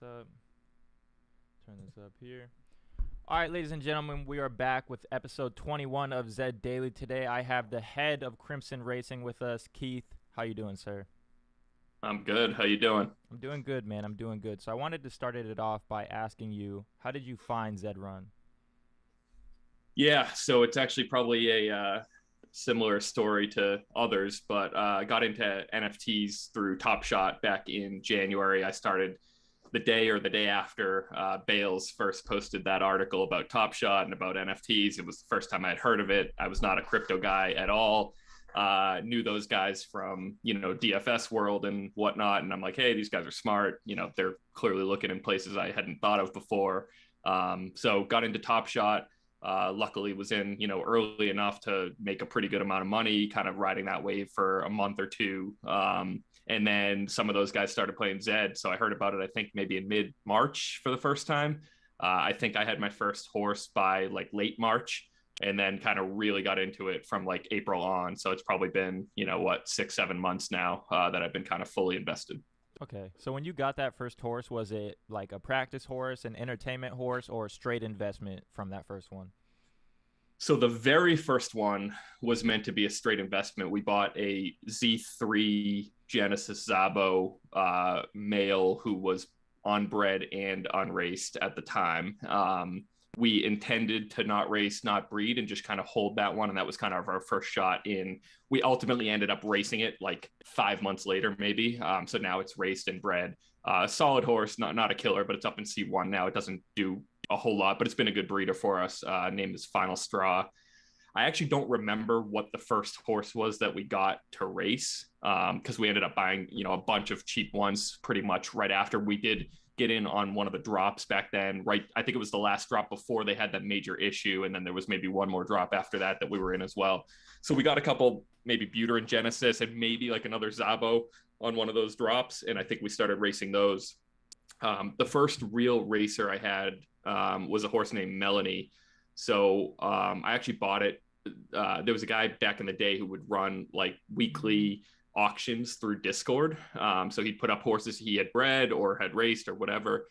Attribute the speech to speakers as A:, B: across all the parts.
A: Up. Turn this up here. All right, ladies and gentlemen, we are back with episode 21 of Zed Daily. Today, I have the head of Crimson Racing with us, Keith. How you doing, sir?
B: I'm good. How you doing?
A: I'm doing good, man. I'm doing good. So I wanted to start it off by asking you, how did you find Zed Run?
B: Yeah, so it's actually probably a similar story to others, but I got into NFTs through Top Shot back in January. I started the day or the day after Bales first posted that article about Top Shot and about NFTs. It was the first time I had heard of it. I was not a crypto guy at all. Knew those guys from, DFS world and whatnot. And I'm like, hey, these guys are smart. They're clearly looking in places I hadn't thought of before. So got into Top Shot. Luckily was in, early enough to make a pretty good amount of money, kind of riding that wave for a month or two. And then some of those guys started playing Zed. So I heard about it, I think maybe in mid-March for the first time. I think I had my first horse by like late March, and then kind of really got into it from like April on. So it's probably been, 6-7 months now that I've been kind of fully invested.
A: Okay. So when you got that first horse, was it like a practice horse, an entertainment horse, or a straight investment from that first one?
B: So the very first one was meant to be a straight investment. We bought a Z3 Genesis Zabo male who was unbred and unraced at the time. We intended to not race, not breed, and just kind of hold that one. And that was kind of our first shot in. We ultimately ended up racing it like 5 months later, maybe. So now it's raced and bred. Solid horse, not a killer, but it's up in C1 now. It doesn't do a whole lot, but it's been a good breeder for us. Named is Final Straw. I actually don't remember what the first horse was that we got to race, because we ended up buying, a bunch of cheap ones pretty much right after. We did get in on one of the drops back then, right? I think it was the last drop before they had that major issue. And then there was maybe one more drop after that we were in as well. So we got a couple, maybe Buter and Genesis, and maybe like another Zabo on one of those drops. And I think we started racing those. The first real racer I had was a horse named Melanie. So I actually bought it. There was a guy back in the day who would run like weekly auctions through Discord. So he'd put up horses he had bred or had raced or whatever,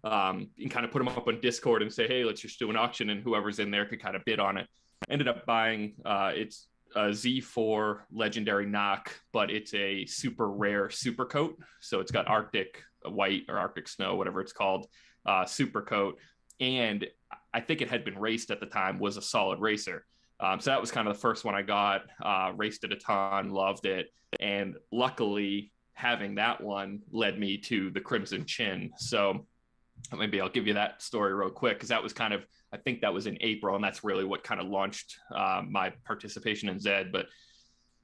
B: and kind of put them up on Discord and say, hey, let's just do an auction, and whoever's in there could kind of bid on it. Ended up buying it's a Z4 legendary knock, but it's a super rare super coat. So it's got Arctic white or Arctic snow, whatever it's called, super coat. And I think it had been raced at the time, was a solid racer. So that was kind of the first one I got, raced it a ton, loved it. And luckily having that one led me to the Crimson Chin. So maybe I'll give you that story real quick, because that was kind of, I think that was in April, and that's really what kind of launched my participation in Zed. But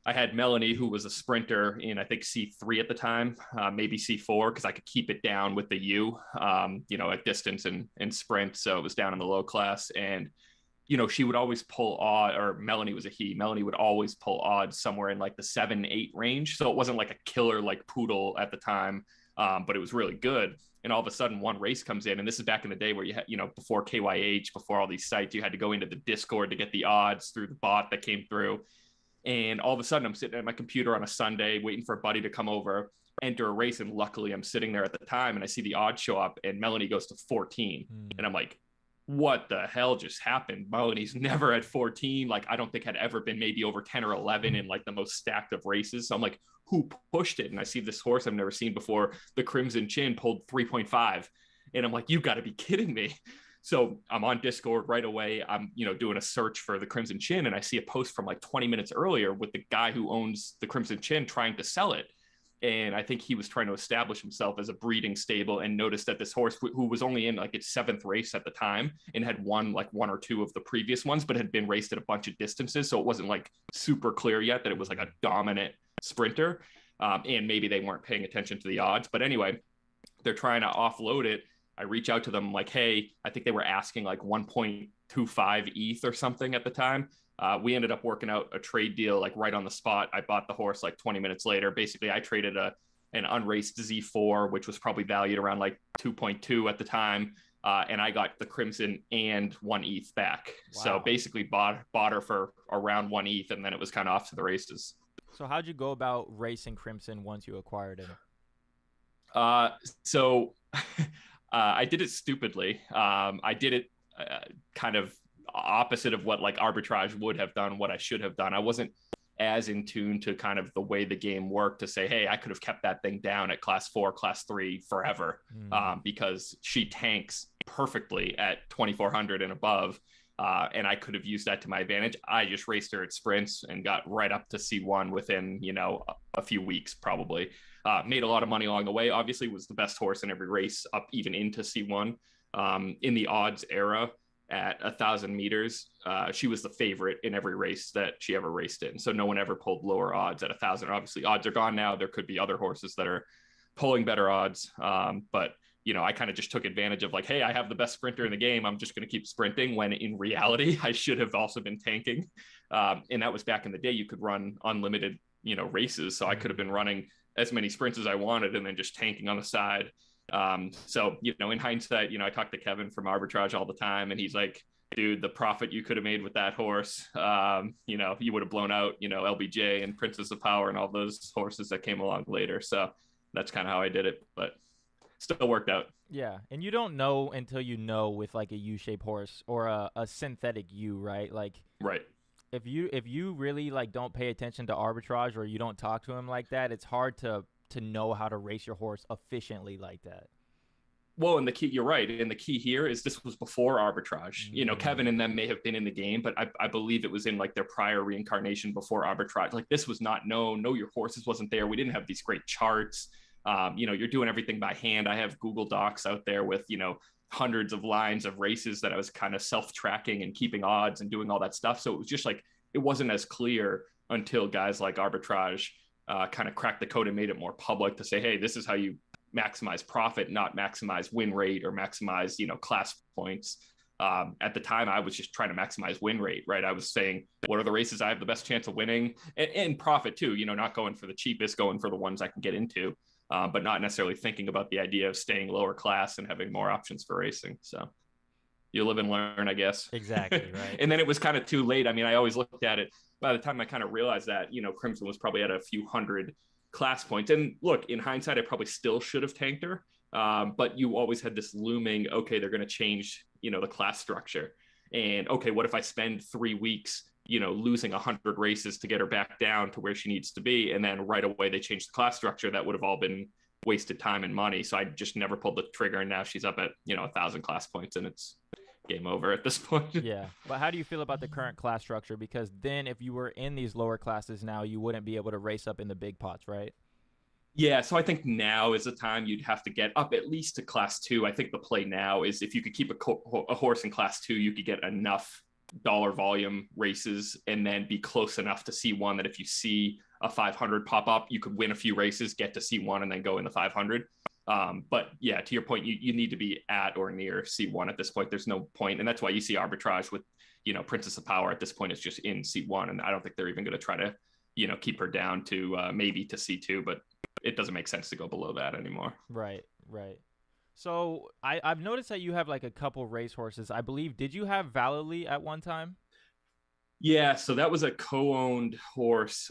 B: I had Melanie, who was a sprinter in, I think, C3 at the time, maybe C4, because I could keep it down with the U, at distance and sprint. So it was down in the low class. And she would always pull odd, or Melanie was a he. Melanie would always pull odds somewhere in like the 7-8 range. So it wasn't like a killer like poodle at the time, but it was really good. And all of a sudden, one race comes in, and this is back in the day where you had, before KYH, before all these sites, you had to go into the Discord to get the odds through the bot that came through. And all of a sudden, I'm sitting at my computer on a Sunday waiting for a buddy to come over, enter a race, and luckily I'm sitting there at the time, and I see the odds show up, and Melanie goes to 14, and I'm like, what the hell just happened? Melanie's never at 14. Like, I don't think had ever been maybe over 10 or 11 in like the most stacked of races. So I'm like, who pushed it? And I see this horse I've never seen before. The Crimson Chin pulled 3.5. And I'm like, you got to be kidding me. So I'm on Discord right away. I'm, doing a search for the Crimson Chin, and I see a post from like 20 minutes earlier with the guy who owns the Crimson Chin trying to sell it. And I think he was trying to establish himself as a breeding stable, and noticed that this horse, who was only in like its 7th race at the time and had won like 1 or 2 of the previous ones, but had been raced at a bunch of distances. So it wasn't like super clear yet that it was like a dominant sprinter. And maybe they weren't paying attention to the odds. But anyway, they're trying to offload it. I reach out to them like, hey, I think they were asking like 1.25 ETH or something at the time. We ended up working out a trade deal like right on the spot. I bought the horse like 20 minutes later. Basically, I traded an unraced Z4, which was probably valued around like 2.2 at the time. And I got the Crimson and 1 ETH back. Wow. So basically bought her for around 1 ETH, and then it was kind of off to the races.
A: So how'd you go about racing Crimson once you acquired him?
B: So I did it stupidly. I did it kind of opposite of what like arbitrage would have done, what I should have done. I wasn't as in tune to kind of the way the game worked to say, hey, I could have kept that thing down at class 4, class 3 forever, because she tanks perfectly at 2400 and above. And I could have used that to my advantage. I just raced her at sprints and got right up to C1 within, a few weeks, probably. Made a lot of money along the way. Obviously was the best horse in every race up even into C1. In the odds era, at 1,000 meters, she was the favorite in every race that she ever raced in. So no one ever pulled lower odds at 1,000. Obviously, odds are gone now. There could be other horses that are pulling better odds. But, I kind of just took advantage of like, hey, I have the best sprinter in the game. I'm just going to keep sprinting, when in reality, I should have also been tanking. And that was back in the day. You could run unlimited, races. So I could have been running as many sprints as I wanted and then just tanking on the side. So, in hindsight, I talk to Kevin from arbitrage all the time, and he's like, dude, the profit you could have made with that horse, you would have blown out, LBJ and Princess of Power and all those horses that came along later. So that's kind of how I did it, but still worked out.
A: Yeah. And you don't know until you know with like a U-shaped horse or a synthetic U, right? Like,
B: right.
A: If you really like don't pay attention to arbitrage or you don't talk to him like that, it's hard to know how to race your horse efficiently like that.
B: Well, and the key, you're right. And the key here is this was before arbitrage. Kevin and them may have been in the game, but I believe it was in like their prior reincarnation before arbitrage. Like this was not known. Know Your Horses wasn't there. We didn't have these great charts. You're doing everything by hand. I have Google Docs out there with, hundreds of lines of races that I was kind of self-tracking and keeping odds and doing all that stuff. So it was just like, it wasn't as clear until guys like arbitrage kind of cracked the code and made it more public to say, hey, this is how you maximize profit, not maximize win rate or maximize, class points. At the time, I was just trying to maximize win rate, right? I was saying, what are the races I have the best chance of winning, and profit too, not going for the cheapest, going for the ones I can get into, but not necessarily thinking about the idea of staying lower class and having more options for racing. So you live and learn, I guess.
A: Exactly, right.
B: And then it was kind of too late. I mean, I always looked at it, by the time I kind of realized that, Crimson was probably at a few hundred class points. And look, in hindsight, I probably still should have tanked her. But you always had this looming, okay, they're going to change, the class structure. And okay, what if I spend 3 weeks, losing 100 races to get her back down to where she needs to be? And then right away, they changed the class structure. That would have all been wasted time and money. So I just never pulled the trigger. And now she's up at, 1,000 class points, and it's game over at this point.
A: Yeah. But how do you feel about the current class structure? Because then if you were in these lower classes now, you wouldn't be able to race up in the big pots, right?
B: Yeah, so I think now is the time you'd have to get up at least to class 2. I think the play now is if you could keep a horse in class 2, you could get enough dollar volume races and then be close enough to C1 that if you see a 500 pop up, you could win a few races, get to C1, and then go in the 500. But yeah, to your point, you need to be at or near C1 at this point. There's no point. And that's why you see arbitrage with, Princess of Power at this point is just in C1. And I don't think they're even going to try to, keep her down to maybe to C2, but it doesn't make sense to go below that anymore.
A: Right. So I've noticed that you have like a couple racehorses. I believe, did you have Validly at one time?
B: Yeah, so that was a co-owned horse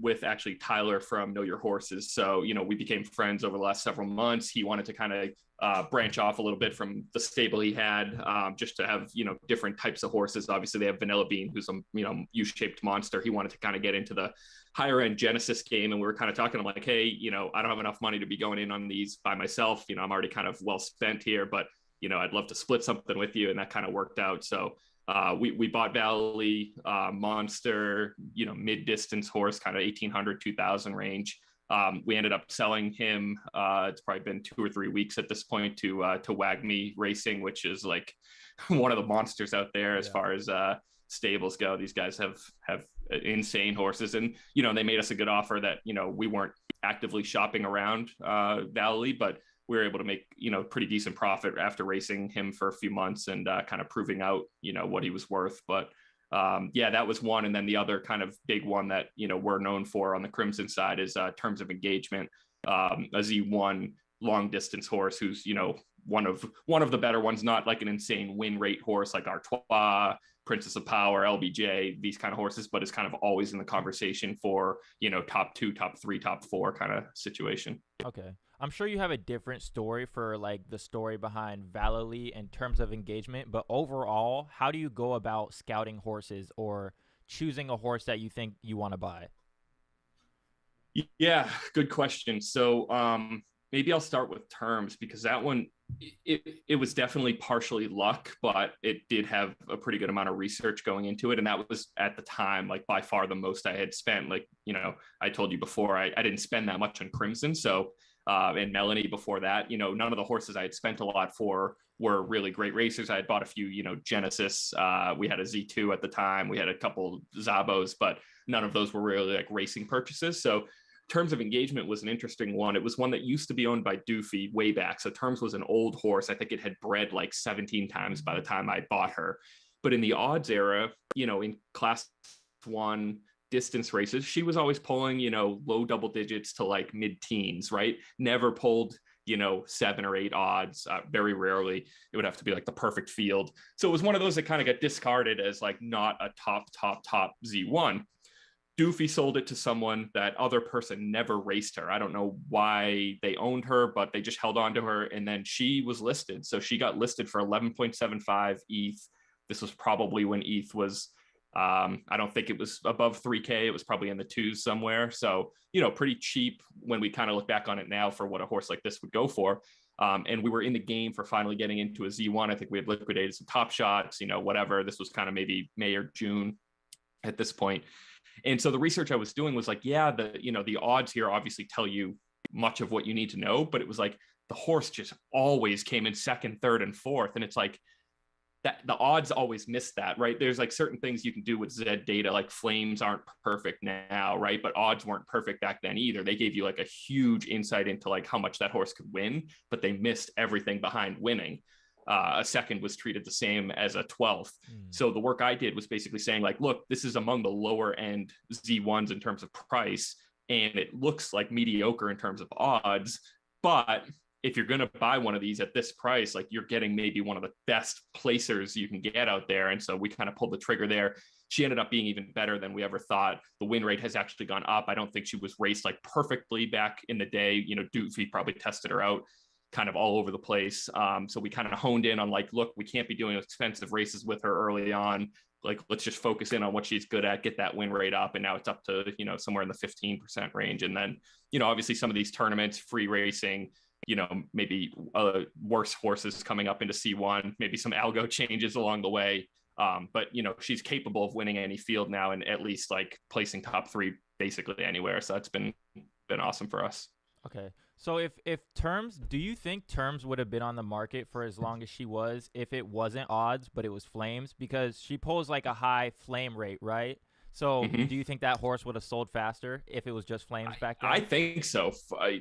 B: with actually Tyler from Know Your Horses. So, we became friends over the last several months. He wanted to kind of branch off a little bit from the stable he had, just to have, different types of horses. Obviously, they have Vanilla Bean, who's a, U-shaped monster. He wanted to kind of get into the higher end Genesis game. And we were kind of talking, I'm like, hey, I don't have enough money to be going in on these by myself. I'm already kind of well spent here, but, I'd love to split something with you. And that kind of worked out. So we bought Valley, monster, mid-distance horse, kind of 1,800, 2,000 range. We ended up selling him. It's probably been 2 or 3 weeks at this point to WagMe Racing, which is like one of the monsters out there as far as stables go. These guys have insane horses, and they made us a good offer that we weren't actively shopping around Valley, but we were able to make, pretty decent profit after racing him for a few months and kind of proving out, what he was worth. But yeah, that was one. And then the other kind of big one that, we're known for on the Crimson side is Terms of Engagement, a Z1 long distance horse who's, one of the better ones, not like an insane win rate horse like Artois, Princess of Power, LBJ, these kind of horses, but is kind of always in the conversation for, top 2, top 3, top 4 kind of situation.
A: Okay. I'm sure you have a different story for like the story behind Valley in terms of engagement, but overall, how do you go about scouting horses or choosing a horse that you think you want to buy?
B: Yeah, good question. So maybe I'll start with Terms because that one, it was definitely partially luck, but it did have a pretty good amount of research going into it. And that was at the time, like by far the most I had spent. Like, I told you before, I didn't spend that much on Crimson. So, and Melanie before that, none of the horses I had spent a lot for were really great racers. I had bought a few, Genesis. We had a Z2 at the time. We had a couple Zabos, but none of those were really like racing purchases. So Terms of Engagement was an interesting one. It was one that used to be owned by Doofy way back. So Terms was an old horse. I think it had bred like 17 times by the time I bought her. But in the odds era, in class 1 distance races, she was always pulling, low double digits to like mid-teens, right? Never pulled, 7 or 8 odds. Very rarely. It would have to be like the perfect field. So it was one of those that kind of got discarded as like not a top Z1. Doofy sold it to someone. That other person never raced her. I don't know why they owned her, but they just held on to her. And then she was listed. So she got listed for 11.75 ETH. This was probably when ETH was, I don't think it was above 3K. It was probably in the 2s somewhere. So, pretty cheap when we kind of look back on it now for what a horse like this would go for. And we were in the game for finally getting into a Z1. I think we had liquidated some top shots, whatever. This was kind of maybe May or June at this point. And so the research I was doing was like, yeah, the odds here obviously tell you much of what you need to know, but it was like the horse just always came in second, third, and fourth. And it's like that the odds always miss that, right? There's like certain things you can do with Zed data, like flames aren't perfect now, right? But odds weren't perfect back then either. They gave you like a huge insight into like how much that horse could win, but they missed everything behind winning. A second was treated the same as a 12th. So the work I did was basically saying like, look, this is among the lower end Z1s in terms of price, and it looks like mediocre in terms of odds. But if you're going to buy one of these at this price, like you're getting maybe one of the best placers you can get out there. And so we kind of pulled the trigger there. She ended up being even better than we ever thought. The win rate has actually gone up. I don't think she was raced like perfectly back in the day. Doofy probably tested her out kind of all over the place. So we kind of honed in on like, look, we can't be doing expensive races with her early on. Like, let's just focus in on what she's good at, get that win rate up. And now it's up to, somewhere in the 15% range. And then, obviously some of these tournaments, free racing, maybe worse horses coming up into C1, maybe some algo changes along the way. But, she's capable of winning any field now and at least like placing top 3 basically anywhere. So that's been awesome for us.
A: Okay. So if Terms, do you think Terms would have been on the market for as long as she was if it wasn't odds, but it was flames? Because she pulls like a high flame rate, right? So do you think that horse would have sold faster if it was just flames back then?
B: I think so.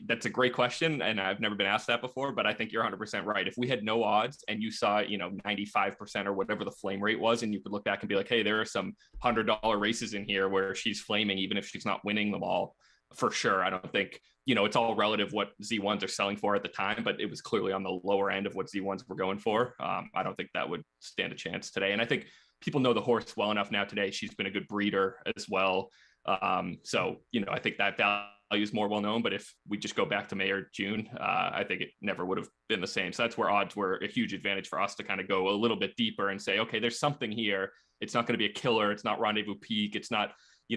B: That's a great question. And I've never been asked that before, but I think you're 100% right. If we had no odds and you saw, 95% or whatever the flame rate was, and you could look back and be like, hey, there are some $100 races in here where she's flaming, even if she's not winning them all. For sure. I don't think, it's all relative what Z1s are selling for at the time, but it was clearly on the lower end of what Z1s were going for. I don't think that would stand a chance today. And I think people know the horse well enough now today. She's been a good breeder as well. So, I think that value is more well known, but if we just go back to May or June, I think it never would have been the same. So that's where odds were a huge advantage for us to kind of go a little bit deeper and say, okay, there's something here. It's not going to be a killer. It's not Rendezvous Peak. It's not,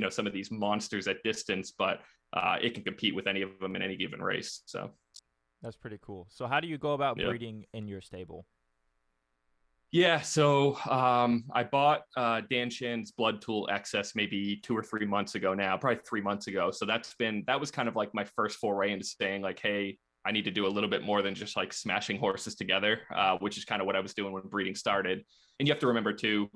B: some of these monsters at distance, but it can compete with any of them in any given race. So
A: that's pretty cool. So how do you go about breeding in your stable?
B: Yeah, so I bought Dan Shin's Blood Tool XS maybe 2 or 3 months ago now, probably 3 months ago. So that was kind of like my first foray into saying like, hey, I need to do a little bit more than just like smashing horses together, which is kind of what I was doing when breeding started. And you have to remember too,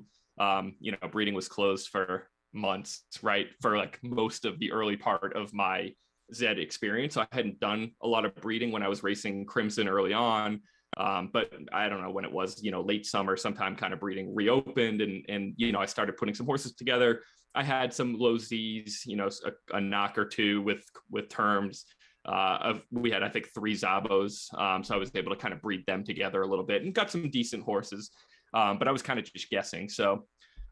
B: breeding was closed for months, right? For like most of the early part of my Zed experience. So I hadn't done a lot of breeding when I was racing Crimson early on. But I don't know when it was, late summer, sometime kind of breeding reopened, and I started putting some horses together. I had some low Z's, a knock or two with terms. We had, I think, 3 Zabos, so I was able to kind of breed them together a little bit and got some decent horses. But I was kind of just guessing. So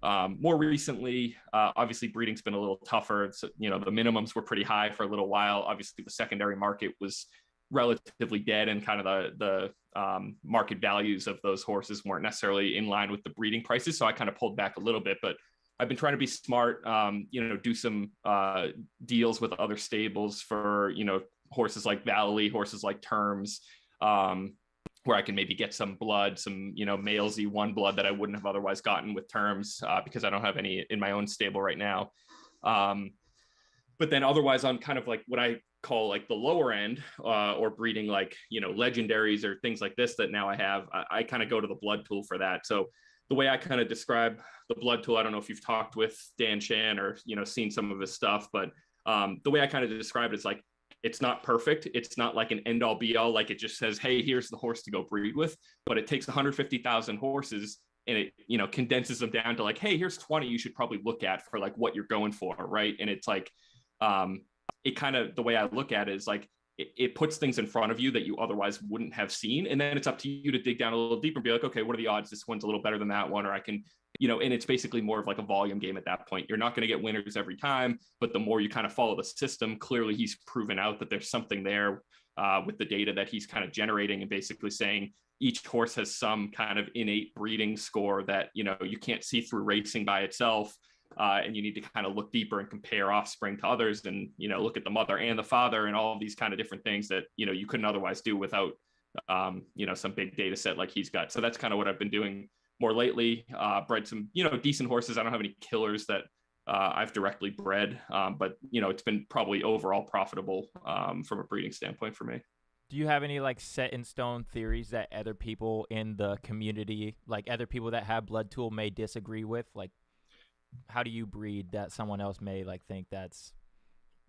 B: more recently, obviously breeding's been a little tougher. So, the minimums were pretty high for a little while. Obviously, the secondary market was relatively dead, and kind of the market values of those horses weren't necessarily in line with the breeding prices. So I kind of pulled back a little bit, but I've been trying to be smart, do some deals with other stables for, horses like Valley, horses like Terms, where I can maybe get some blood, some, male Z1 blood that I wouldn't have otherwise gotten with Terms, because I don't have any in my own stable right now. But then otherwise on kind of like what I call like the lower end, or breeding like, legendaries or things like this that now I have, I kind of go to the blood tool for that. So the way I kind of describe the blood tool, I don't know if you've talked with Dan Chan or, seen some of his stuff, but the way I kind of describe it is like, it's not perfect. It's not like an end all be all. Like it just says, hey, here's the horse to go breed with, but it takes 150,000 horses and it, condenses them down to like, hey, here's 20 you should probably look at for like what you're going for. Right. And it's like, it kind of, the way I look at it is like, it puts things in front of you that you otherwise wouldn't have seen. And then it's up to you to dig down a little deeper and be like, okay, what are the odds this one's a little better than that one? Or I can, and it's basically more of like a volume game at that point. You're not going to get winners every time, but the more you kind of follow the system, clearly he's proven out that there's something there with the data that he's kind of generating, and basically saying each horse has some kind of innate breeding score that, you can't see through racing by itself. And you need to kind of look deeper and compare offspring to others, and look at the mother and the father and all of these kind of different things that you couldn't otherwise do without some big data set like he's got. So that's kind of what I've been doing more lately. Bred some decent horses. I don't have any killers that I've directly bred, but it's been probably overall profitable from a breeding standpoint for me.
A: Do you have any like set in stone theories that other people in the community, like other people that have blood tool, may disagree with? Like, how do you breed that someone else may like think that's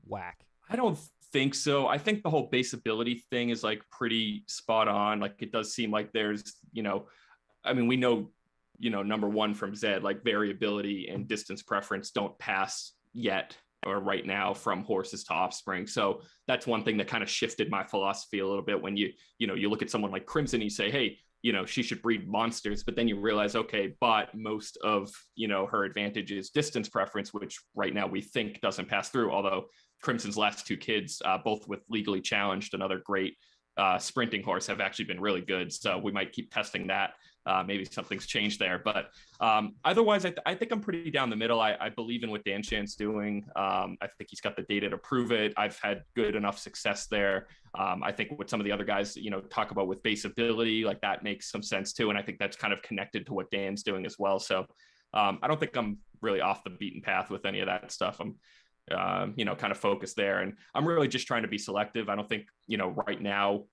A: whack?
B: I don't think so. I think the whole base ability thing is like pretty spot on. Like it does seem like there's, I mean, we know, number one from Zed, like variability and distance preference don't pass yet or right now from horses to offspring. So that's one thing that kind of shifted my philosophy a little bit when you look at someone like Crimson, you say, hey, she should breed monsters, but then you realize, okay, but most of, her advantage is distance preference, which right now we think doesn't pass through. Although Crimson's last 2 kids, both with Legally Challenged, another great sprinting horse, have actually been really good. So we might keep testing that. Maybe something's changed there, but otherwise, I think I'm pretty down the middle. I believe in what Dan Chan's doing. I think he's got the data to prove it. I've had good enough success there. I think what some of the other guys, talk about with base ability, like that makes some sense too. And I think that's kind of connected to what Dan's doing as well. So I don't think I'm really off the beaten path with any of that stuff. I'm kind of focused there, and I'm really just trying to be selective. I don't think, right now,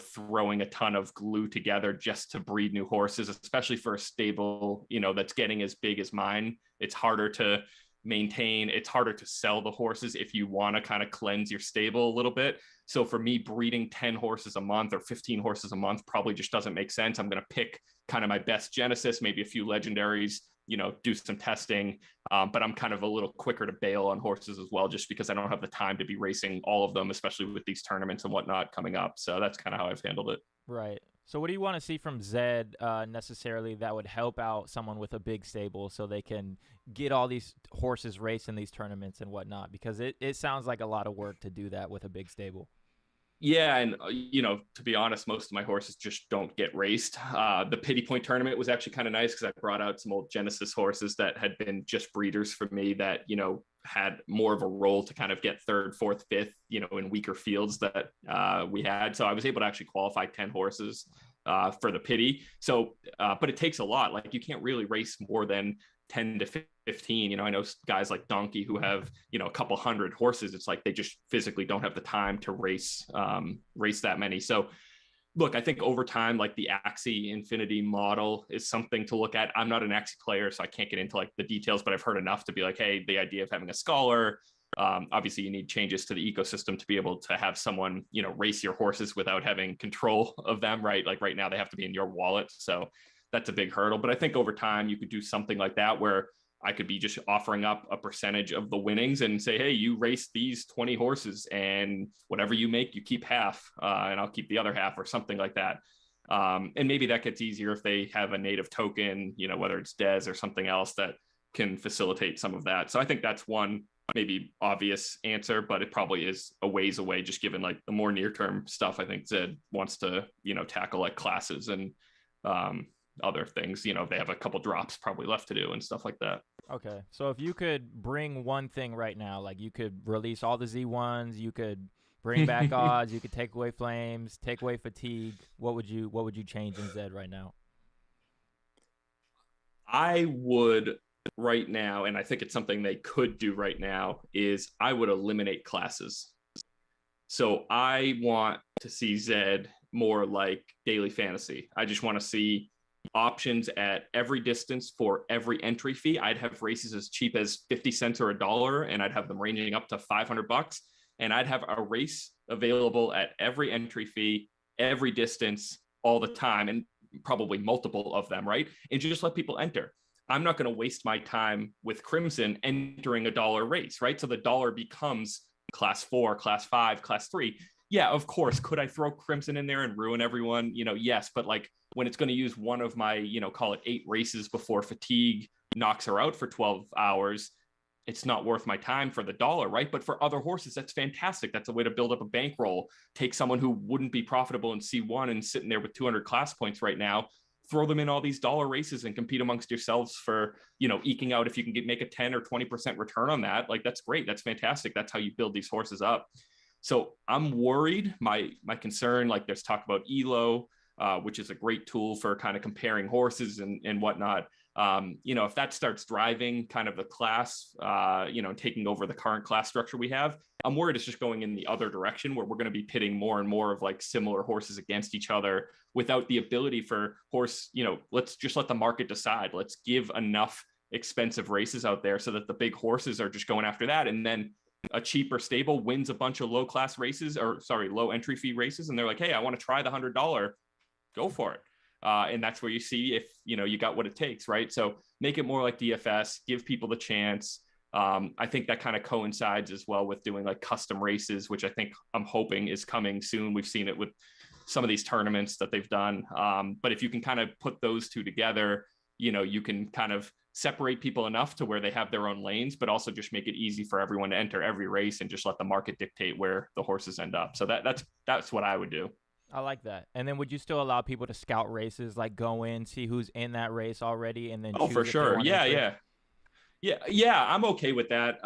B: throwing a ton of glue together just to breed new horses, especially for a stable, that's getting as big as mine. It's harder to maintain. It's harder to sell the horses if you want to kind of cleanse your stable a little bit. So for me, breeding 10 horses a month or 15 horses a month probably just doesn't make sense. I'm going to pick kind of my best Genesis, maybe a few legendaries, do some testing. But I'm kind of a little quicker to bail on horses as well, just because I don't have the time to be racing all of them, especially with these tournaments and whatnot coming up. So that's kind of how I've handled it.
A: Right. So what do you want to see from Zed necessarily that would help out someone with a big stable so they can get all these horses raced in these tournaments and whatnot? Because it sounds like a lot of work to do that with a big stable.
B: Yeah, and to be honest, most of my horses just don't get raced. The Pity Point tournament was actually kind of nice because I brought out some old Genesis horses that had been just breeders for me that had more of a role to kind of get third, fourth, fifth, in weaker fields that we had. So I was able to actually qualify 10 horses for the Pity. So, but it takes a lot. Like you can't really race more than 10 to 15. I know guys like Donkey who have, a couple hundred horses. It's like they just physically don't have the time to race that many. So look, I think over time, like the Axie Infinity model is something to look at. I'm not an Axie player, so I can't get into like the details, but I've heard enough to be like, hey, the idea of having a scholar, Obviously, you need changes to the ecosystem to be able to have someone, race your horses without having control of them, right? Like right now, they have to be in your wallet. So that's a big hurdle. But I think over time, you could do something like that where I could be just offering up a percentage of the winnings and say, hey, you race these 20 horses and whatever you make, you keep half and I'll keep the other half or something like that. And maybe that gets easier if they have a native token, whether it's Dez or something else that can facilitate some of that. So I think that's one maybe obvious answer, but it probably is a ways away, just given like the more near-term stuff. I think Zed wants to, tackle like classes and other things, they have a couple drops probably left to do and stuff like that.
A: Okay. So if you could bring one thing right now, like you could release all the Z1s, you could bring back odds, you could take away flames, take away fatigue, what would you change in Zed right now?
B: I would right now, and I think it's something they could do right now, is I would eliminate classes. So I want to see Zed more like daily fantasy. I just want to see options at every distance for every entry fee. I'd have races as cheap as 50 cents or $1, and I'd have them ranging up to $500. And I'd have a race available at every entry fee, every distance, all the time, and probably multiple of them, right? And just let people enter. I'm not going to waste my time with Crimson entering a dollar race, right? So the dollar becomes class 4, class 5, class 3. Yeah, of course. Could I throw Crimson in there and ruin everyone? Yes. But like when it's going to use one of my, call it 8 races before fatigue knocks her out for 12 hours, it's not worth my time for the dollar, right? But for other horses, that's fantastic. That's a way to build up a bankroll. Take someone who wouldn't be profitable in C1 and sitting there with 200 class points right now, throw them in all these dollar races and compete amongst yourselves for, eking out if you can make a 10 or 20% return on that. Like, that's great. That's fantastic. That's how you build these horses up. So I'm worried. My concern, like there's talk about ELO, which is a great tool for kind of comparing horses and whatnot. If that starts driving kind of the class, taking over the current class structure we have, I'm worried it's just going in the other direction where we're going to be pitting more and more of like similar horses against each other without the ability for let's just let the market decide. Let's give enough expensive races out there so that the big horses are just going after that. And then a cheaper stable wins a bunch of low entry fee races. And they're like, hey, I want to try the $100, go for it. And that's where you see if, you got what it takes, right? So make it more like DFS, give people the chance. I think that kind of coincides as well with doing like custom races, which I'm hoping is coming soon. We've seen it with some of these tournaments that they've done. But if you can kind of put those two together, you can kind of separate people enough to where they have their own lanes, but also just make it easy for everyone to enter every race and just let the market dictate where the horses end up. So that's what I would do.
A: I like that. And then would you still allow people to scout races, like go in, see who's in that race already, and then choose
B: for sure. Yeah. I'm okay with that.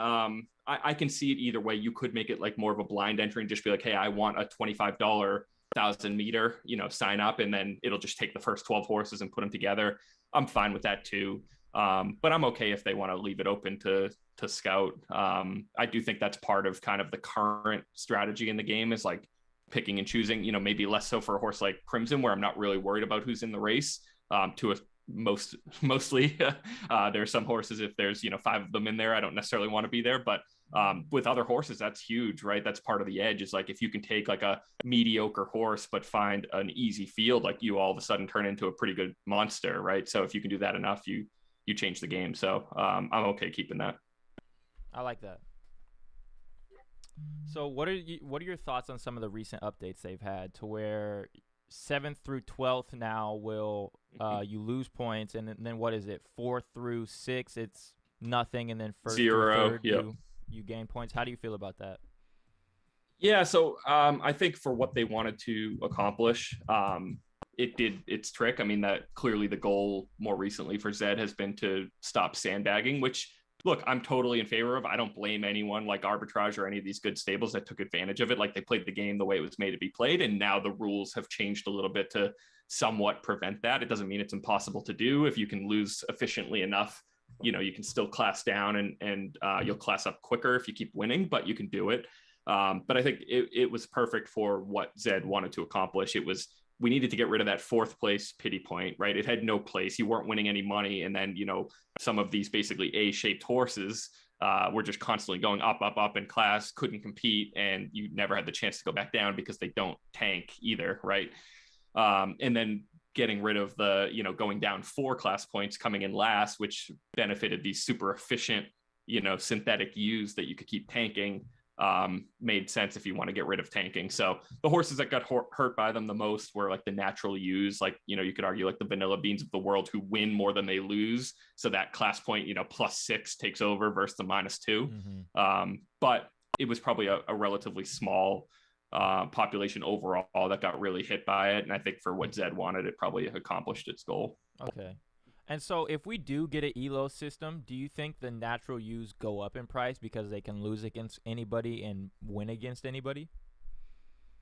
B: I can see it either way. You could make it like more of a blind entry and just be like, hey, I want a $25 1,000 meter, sign up, and then it'll just take the first 12 horses and put them together. I'm fine with that too. But I'm okay if they want to leave it open to scout. I do think that's part of kind of the current strategy in the game is like picking and choosing, maybe less so for a horse like Crimson, where I'm not really worried about who's in the race. Mostly there are some horses, if there's 5 of them in there, I don't necessarily want to be there, but with other horses, that's huge, right? That's part of the edge, is like if you can take like a mediocre horse but find an easy field, like you all of a sudden turn into a pretty good monster, right? So if you can do that enough, you change the game. So I'm okay keeping that.
A: I like that. So what are your thoughts on some of the recent updates they've had to where 7th through 12th now will you lose points, and then what is it, 4 through 6 it's nothing, and then 1st
B: 0
A: through 3rd,
B: yep.
A: you gain points? How do you feel about that?
B: Yeah, so I think for what they wanted to accomplish, it did its trick. I mean, that clearly the goal more recently for Zed has been to stop sandbagging, which, look, I'm totally in favor of. I don't blame anyone like Arbitrage or any of these good stables that took advantage of it. Like, they played the game the way it was made to be played, and now the rules have changed a little bit to somewhat prevent that. It doesn't mean it's impossible to do. If you can lose efficiently enough, you can still class down and you'll class up quicker if you keep winning, but you can do it. But I think it was perfect for what Zed wanted to accomplish. We needed to get rid of that 4th place pity point, right? It had no place. You weren't winning any money. And then, some of these basically A-shaped horses were just constantly going up, up, up in class, couldn't compete, and you never had the chance to go back down because they don't tank either, right? And then getting rid of the, going down 4 class points, coming in last, which benefited these super efficient, synthetic U's that you could keep tanking, made sense if you want to get rid of tanking. So the horses that got hurt by them the most were like the natural U's, like, you could argue like the vanilla beans of the world who win more than they lose. So that class point, +6 takes over versus the -2. But it was probably a relatively small population overall that got really hit by it. And I think for what Zed wanted, it probably accomplished its goal.
A: Okay. And so if we do get an ELO system, do you think the natural U's go up in price because they can lose against anybody and win against anybody?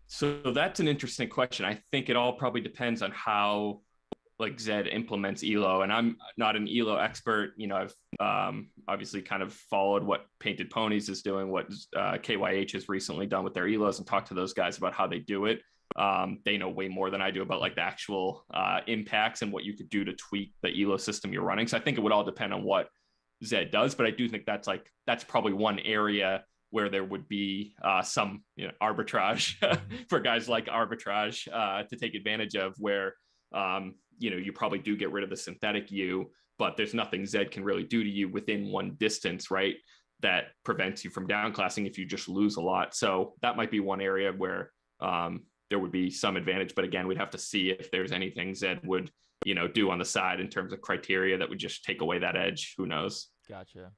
B: So that's an interesting question. I think it all probably depends on how like Zed implements ELO, and I'm not an ELO expert. I've obviously kind of followed what Painted Ponies is doing, what KYH has recently done with their ELOs, and talked to those guys about how they do it. They know way more than I do about like the actual impacts and what you could do to tweak the ELO system you're running. So I think it would all depend on what Zed does, but I do think that's probably one area where there would be some arbitrage for guys like arbitrage to take advantage of, where you probably do get rid of the synthetic U, but there's nothing Zed can really do to you within one distance, right, that prevents you from downclassing if you just lose a lot. So that might be one area where there would be some advantage. But again, we'd have to see if there's anything Zed would, do on the side in terms of criteria that would just take away that edge. Who knows?
A: Gotcha.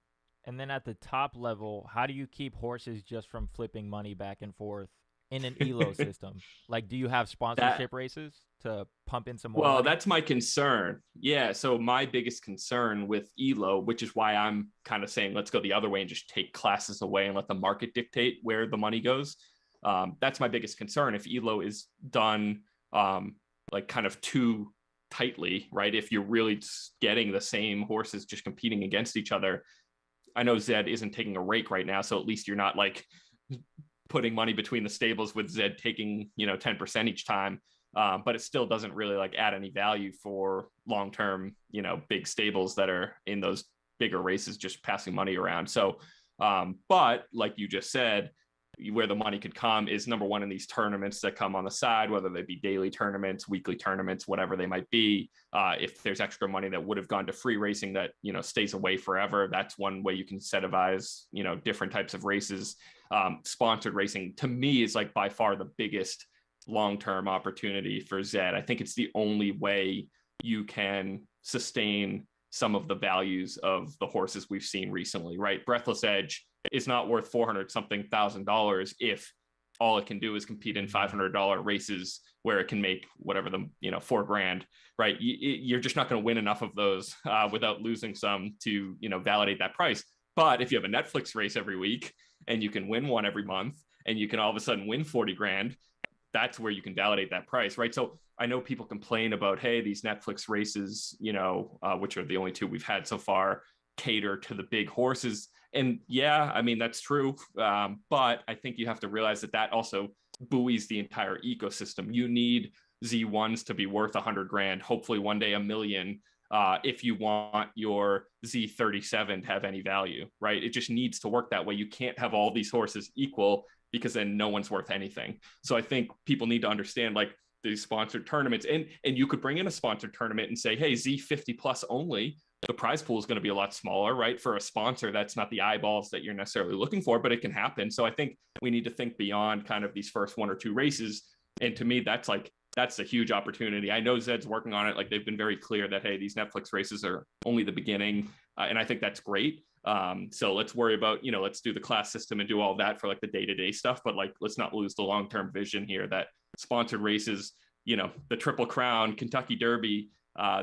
A: And then at the top level, how do you keep horses just from flipping money back and forth in an ELO system? Like, do you have sponsorship races to pump in some more money?
B: That's my concern. Yeah. So my biggest concern with ELO, which is why I'm kind of saying, let's go the other way and just take classes away and let the market dictate where the money goes. That's my biggest concern. If ELO is done like kind of too tightly, right? If you're really getting the same horses just competing against each other. I know Zed isn't taking a rake right now, so at least you're not like putting money between the stables with Zed taking 10% each time, but it still doesn't really like add any value for long-term big stables that are in those bigger races just passing money around. So but like you just said, where the money could come is number one in these tournaments that come on the side, whether they be daily tournaments, weekly tournaments, whatever they might be. If there's extra money that would have gone to free racing that, stays away forever, that's one way you can incentivize, different types of races. Sponsored racing to me is like by far the biggest long-term opportunity for Zed. I think it's the only way you can sustain some of the values of the horses we've seen recently, right? Breathless Edge is not worth 400 something thousand dollars if all it can do is compete in $500 races where it can make whatever the $4,000, right? You're just not going to win enough of those without losing some to validate that price. But if you have a Netflix race every week and you can win one every month and you can all of a sudden win 40 grand, that's where you can validate that price, right? So I know people complain about, hey, these Netflix races, which are the only 2 we've had so far, cater to the big horses. And yeah, I mean, that's true. But I think you have to realize that also buoys the entire ecosystem. You need Z1s to be worth 100 grand, hopefully one day $1 million, if you want your Z37 to have any value, right? It just needs to work that way. You can't have all these horses equal because then no one's worth anything. So I think people need to understand like these sponsored tournaments, and you could bring in a sponsored tournament and say, hey, Z50 plus only, the prize pool is going to be a lot smaller, right? For a sponsor, that's not the eyeballs that you're necessarily looking for, but it can happen. So I think we need to think beyond kind of these first 1 or 2 races. And to me, that's a huge opportunity. I know Zed's working on it. Like they've been very clear that, hey, these Netflix races are only the beginning. And I think that's great. So let's worry about, let's do the class system and do all that for like the day-to-day stuff. But like, let's not lose the long-term vision here that sponsored races, the Triple Crown, Kentucky Derby,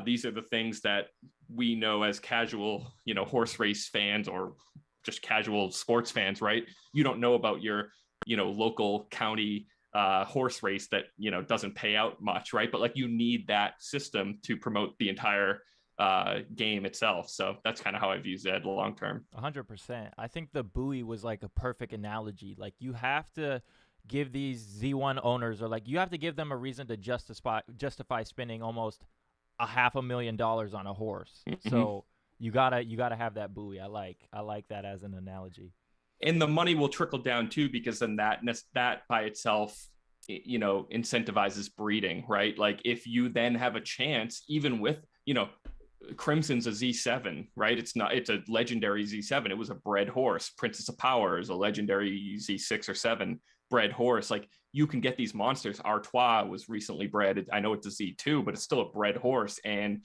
B: these are the things that we know as casual, horse race fans or just casual sports fans, right? You don't know about your, local county horse race that, doesn't pay out much, right? But like you need that system to promote the entire game itself. So that's kind of how I view Zed long term.
A: 100%. I think the buoy was like a perfect analogy. Like you have to give these Z1 owners, or like you have to give them a reason to justify spending almost $500,000 on a horse. Mm-hmm. So You gotta have that buoy. I like that as an analogy.
B: And the money will trickle down too, because then that by itself, incentivizes breeding, right? Like if you then have a chance, even with, Crimson's a Z7, right? It's a legendary Z7. It was a bred horse. Princess of Power is a legendary Z6 or 7 bred horse. Like you can get these monsters. Artois was recently bred. I know it's a Z2, but it's still a bred horse. And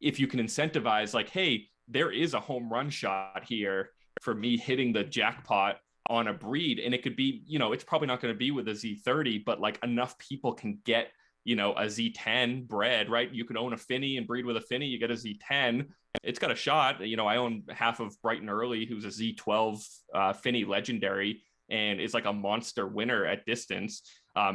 B: if you can incentivize, like, hey, there is a home run shot here for me hitting the jackpot on a breed, and it could be, it's probably not going to be with a Z30, but like enough people can get a Z10 bred, right? You can own a Finny and breed with a Finny. You get a Z10. It's got a shot. I own half of Brighton Early, who's a Z12 Finny legendary, and is like a monster winner at distance.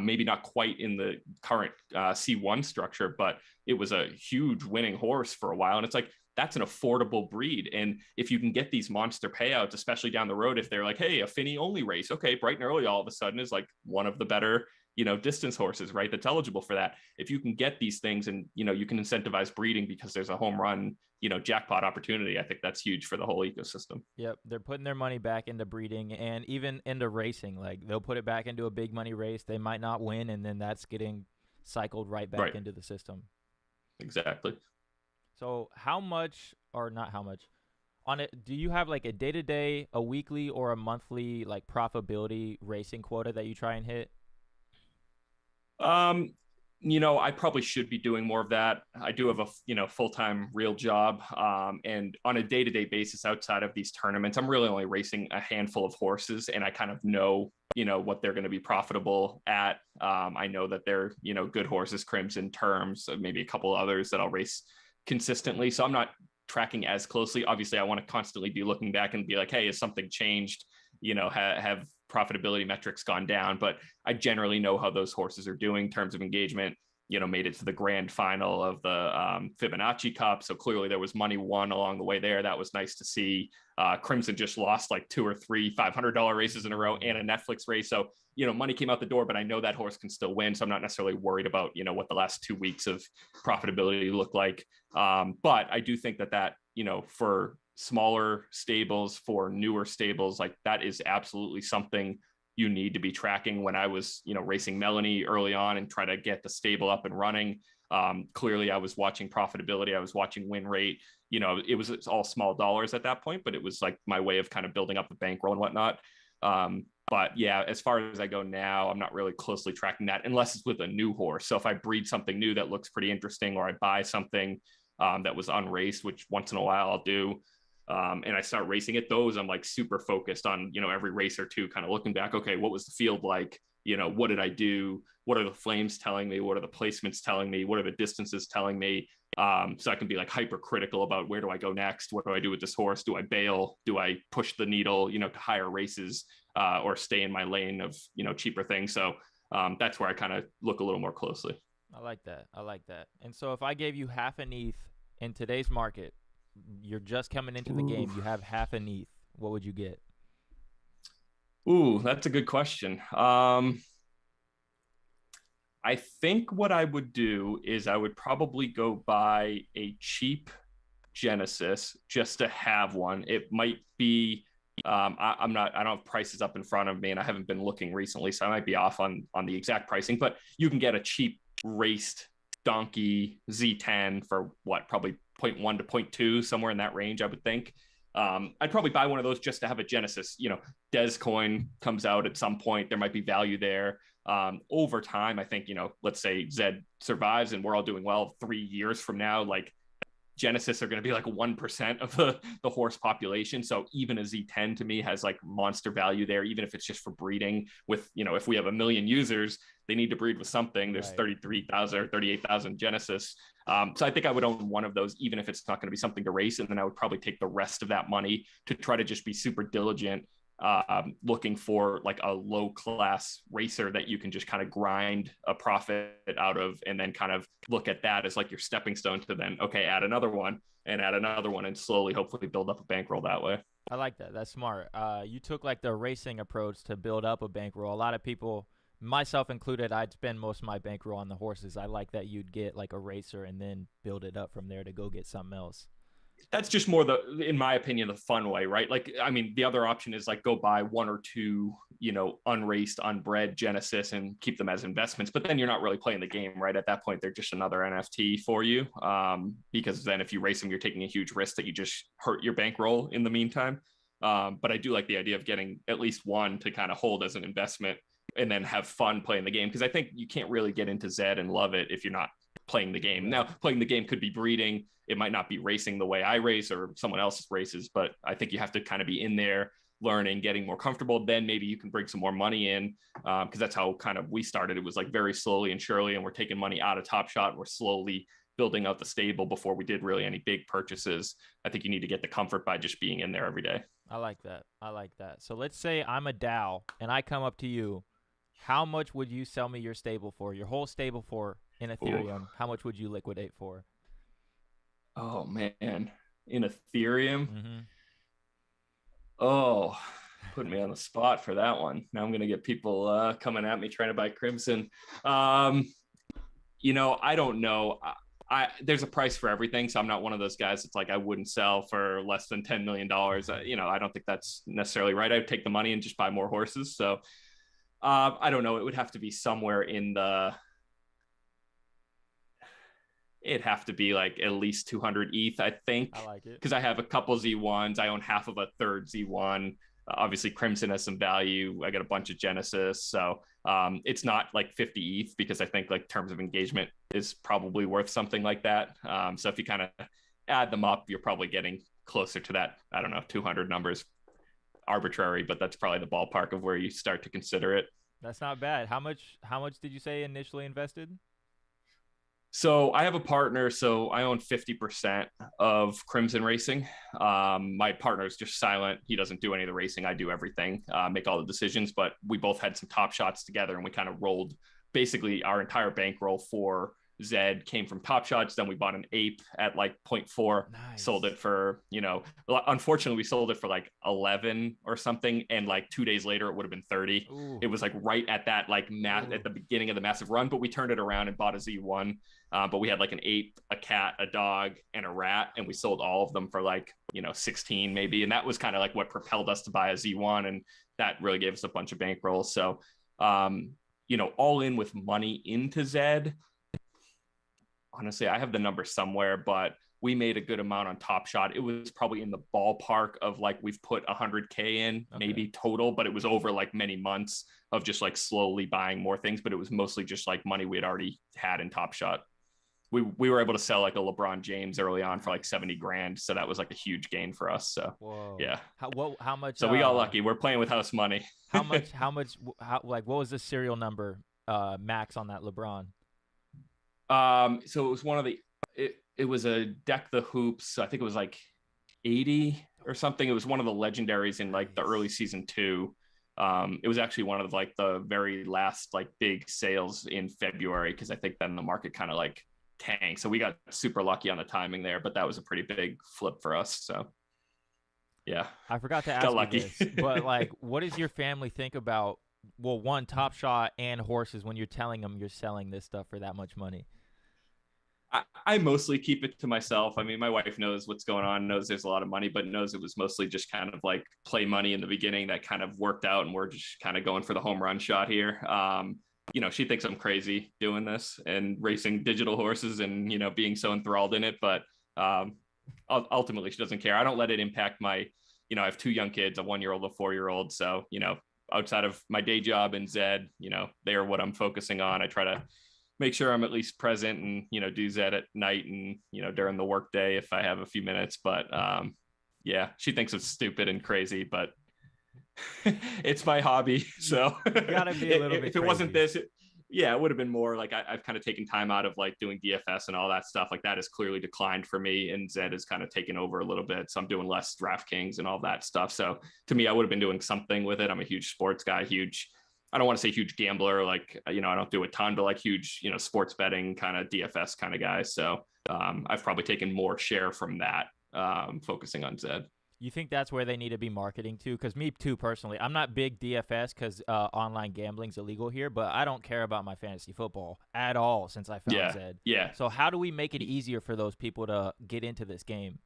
B: Maybe not quite in the current C1 structure, but it was a huge winning horse for a while. And it's like, that's an affordable breed. And if you can get these monster payouts, especially down the road, if they're like, hey, a Finny only race, okay, Brighton Early all of a sudden is like one of the better distance horses, right? That's eligible for that. If you can get these things and, you can incentivize breeding because there's a home run, jackpot opportunity, I think that's huge for the whole ecosystem.
A: Yep, they're putting their money back into breeding and even into racing. Like they'll put it back into a big money race. They might not win, and then that's getting cycled right back into the system.
B: Exactly.
A: So how much, or not how much, on it, do you have like a day-to-day, a weekly, or a monthly like profitability racing quota that you try and hit?
B: I probably should be doing more of that. I do have a full-time real job. And on a day-to-day basis outside of these tournaments, I'm really only racing a handful of horses, and I kind of know, what they're going to be profitable at. I know that they're, good horses, Crimson, Terms, maybe a couple others that I'll race consistently. So I'm not tracking as closely. Obviously, I want to constantly be looking back and be like, hey, has something changed? Have profitability metrics gone down? But I generally know how those horses are doing in terms of engagement. Made it to the grand final of the Fibonacci Cup. So clearly there was money won along the way there. That was nice to see. Crimson just lost like 2 or 3 $500 races in a row and a Netflix race. So, money came out the door, but I know that horse can still win. So I'm not necessarily worried about, what the last 2 weeks of profitability look like. But I do think that, for smaller stables, for newer stables, like that is absolutely something you need to be tracking. When I was, racing Melanie early on and try to get the stable up and running, clearly I was watching profitability. I was watching win rate. It's all small dollars at that point, but it was like my way of kind of building up the bankroll and whatnot. But yeah, as far as I go now, I'm not really closely tracking that unless it's with a new horse. So if I breed something new that looks pretty interesting, or I buy something that was unraced, which once in a while I'll do, and I start racing it, those I'm like super focused on, every race or two, kind of looking back, okay, what was the field like? What did I do? What are the flames telling me? What are the placements telling me? What are the distances telling me? So I can be like hypercritical about where do I go next? What do I do with this horse? Do I bail? Do I push the needle, to higher races, or stay in my lane of, cheaper things? So that's where I kind of look a little more closely.
A: I like that. I like that. And so if I gave you half an ETH in today's market, you're just coming into the game, you have half an ETH, what would you get?
B: Ooh, that's a good question. I think what I would do is I would probably go buy a cheap Genesis just to have one. It might be, I don't have prices up in front of me, and I haven't been looking recently, so I might be off on the exact pricing, but you can get a cheap raced donkey Z10 for what, probably 0.1 to 0.2, somewhere in that range, I would think. I'd probably buy one of those just to have a Genesis. Des coin comes out at some point. There might be value there. Over time, I think, let's say Zed survives and we're all doing well 3 years from now, like Genesis are going to be like 1% of the horse population. So even a Z10 to me has like monster value there, even if it's just for breeding with, if we have 1 million users, they need to breed with something. There's 33,000 or 38,000 Genesis. So I think I would own one of those, even if it's not going to be something to race. And then I would probably take the rest of that money to try to just be super diligent, looking for like a low class racer that you can just kind of grind a profit out of, and then kind of look at that as like your stepping stone to then, okay, add another one and slowly hopefully build up a bankroll that way.
A: I like that. That's smart. You took like the racing approach to build up a bankroll. A lot of people, myself included, I'd spend most of my bankroll on the horses. I like that you'd get like a racer and then build it up from there to go get something else.
B: That's just more in my opinion, the fun way, right? Like, I mean, the other option is like go buy one or two, unraced, unbred Genesis and keep them as investments. But then you're not really playing the game, right? At that point, they're just another NFT for you. Because then if you race them, you're taking a huge risk that you just hurt your bankroll in the meantime. But I do like the idea of getting at least one to kind of hold as an investment and then have fun playing the game. Because I think you can't really get into Zed and love it if you're not playing the game. Right. Now, playing the game could be breeding. It might not be racing the way I race or someone else's races, but I think you have to kind of be in there learning, getting more comfortable. Then maybe you can bring some more money in, because that's how kind of we started. It was like very slowly and surely, and we're taking money out of Top Shot. And we're slowly building out the stable before we did really any big purchases. I think you need to get the comfort by just being in there every day.
A: I like that. So let's say I'm a DAO and I come up to you. How much would you sell me your stable for? Your whole stable for in Ethereum? Ooh. How much would you liquidate for?
B: Oh man, in Ethereum.
A: Mm-hmm.
B: Oh, put me on the spot for that one. Now I'm gonna get people coming at me trying to buy Crimson. I don't know. There's a price for everything, so I'm not one of those guys that's like I wouldn't sell for less than $10 million. I don't think that's necessarily right. I'd take the money and just buy more horses. So I don't know. It would have to be somewhere in the. It'd have to be like at least 200 ETH, I think.
A: I like it.
B: Because I have a couple Z1s. I own half of a third Z1. Obviously, Crimson has some value. I got a bunch of Genesis. So it's not like 50 ETH because I think like terms of engagement is probably worth something like that. So if you kind of add them up, you're probably getting closer to that, I don't know, 200 numbers. Arbitrary, but that's probably the ballpark of where you start to consider it.
A: That's not bad. How much did you say initially invested?
B: So I have a partner, so I own 50% of Crimson Racing. My partner is just silent. He doesn't do any of the racing. I do everything, make all the decisions, but we both had some top shots together and we kind of rolled basically our entire bankroll for Zed came from Top Shots. Then we bought an ape at like 0.4, nice. Sold it for, unfortunately we sold it for like 11 or something. And like 2 days later, it would have been 30. Ooh. It was like right at that, like at the beginning of the massive run, but we turned it around and bought a Z1. But we had like an ape, a cat, a dog, and a rat. And we sold all of them for like, 16 maybe. And that was kind of like what propelled us to buy a Z1. And that really gave us a bunch of bankrolls. So, all in with money into Zed. Honestly, I have the number somewhere, but we made a good amount on Top Shot. It was probably in the ballpark of like we've put 100K in, okay. Maybe total, but it was over like many months of just like slowly buying more things. But it was mostly just like money we had already had in Top Shot. We were able to sell like a LeBron James early on for like 70 grand. So that was like a huge gain for us. So, whoa. Yeah.
A: How much?
B: So we got lucky. We're playing with house money.
A: How much, what was the serial number max on that LeBron?
B: So it was one of it was a Deck the Hoops. I think it was like 80 or something. It was one of the legendaries in like the early season 2. It was actually one of like the very last like big sales in February. Cause I think then the market kind of like tanked. So we got super lucky on the timing there, but that was a pretty big flip for us. So yeah,
A: I forgot to ask you this, but like, what does your family think about, well, one, Top Shot and horses when you're telling them you're selling this stuff for that much money?
B: I mostly keep it to myself. I mean, my wife knows what's going on, knows there's a lot of money, but knows it was mostly just kind of like play money in the beginning that kind of worked out. And we're just kind of going for the home run shot here. She thinks I'm crazy doing this and racing digital horses and, being so enthralled in it. But ultimately, she doesn't care. I don't let it impact my, I have 2 young kids, a 1-year-old, a 4-year-old. So, outside of my day job and Zed, they are what I'm focusing on. I try to make sure I'm at least present and, do Zed at night and, during the work day if I have a few minutes. But yeah, she thinks it's stupid and crazy, but it's my hobby. So
A: you gotta be a little bit
B: if
A: crazy.
B: It wasn't this, it would have been more like I've kind of taken time out of like doing DFS and all that stuff. Like that has clearly declined for me, and Zed has kind of taken over a little bit. So I'm doing less DraftKings and all that stuff. So to me, I would have been doing something with it. I'm a huge sports guy, I don't want to say huge gambler, like, I don't do a ton, but like huge, sports betting kind of DFS kind of guy. So I've probably taken more share from that, focusing on Zed.
A: You think that's where they need to be marketing to? Because me too, personally, I'm not big DFS because online gambling's illegal here, but I don't care about my fantasy football at all since I found Zed.
B: Yeah.
A: So how do we make it easier for those people to get into this game?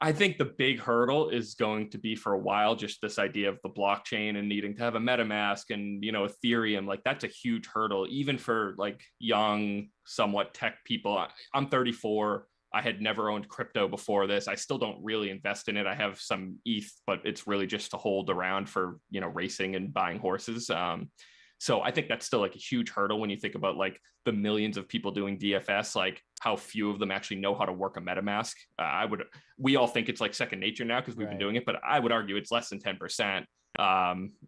B: I think the big hurdle is going to be for a while just this idea of the blockchain and needing to have a MetaMask and Ethereum. Like that's a huge hurdle, even for like young, somewhat tech people. I'm 34. I had never owned crypto before this. I still don't really invest in it. I have some ETH, but it's really just to hold around for racing and buying horses. So I think that's still like a huge hurdle when you think about like the millions of people doing DFS, like how few of them actually know how to work a MetaMask. We all think it's like second nature now because we've been doing it, but I would argue it's less than 10%.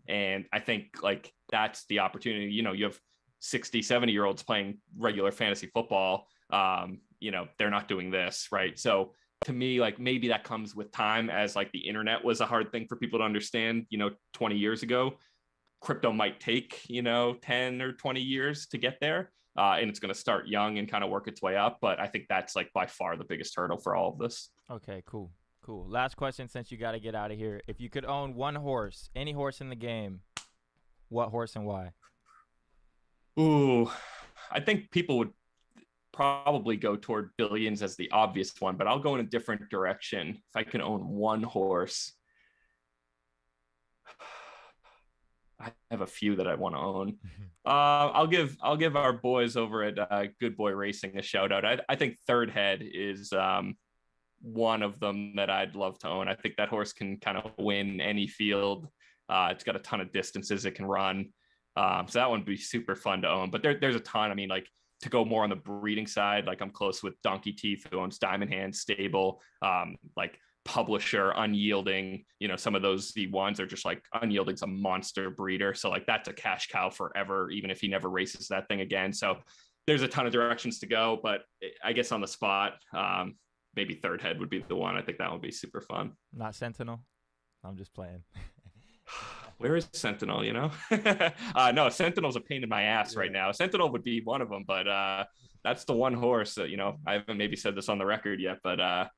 B: And I think like that's the opportunity. You have 60, 70-year-olds playing regular fantasy football. They're not doing this, right? So to me, like maybe that comes with time, as like the internet was a hard thing for people to understand, 20 years ago. Crypto might take 10 or 20 years to get there, and it's going to start young and kind of work its way up, but I think that's like by far the biggest hurdle for all of this.
A: Okay, cool. Last question, since you got to get out of here. If you could own one horse, any horse in the game, what horse and why?
B: Ooh, I think people would probably go toward Billions as the obvious one, but I'll go in a different direction. If I can own one horse, I have a few that I want to own. I'll give our boys over at Good Boy Racing a shout out. I think Third Head is one of them that I'd love to own. I think that horse can kind of win any field. It's got a ton of distances it can run. So that one would be super fun to own. But there's a ton. I mean, like to go more on the breeding side, like I'm close with Donkey Teeth, who owns Diamond Hand Stable. Like Publisher, Unyielding, some of those Z1s are just like Unyielding's a monster breeder. So like that's a cash cow forever, even if he never races that thing again. So there's a ton of directions to go, but I guess on the spot, maybe Third Head would be the one. I think that would be super fun.
A: Not Sentinel? I'm just playing.
B: Where is Sentinel, No, Sentinel's a pain in my ass right now. Sentinel would be one of them, but that's the one horse that, I haven't maybe said this on the record yet, but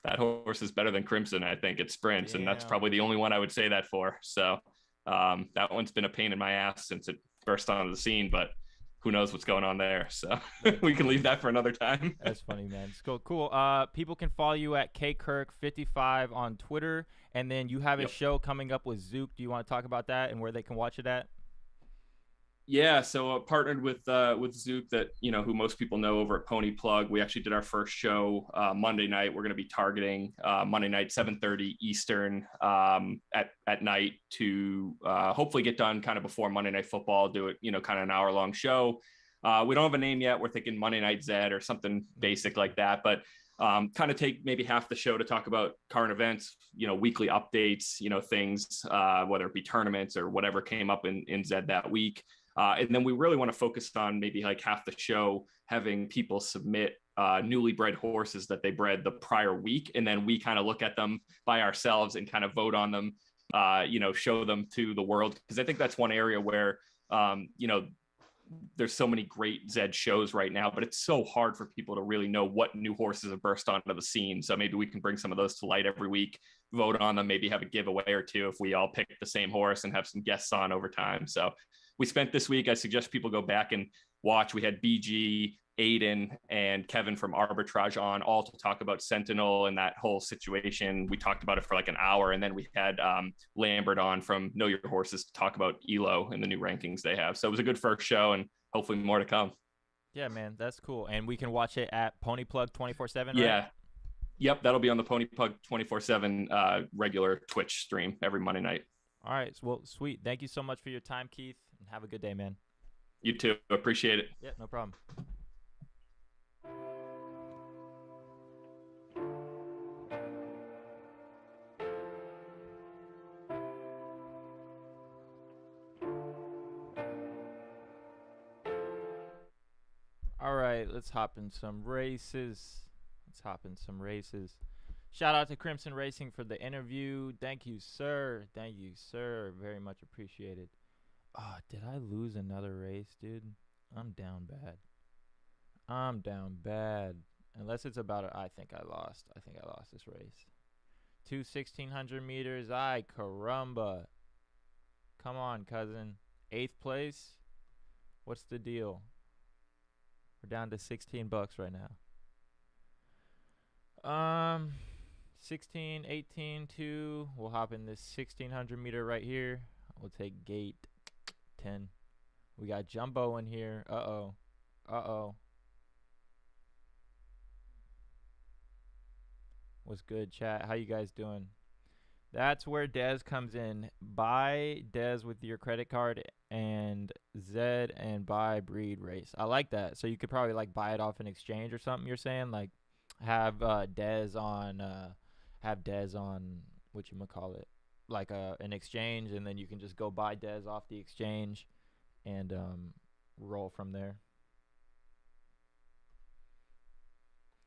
B: that horse is better than Crimson, I think, at sprints. Damn. And that's probably the only one I would say that for. So that one's been a pain in my ass since it burst onto the scene, but who knows what's going on there. So we can leave that for another time.
A: That's funny, man. Cool. People can follow you at KKirk55 on Twitter. And then you have a show coming up with Zook. Do you want to talk about that and where they can watch it at?
B: Yeah, so partnered with Zook, that who most people know over at Pony Plug. We actually did our first show Monday night. We're going to be targeting Monday night 7:30 Eastern at night to hopefully get done kind of before Monday Night Football. Do it kind of an hour-long show. We don't have a name yet. We're thinking Monday Night Zed or something basic like that, but kind of take maybe half the show to talk about current events, weekly updates, things, whether it be tournaments or whatever came up in Zed that week. And then we really want to focus on maybe like half the show having people submit newly bred horses that they bred the prior week. And then we kind of look at them by ourselves and kind of vote on them, show them to the world. Because I think that's one area where, there's so many great Zed shows right now, but it's so hard for people to really know what new horses have burst onto the scene. So maybe we can bring some of those to light every week, vote on them, maybe have a giveaway or two if we all pick the same horse and have some guests on over time. So we spent this week, I suggest people go back and watch. We had BG, Aiden, and Kevin from Arbitrage on, all to talk about Sentinel and that whole situation. We talked about it for like an hour, and then we had Lambert on from Know Your Horses to talk about ELO and the new rankings they have. So it was a good first show, and hopefully more to come.
A: Yeah, man, that's cool. And we can watch it at Pony Plug 24/7, right?
B: Yeah. Yep, that'll be on the Pony Plug 24/7 regular Twitch stream every Monday night.
A: All right, well, sweet. Thank you so much for your time, Keith. And have a good day, man.
B: You too. Appreciate it.
A: Yeah, no problem. All right, let's hop in some races. Shout out to Crimson Racing for the interview. Thank you, sir. Very much appreciated. Oh, did I lose another race, dude? I'm down bad. Unless it's about it. I think I lost this race. 1,600 meters. Ay, caramba. Come on, cousin. 8th place? What's the deal? We're down to $16 right now. 16, 18, 2. We'll hop in this 1600 meter right here. We'll take gate 10. We got Jumbo in here. Uh-oh. Uh-oh. What's good, chat? How you guys doing? That's where Dez comes in. Buy Dez with your credit card and Zed and buy Breed Race. I like that. So you could probably like buy it off an exchange or something. You're saying like have Dez on whatchamacallit, like an exchange, and then you can just go buy Dez off the exchange and roll from there.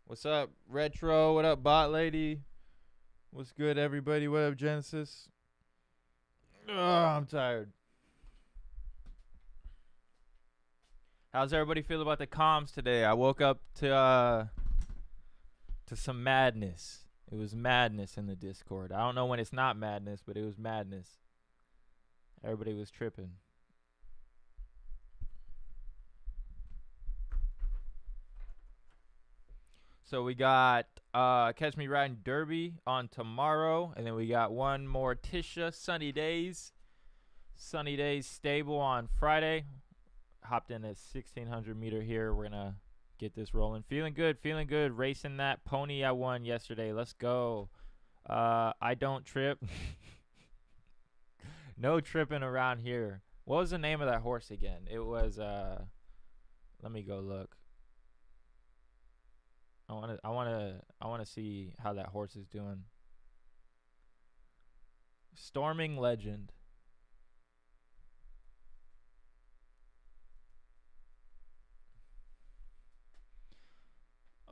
A: What's up, Retro? What up, Bot Lady? What's good, everybody? What up, Genesis? I'm tired. How's everybody feel about the comms today? I woke up to some madness. It was madness in the Discord. I don't know when it's not madness, but it was madness. Everybody was tripping. So we got Catch Me Riding Derby on tomorrow, and then we got one more Tisha Sunny Days stable on Friday. Hopped in at 1600 meter here. We're gonna get this rolling. Feeling good. Racing that pony I won yesterday. Let's go. I don't trip. No tripping around here. What was the name of that horse again? It was let me go look. I want to see how that horse is doing. Storming Legend.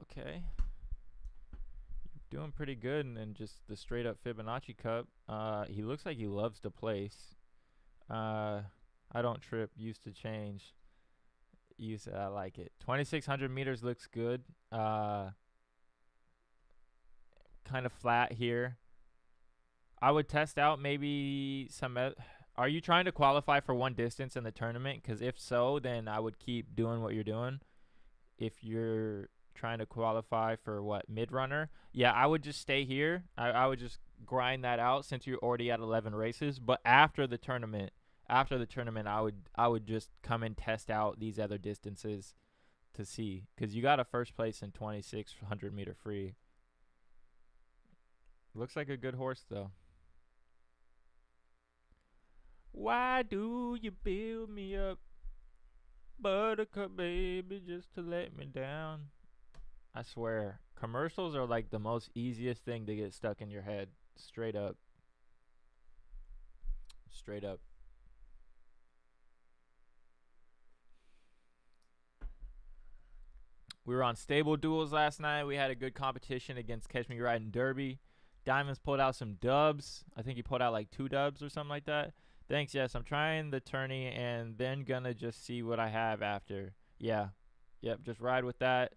A: Okay. You're doing pretty good, and then just the straight up Fibonacci Cup. He looks like he loves to place. I don't trip. Used to change. I like it. 2600 meters looks good. Kind of flat here. I would test out maybe some. Are you trying to qualify for one distance in the tournament? Because if so, then I would keep doing what you're doing. If you're trying to qualify for what, mid runner, yeah, I would just stay here. I would just grind that out since you're already at 11 races. But after the tournament, I would just come and test out these other distances to see, because you got a first place in 2600 meter free. Looks like a good horse though. Why do you build me up, buttercup baby, just to let me down? I swear, commercials are like the most easiest thing to get stuck in your head. Straight up. We were on stable duels last night. We had a good competition against Catch Me Riding Derby. Diamonds pulled out some dubs. I think he pulled out like 2 dubs or something like that. Thanks, yes. I'm trying the tourney and then gonna just see what I have after. Yeah. Yep, just ride with that.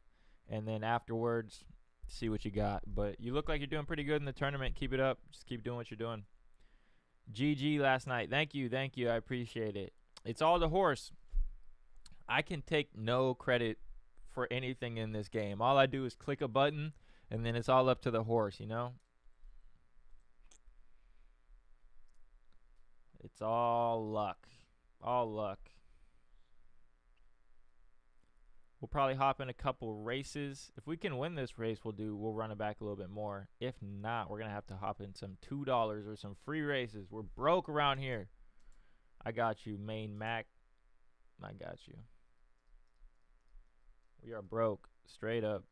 A: And then afterwards, see what you got. But you look like you're doing pretty good in the tournament. Keep it up. Just keep doing what you're doing. GG last night. Thank you. I appreciate it. It's all the horse. I can take no credit for anything in this game. All I do is click a button, and then it's all up to the horse, you know? It's all luck. We'll probably hop in a couple races. If we can win this race, we'll run it back a little bit more. If not, we're going to have to hop in some $2 or some free races. We're broke around here. I got you, Main Mac. I got you. We are broke, straight up.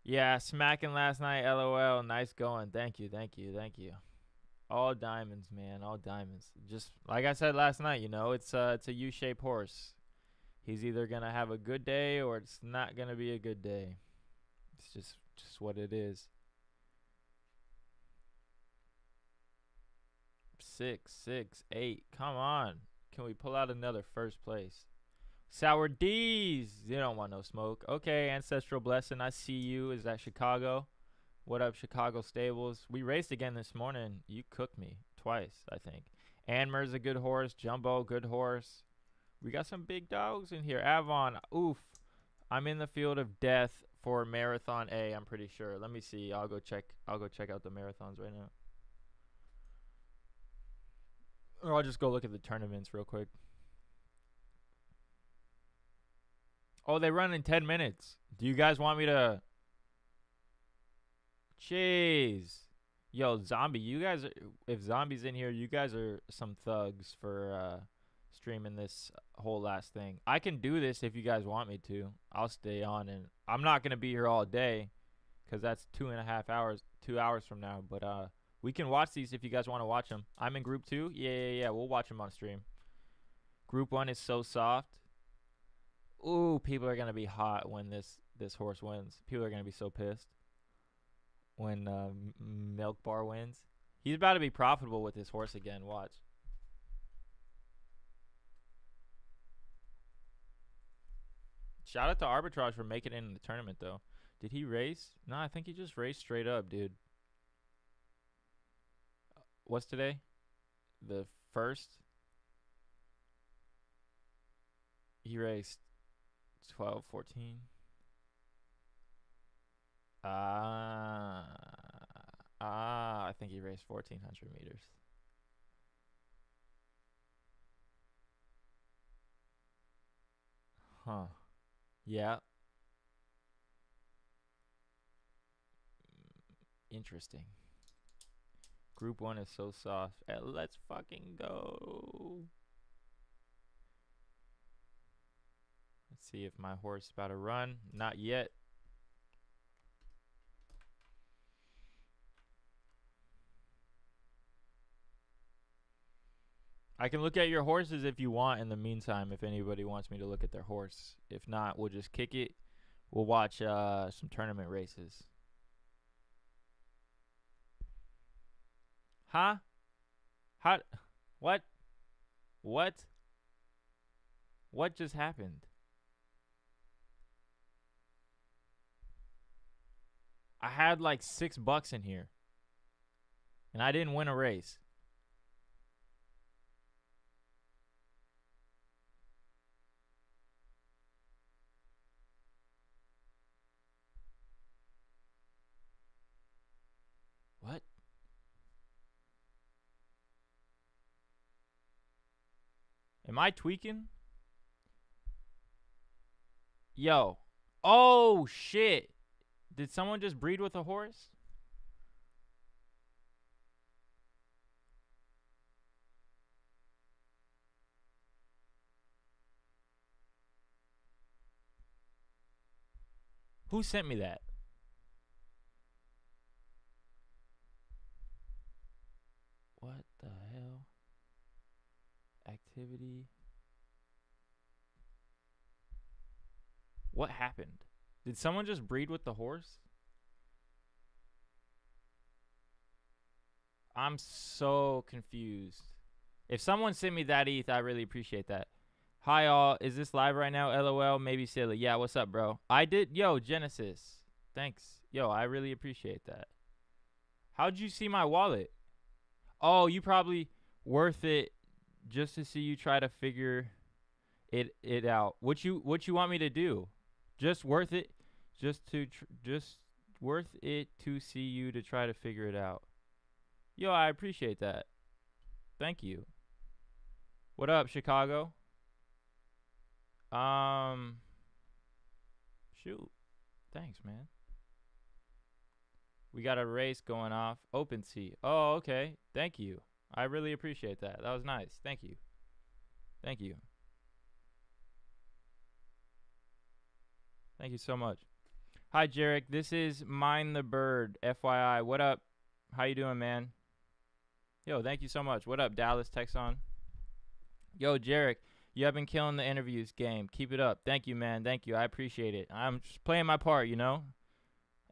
A: Yeah, smacking last night, LOL. Nice going. Thank you. All diamonds, man. All diamonds. Just like I said last night, you know, it's a U-shaped horse. He's either gonna have a good day or it's not gonna be a good day. It's just what it is. 6, 6, 8. Come on. Can we pull out another first place? Sour D's. You don't want no smoke. Okay, Ancestral Blessing. I see you. Is that Chicago? What up, Chicago Stables? We raced again this morning. You cooked me twice, I think. Anmer's a good horse. Jumbo, good horse. We got some big dogs in here. Avon, oof. I'm in the field of death for Marathon A, I'm pretty sure. Let me see. I'll go check out the marathons right now. Or I'll just go look at the tournaments real quick. Oh, they run in 10 minutes. Do you guys want me to... Jeez. Yo, Zombie, you guys... If Zombie's in here, you guys are some thugs for streaming this whole last thing. I can do this if you guys want me to. I'll stay on, and I'm not going to be here all day because that's 2.5 hours, 2 hours from now. But we can watch these if you guys want to watch them. I'm in Group 2. Yeah. We'll watch them on stream. Group 1 is so soft. Ooh, people are going to be hot when this horse wins. People are going to be so pissed when Milk Bar wins. He's about to be profitable with his horse again. Watch. Shout out to Arbitrage for making it in the tournament, though. Did he race? No, I think he just raced straight up, dude. What's today? The 1st? He raced 12, 14. I think he raced 1,400 meters. Huh. Yeah. Interesting. Group 1 is so soft. Let's fucking go. Let's see if my horse is about to run. Not yet. I can look at your horses if you want in the meantime, if anybody wants me to look at their horse. If not, we'll just kick it. We'll watch some tournament races. Huh? How? What? What? What just happened? I had like $6 in here. And I didn't win a race. What? Am I tweaking? Yo. Oh, shit. Did someone just breed with a horse? Who sent me that? What the hell? Activity. What happened? Did someone just breed with the horse? I'm so confused. If someone sent me that ETH, I really appreciate that. Hi all, is this live right now? LOL, maybe silly. Yeah, what's up, bro? I did. Yo, Genesis. Thanks. Yo, I really appreciate that. How'd you see my wallet? Oh, you probably worth it just to see you try to figure it out. What you want me to do? Just worth it, just worth it to see you to try to figure it out. Yo, I appreciate that. Thank you. What up, Chicago? Shoot. Thanks, man. We got a race going off. OpenSea. Oh, okay. Thank you. I really appreciate that. That was nice. Thank you. Thank you. Thank you so much. Hi, Jarek. This is Mind the Bird. FYI. What up? How you doing, man? Yo, thank you so much. What up, Dallas, Texan? Yo, Jarek. You have been killing the interviews game. Keep it up. Thank you, man. Thank you. I appreciate it. I'm just playing my part, you know?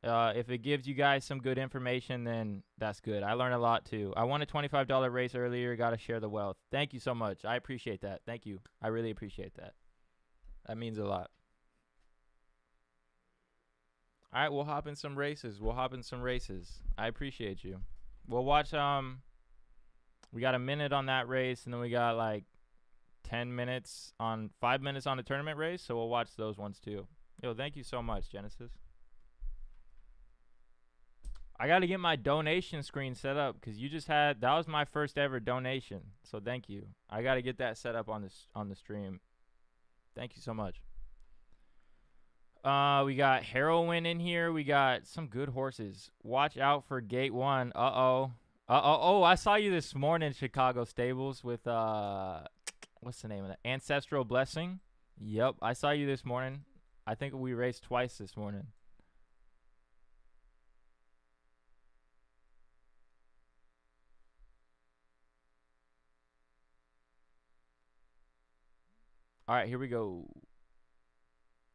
A: If it gives you guys some good information, then that's good. I learned a lot, too. I won a $25 race earlier. Got to share the wealth. Thank you so much. I appreciate that. Thank you. I really appreciate that. That means a lot. All right, we'll hop in some races. I appreciate you. We'll watch, we got a minute on that race, and then we got like 5 minutes on the tournament race, so we'll watch those ones too. Yo, thank you so much, Genesis. I got to get my donation screen set up because you just had, that was my first ever donation. So thank you. I got to get that set up on the stream. Thank you so much. We got Heroin in here. We got some good horses. Watch out for Gate 1. Uh-oh. Uh-oh. Oh, I saw you this morning, Chicago Stables, with, what's the name of that? Ancestral Blessing. Yep, I saw you this morning. I think we raced twice this morning. All right, here we go.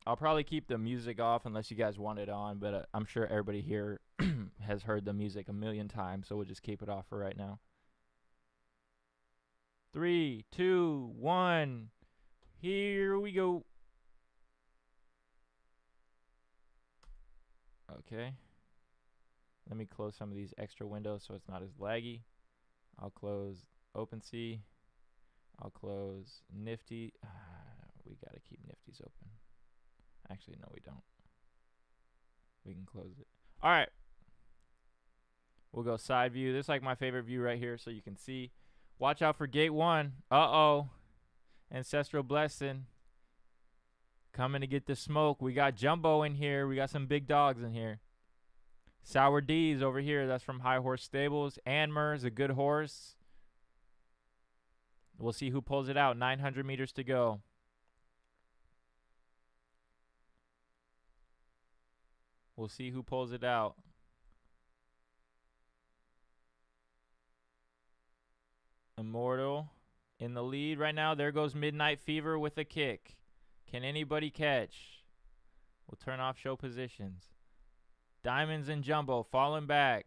A: I'll probably keep the music off unless you guys want it on, but I'm sure everybody here has heard the music a million times, so we'll just keep it off for right now. 3, 2, 1. Here we go. Okay. Let me close some of these extra windows so it's not as laggy. I'll close OpenSea. I'll close Nifty. We got to keep Nifty's open. Actually, no, we don't. We can close it. All right. We'll go side view. This is like my favorite view right here so you can see. Watch out for Gate 1. Uh-oh. Ancestral Blessing. Coming to get the smoke. We got Jumbo in here. We got some big dogs in here. Sour D's over here. That's from High Horse Stables. Anmer is a good horse. We'll see who pulls it out. 900 meters to go. We'll see who pulls it out. Immortal in the lead right now. There goes Midnight Fever with a kick. Can anybody catch? We'll turn off show positions. Diamonds and Jumbo falling back.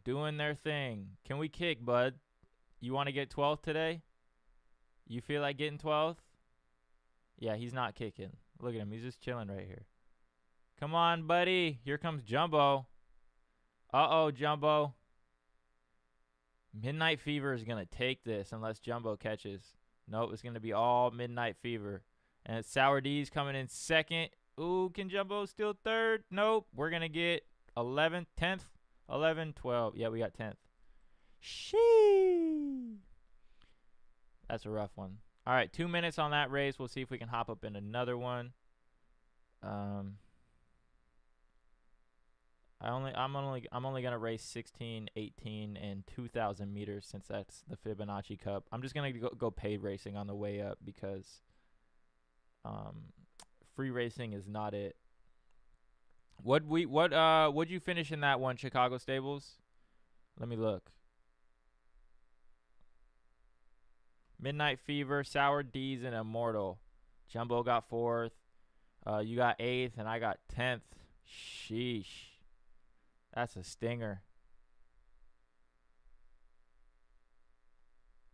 A: Doing their thing. Can we kick, bud? You want to get 12th today? You feel like getting 12th? Yeah, he's not kicking. Look at him. He's just chilling right here. Come on, buddy. Here comes Jumbo. Uh-oh, Jumbo. Midnight Fever is going to take this unless Jumbo catches. Nope, it's going to be all Midnight Fever. And it's Sour D's coming in second. Ooh, can Jumbo steal third? Nope. We're going to get 11th, 10th, 11, 12. Yeah, we got 10th. Sheesh. That's a rough one. All right, 2 minutes on that race. We'll see if we can hop up in another one. I'm only gonna race 16, 18, and 2,000 meters since that's the Fibonacci Cup. I'm just gonna go paid racing on the way up because free racing is not it. What'd you finish in that one, Chicago Stables? Let me look. Midnight Fever, Sour D's, and Immortal. Jumbo got 4th. You got 8th, and I got 10th. Sheesh. That's a stinger.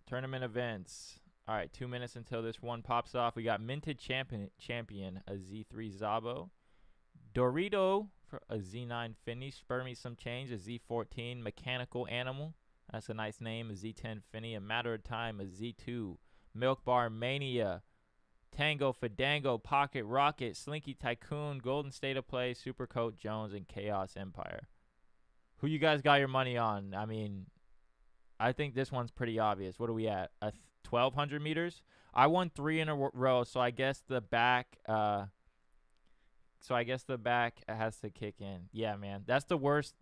A: Tournament events. All right, 2 minutes until this one pops off. We got Minted Champion, a Z3 Zabo. Dorito for a Z9 Finny. Spur Me Some Change, a Z14 Mechanical Animal. That's a nice name. A Z10 Finny. A Matter of Time, a Z2. Milk Bar Mania. Tango Fadango, Pocket Rocket, Slinky Tycoon, Golden State of Play, Supercoat Jones, and Chaos Empire. Who you guys got your money on? I mean, I think this one's pretty obvious. What are we at? 1,200 meters? I won 3 in a row, so I guess the back has to kick in. Yeah, man. That's the worst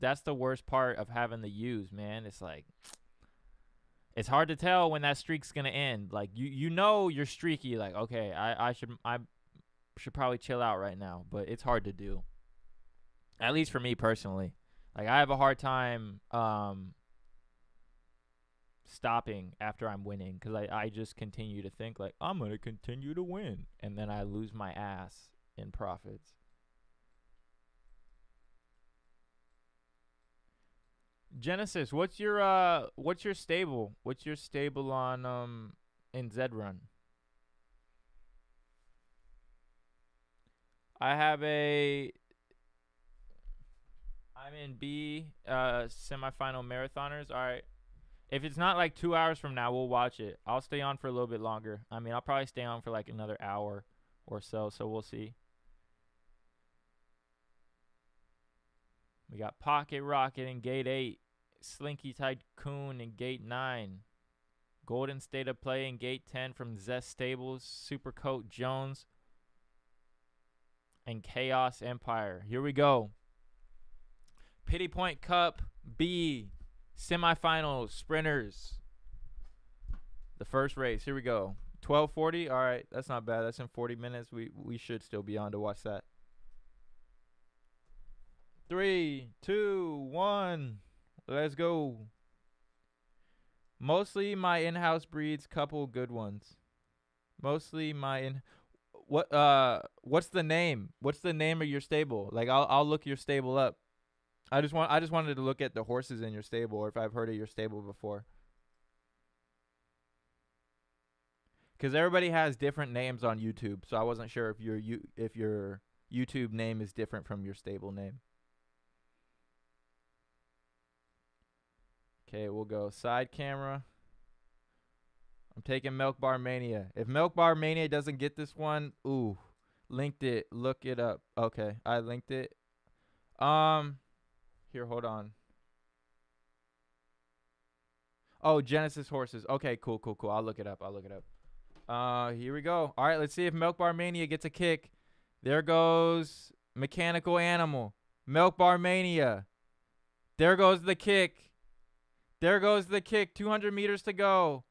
A: part of having the U's, man. It's like it's hard to tell when that streak's going to end. Like you know you're streaky, like, okay, I should probably chill out right now, but it's hard to do. At least for me personally. Like I have a hard time stopping after I'm winning because I just continue to think like I'm going to continue to win, and then I lose my ass in profits. Genesis, what's your stable? What's your stable on in Zed Run? I'm in B semifinal marathoners. All right. If it's not like 2 hours from now, we'll watch it. I'll stay on for a little bit longer. I mean, I'll probably stay on for like another hour or so we'll see. We got Pocket Rocket in gate 8. Slinky Tycoon in gate 9. Golden State of Play in gate 10 from Zest Stables. Supercoat Jones. And Chaos Empire. Here we go. Pity Point Cup B. Semifinals. Sprinters. The first race. Here we go. 12:40. All right. That's not bad. That's in 40 minutes. We should still be on to watch that. 3, 2, 1. Let's go. Mostly my in-house breeds, couple good ones. Mostly my what's the name? What's the name of your stable? Like I'll look your stable up. I just wanted to look at the horses in your stable, or if I've heard of your stable before. Cuz everybody has different names on YouTube, so I wasn't sure if your YouTube name is different from your stable name. Okay, we'll go side camera. I'm taking Milk Bar Mania. If Milk Bar Mania doesn't get this one, ooh, linked it. Look it up. Okay, I linked it. Here, hold on. Oh, Genesis horses. Okay, cool. I'll look it up. Here we go. All right, let's see if Milk Bar Mania gets a kick. There goes Mechanical Animal. Milk Bar Mania. There goes the kick. 200 meters to go.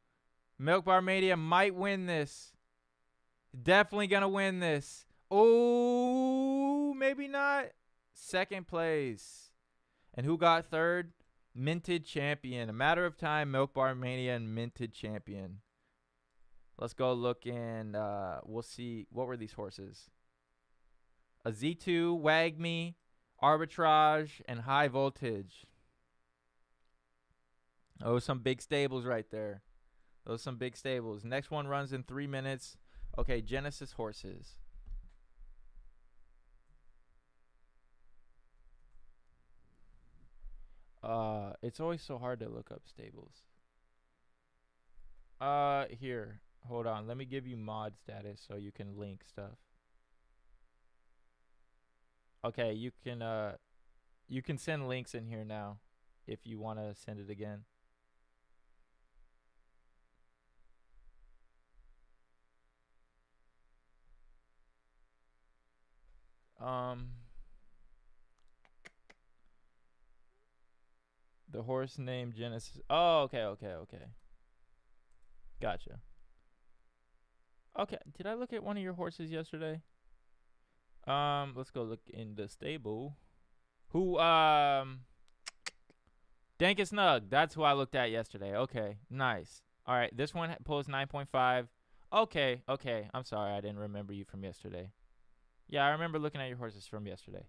A: Milk Bar Mania might win this. Definitely going to win this. Oh, maybe not. Second place. And who got third? Minted Champion. A matter of time, Milk Bar Mania and Minted Champion. Let's go look and we'll see. What were these horses? A Z2, Wag Me, Arbitrage, and High Voltage. Oh, some big stables right there. Those some big stables. Next one runs in 3 minutes. Okay, Genesis horses. It's always so hard to look up stables. Here. Hold on. Let me give you mod status so you can link stuff. Okay, you can send links in here now if you want to send it again. The horse named Genesis. Oh, okay. Gotcha. Okay, did I look at one of your horses yesterday? Let's go look in the stable. Who, Dankus Snug. That's who I looked at yesterday. Okay, nice. All right, this one pulls 9.5. Okay. I'm sorry, I didn't remember you from yesterday. Yeah, I remember looking at your horses from yesterday.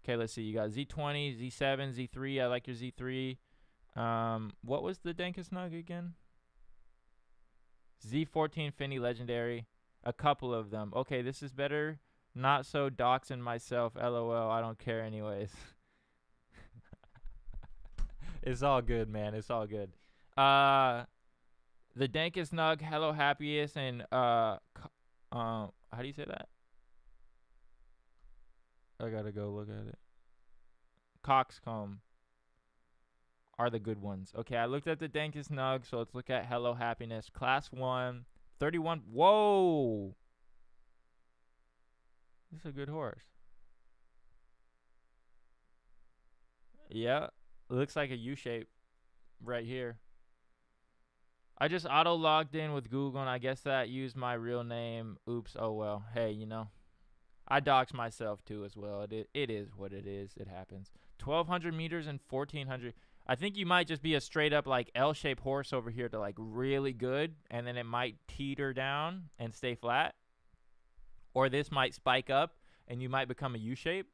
A: Okay, let's see. You got Z20, Z7, Z3. I like your Z3. What was the Dankus Snug again? Z14 Finney Legendary. A couple of them. Okay, this is better. Not so doxing myself. LOL. I don't care anyways. It's all good, man. It's all good. The Dankus Snug, Hello Happiest, and how do you say that? I gotta go look at it. Coxcomb are the good ones. Okay, I looked at the Dankus Snug, so let's look at Hello Happiness. Class 1, 31. Whoa! This is a good horse. Yeah, looks like a U-shape right here. I just auto-logged in with Google, and I guess that used my real name. Oops, oh well. Hey, you know. I doxed myself too as well. It is what it is. It happens. 1,200 meters and 1,400. I think you might just be a straight up like L-shaped horse over here to like really good, and then it might teeter down and stay flat. Or this might spike up and you might become a U-shape.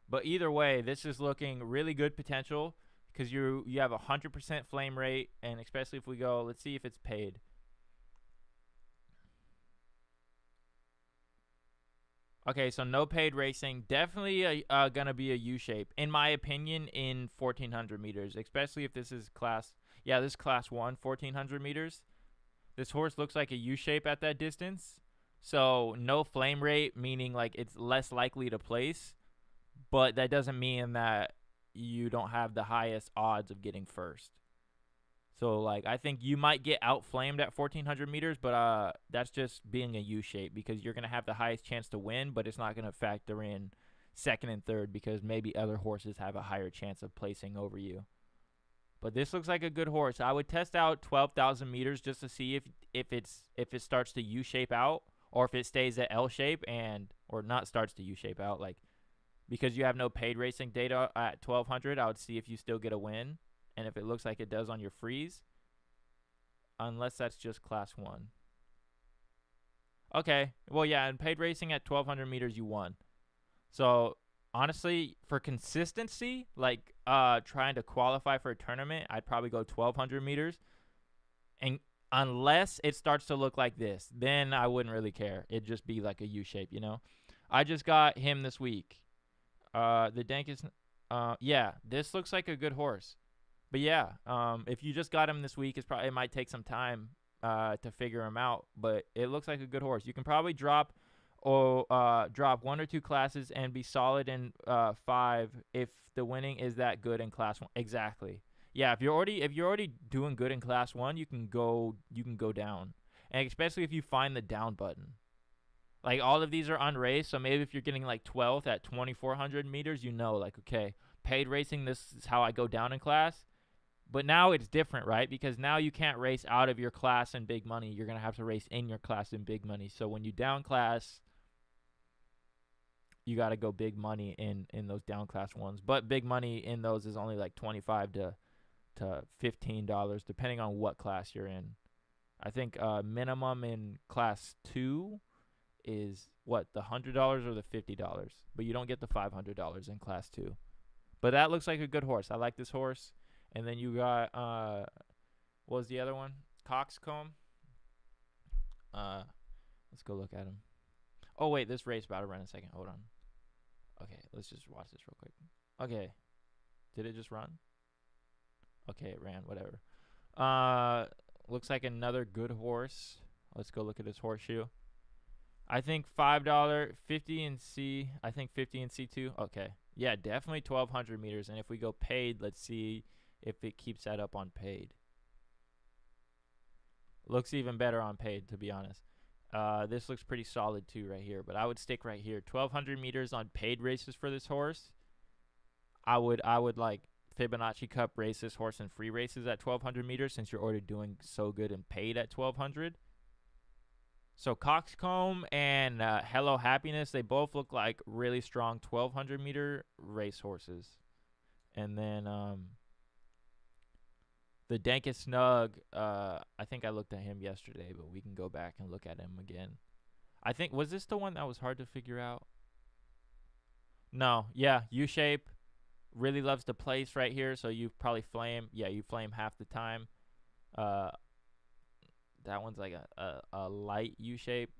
A: But either way, this is looking really good potential because you have 100% flame rate, and especially if we go, let's see if it's paid. Okay, so no paid racing. Definitely going to be a U-shape, in my opinion, in 1,400 meters, especially if this is class. Yeah, this is class 1, 1,400 meters. This horse looks like a U-shape at that distance. So no flame rate, meaning like it's less likely to place, but that doesn't mean that you don't have the highest odds of getting first. So like I think you might get outflamed at 1400 meters, but that's just being a U shape because you're gonna have the highest chance to win, but it's not gonna factor in second and third because maybe other horses have a higher chance of placing over you. But this looks like a good horse. I would test out 12,000 meters just to see if it starts to U shape out or if it stays at L shape and or not starts to U shape out. Like because you have no paid racing data at 1200, I would see if you still get a win, and if it looks like it does on your freeze, unless that's just class 1. Okay, well yeah, in paid racing at 1200 meters you won. So honestly, for consistency, like trying to qualify for a tournament, I'd probably go 1200 meters, and unless it starts to look like this, then I wouldn't really care. It'd just be like a U shape, you know. I just got him this week. The Dankest, yeah, this looks like a good horse. But yeah, if you just got him this week, it might take some time to figure him out. But it looks like a good horse. You can probably drop 1 or 2 classes and be solid in 5 if the winning is that good in class 1. Exactly. Yeah, if you're already doing good in class 1, you can go down, and especially if you find the down button. Like all of these are unraced, so maybe if you're getting like 12th at 2400 meters, you know, like okay, paid racing, this is how I go down in class. But now it's different, right? Because now you can't race out of your class in big money. You're going to have to race in your class in big money. So when you down class, you got to go big money in those down class ones. But big money in those is only like $25 to $15, depending on what class you're in. I think minimum in class 2 is what, the $100 or the $50, but you don't get the $500 in class 2. But that looks like a good horse. I like this horse. And then you got what was the other one? Coxcomb. Let's go look at him. Oh wait, this race about to run in a second. Hold on. Okay, let's just watch this real quick. Okay, did it just run? Okay, it ran. Whatever. Looks like another good horse. Let's go look at his horseshoe. I think $5, 50 in C. I think 50 in C2. Okay, yeah, definitely 1200 meters. And if we go paid, let's see if it keeps that up on paid. Looks even better on paid, to be honest. This looks pretty solid too right here, but I would stick right here. 1200 meters on paid races for this horse. I would like Fibonacci Cup race this horse in free races at 1200 meters since you're already doing so good and paid at 1200. So Coxcomb and Hello Happiness, they both look like really strong 1200 meter race horses. And then the Dankest Snug, I think I looked at him yesterday, but we can go back and look at him again. I think, was this the one that was hard to figure out? No, yeah, U-shape. Really loves to place right here, so you probably flame. Yeah, you flame half the time. That one's like a light U-shape.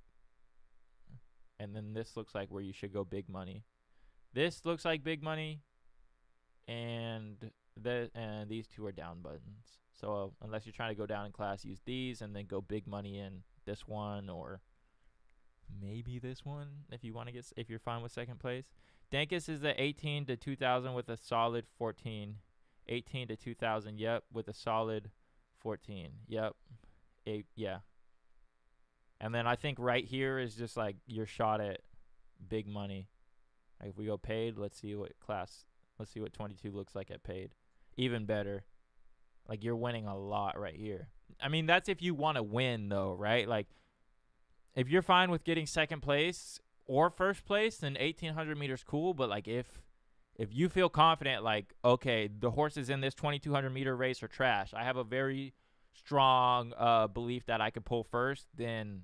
A: And then this looks like where you should go big money. This looks like big money. And these two are down buttons. So unless you're trying to go down in class, use these and then go big money in this one or maybe this one if you're fine with second place. Dankest is the 18 to 2000 with a solid 14. 18 to 2000, yep, with a solid 14. Yep. Yeah. And then I think right here is just like your shot at big money. Like if we go paid, let's see what 22 looks like at paid. Even better. Like you're winning a lot right here. I mean, that's if you want to win though, right? Like if you're fine with getting second place or first place, then 1800 meters cool. But like if you feel confident, like, okay, the horses in this 2200 meter race are trash, I have a very strong belief that I could pull first, then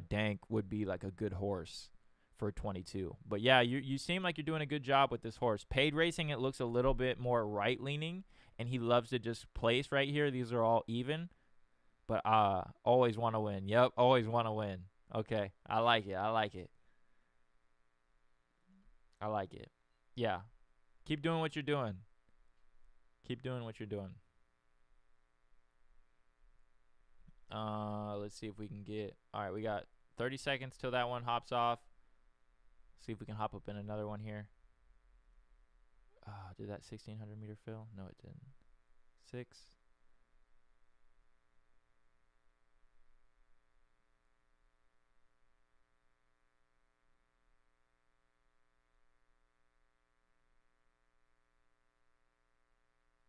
A: Dank would be like a good horse for 22. But yeah, you seem like you're doing a good job with this horse. Paid racing, it looks a little bit more right leaning, and he loves to just place right here. These are all even, but always want to win. Yep, always want to win. Okay, I like it. Yeah, keep doing what you're doing. Let's see if we can get. All right, we got 30 seconds till that one hops off. See if we can hop up in another one here. Did that 1600 meter fill? No, it didn't. 6.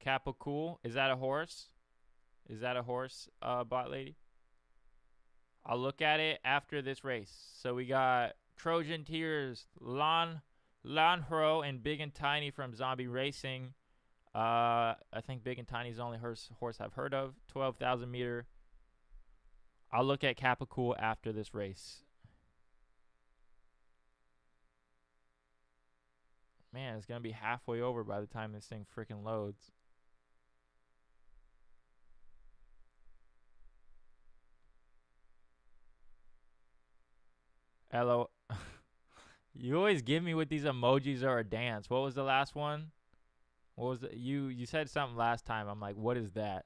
A: Kappa Cool. Is that a horse? Is that a horse, bot lady? I'll look at it after this race. So we got Trojan Tears, Lanhro, and Big and Tiny from Zombie Racing. I think Big and Tiny is the only horse I've heard of. 12,000 meter. I'll look at Kappa Cool after this race. Man, it's going to be halfway over by the time this thing freaking loads. Hello. You always give me with these emojis or a dance. What was the last one? What was it? You said something last time. I'm like, what is that?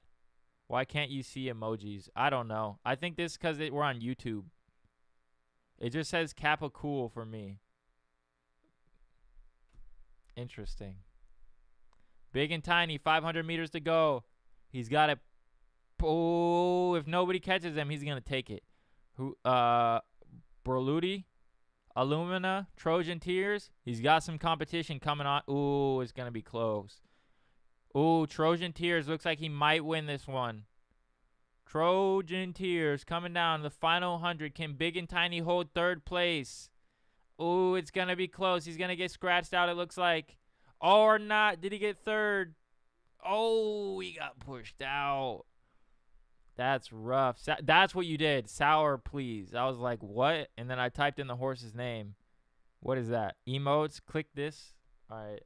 A: Why can't you see emojis? I don't know. I think this because we're on YouTube. It just says Kappa Cool for me. Interesting. Big and Tiny, 500 meters to go. He's got it. Oh, if nobody catches him, he's going to take it. Berluti, Illumina, Trojan Tears. He's got some competition coming on. Ooh, it's going to be close. Ooh, Trojan Tears looks like he might win this one. Trojan Tears coming down the final 100. Can Big and Tiny hold third place? Ooh, it's going to be close. He's going to get scratched out, it looks like. Or not. Did he get third? Oh, he got pushed out. That's rough. That's what you did. Sour, please. I was like, what? And then I typed in the horse's name. What is that? Emotes. Click this. All right.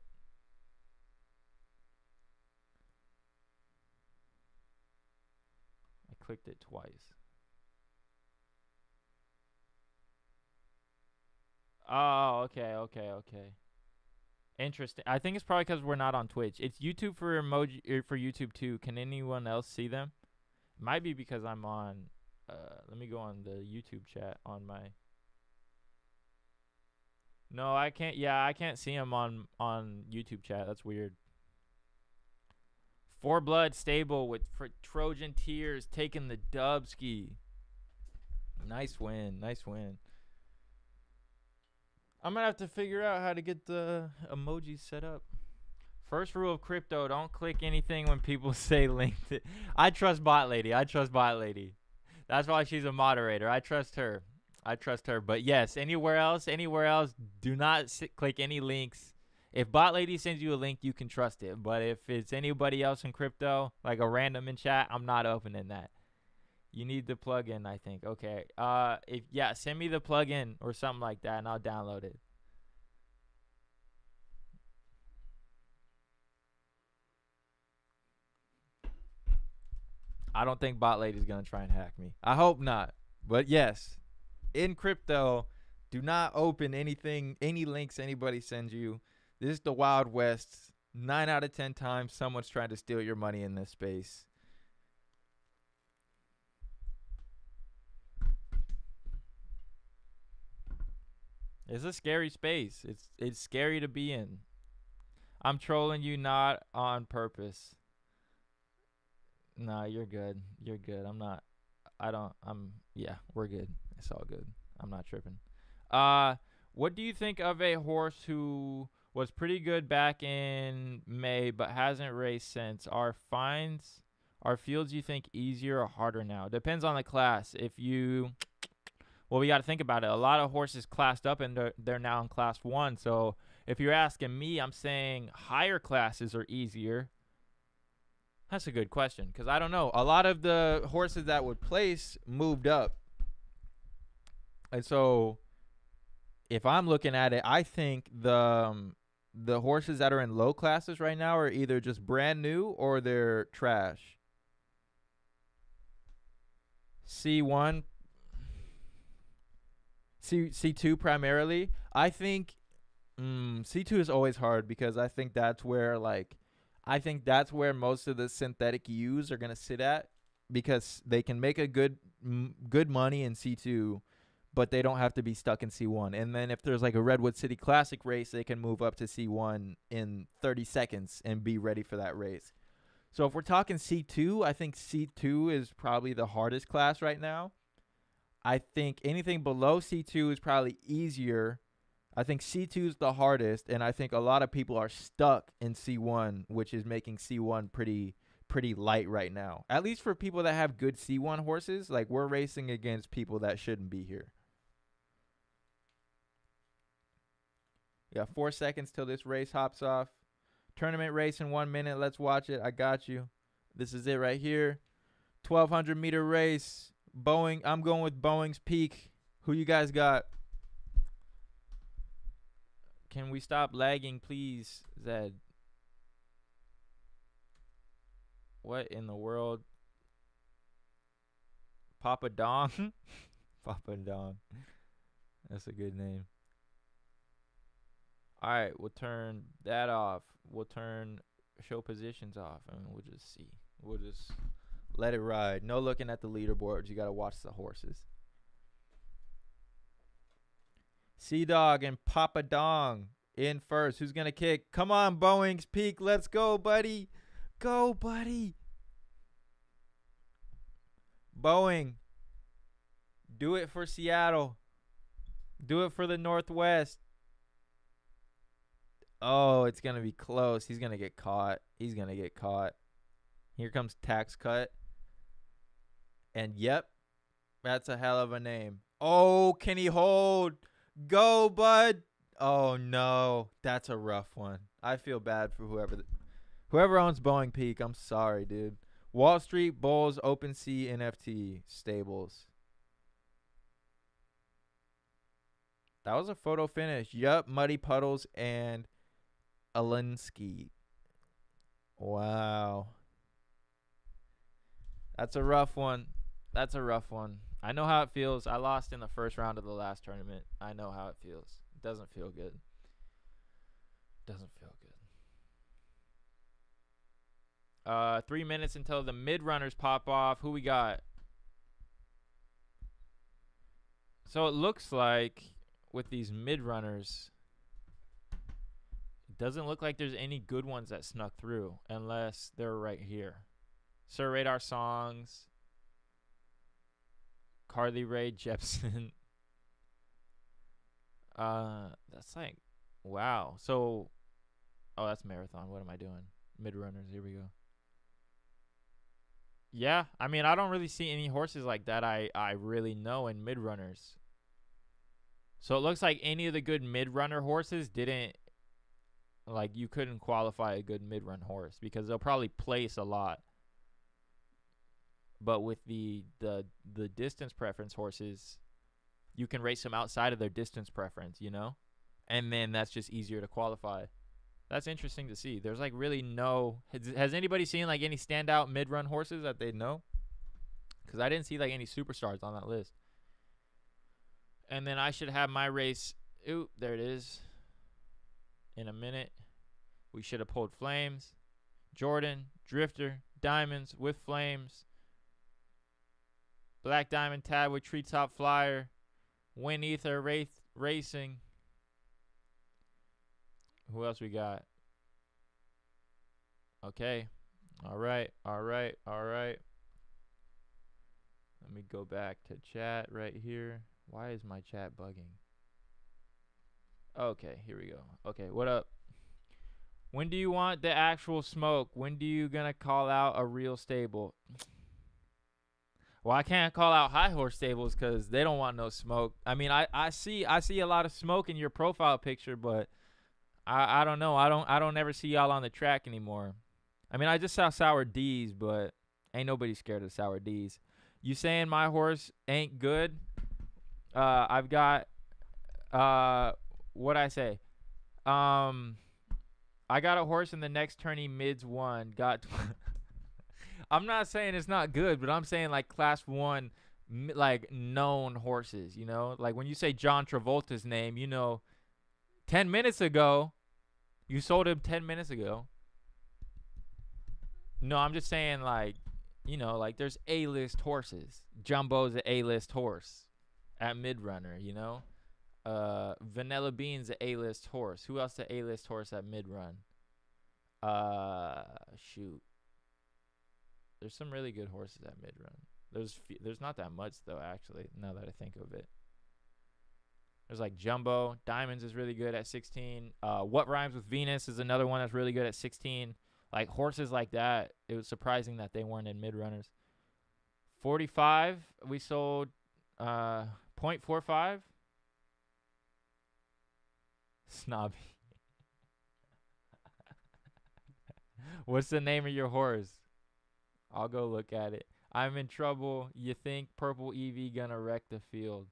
A: I clicked it twice. Oh, okay. Interesting. I think it's probably because we're not on Twitch. It's YouTube for emoji for YouTube too. Can anyone else see them? Might be because I'm on. Let me go on the YouTube chat on my. No, I can't. Yeah, I can't see him on YouTube chat. That's weird. Four Blood stable with Trojan Tears taking the dubski. Nice win. I'm gonna have to figure out how to get the emojis set up. First rule of crypto: don't click anything when people say linked. I trust bot lady. That's why she's a moderator. I trust her. But yes, anywhere else, do not click any links. If bot lady sends you a link, you can trust it. But if it's anybody else in crypto, like a random in chat, I'm not opening that. You need the plugin, I think. Okay. Send me the plugin or something like that, and I'll download it. I don't think bot lady's gonna try and hack me. I hope not. But yes, in crypto, do not open anything, any links anybody sends you. This is the Wild West. 9 out of 10 times, someone's trying to steal your money in this space. It's a scary space. It's scary to be in. I'm trolling you not on purpose. Nah, you're good. We're good. It's all good. I'm not tripping. What do you think of a horse who was pretty good back in May but hasn't raced since? Are fields you think easier or harder now? Depends on the class. We got to think about it. A lot of horses classed up and they're now in class 1. So if you're asking me, I'm saying higher classes are easier. That's a good question because I don't know. A lot of the horses that would place moved up. And so if I'm looking at it, I think the horses that are in low classes right now are either just brand new or they're trash. C1, C2 primarily. I think C2 is always hard because I think that's where most of the synthetic U's are going to sit at because they can make a good money in C2, but they don't have to be stuck in C1. And then if there's like a Redwood City Classic race, they can move up to C1 in 30 seconds and be ready for that race. So if we're talking C2, I think C2 is probably the hardest class right now. I think anything below C2 is probably easier. I think C2 is the hardest, and I think a lot of people are stuck in C1, which is making C1 pretty light right now. At least for people that have good C1 horses, like we're racing against people that shouldn't be here. Yeah, 4 seconds till this race hops off. Tournament race in 1 minute. Let's watch it. I got you. This is it right here. 1,200 meter race. Boeing. I'm going with Boeing's Peak. Who you guys got? Can we stop lagging, please, Zed? What in the world? Papa Dong? Papa Dong. That's a good name. All right, we'll turn that off. We'll turn show positions off, and we'll just see. We'll just let it ride. No looking at the leaderboards. You got to watch the horses. Sea-Dog and Papa Dong in first. Who's going to kick? Come on, Boeing's Peak. Let's go, buddy. Go, buddy. Boeing. Do it for Seattle. Do it for the Northwest. Oh, it's going to be close. He's going to get caught. He's going to get caught. Here comes Tax Cut. And, yep, that's a hell of a name. Oh, can he hold? Go, bud. Oh, no. That's a rough one. I feel bad for whoever owns Boeing Peak. I'm sorry, dude. Wall Street, Bulls, Open Sea, NFT, Stables. That was a photo finish. Yup, Muddy Puddles and Alinsky. Wow. That's a rough one. That's a rough one. I know how it feels. I lost in the first round of the last tournament. I know how it feels. It doesn't feel good. Doesn't feel good. 3 minutes until the mid-runners pop off. Who we got? So it looks like with these mid-runners, it doesn't look like there's any good ones that snuck through unless they're right here. Sir Radar Songs, Carly Rae Jepsen. That's like, wow. So, oh, that's marathon. What am I doing? Mid-runners. Here we go. Yeah, I mean, I don't really see any horses like that I really know in mid-runners. So it looks like any of the good mid-runner horses didn't, like, you couldn't qualify a good mid-run horse because they'll probably place a lot. But with the distance preference horses, you can race them outside of their distance preference, you know? And then that's just easier to qualify. That's interesting to see. There's like really no... Has anybody seen like any standout mid-run horses that they know? Because I didn't see like any superstars on that list. And then I should have my race... Ooh, there it is. In a minute. We should have pulled Flames. Jordan, Drifter, Diamonds with Flames. Black Diamond Tab with Treetop Flyer. Win Ether Racing. Who else we got? Okay. All right. Let me go back to chat right here. Why is my chat bugging? Okay, here we go. Okay, what up? When do you want the actual smoke? When do you gonna call out a real stable? Well, I can't call out high horse stables because they don't want no smoke. I mean, I see a lot of smoke in your profile picture, but I don't know. I don't ever see y'all on the track anymore. I mean, I just saw Sour D's, but ain't nobody scared of Sour D's. You saying my horse ain't good? I've got what I say? I got a horse in the next tourney mids one. Got I'm not saying it's not good, but I'm saying like class 1 like known horses, you know? Like when you say John Travolta's name, you know, 10 minutes ago, you sold him 10 minutes ago. No, I'm just saying like, you know, like there's A-list horses. Jumbo's an A-list horse. at mid runner, you know. Vanilla Bean's an A-list horse. Who else the A-list horse at mid run? Shoot. There's some really good horses at mid run. There's not that much though, actually, now that I think of it. There's like Jumbo. Diamonds is really good at 16. What Rhymes with Venus is another one that's really good at 16. Like horses like that, it was surprising that they weren't in mid runners. 45, we sold 0.45. Snobby. What's the name of your horse? I'll go look at it. I'm in trouble. You think Purple EV gonna wreck the field?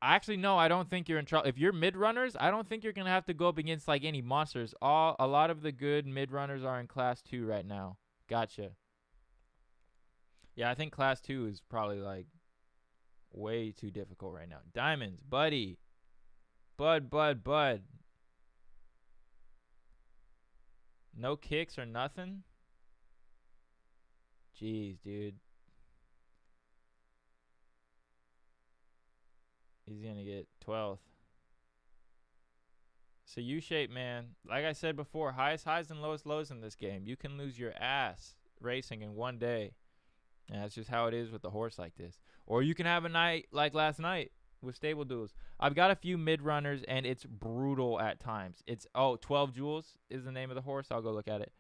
A: Actually, no, I don't think you're in trouble. If you're mid runners, I don't think you're gonna have to go up against like any monsters. A lot of the good mid runners are in class 2 right now. Gotcha. Yeah, I think class 2 is probably like way too difficult right now. Diamonds, buddy. Bud. No kicks or nothing? Jeez, dude. He's going to get 12th. So U-shape, man. Like I said before, highest highs and lowest lows in this game. You can lose your ass racing in one day. And that's just how it is with a horse like this. Or you can have a night like last night with stable duels. I've got a few mid runners and it's brutal at times. It's 12 Jewels is the name of the horse. I'll go look at it.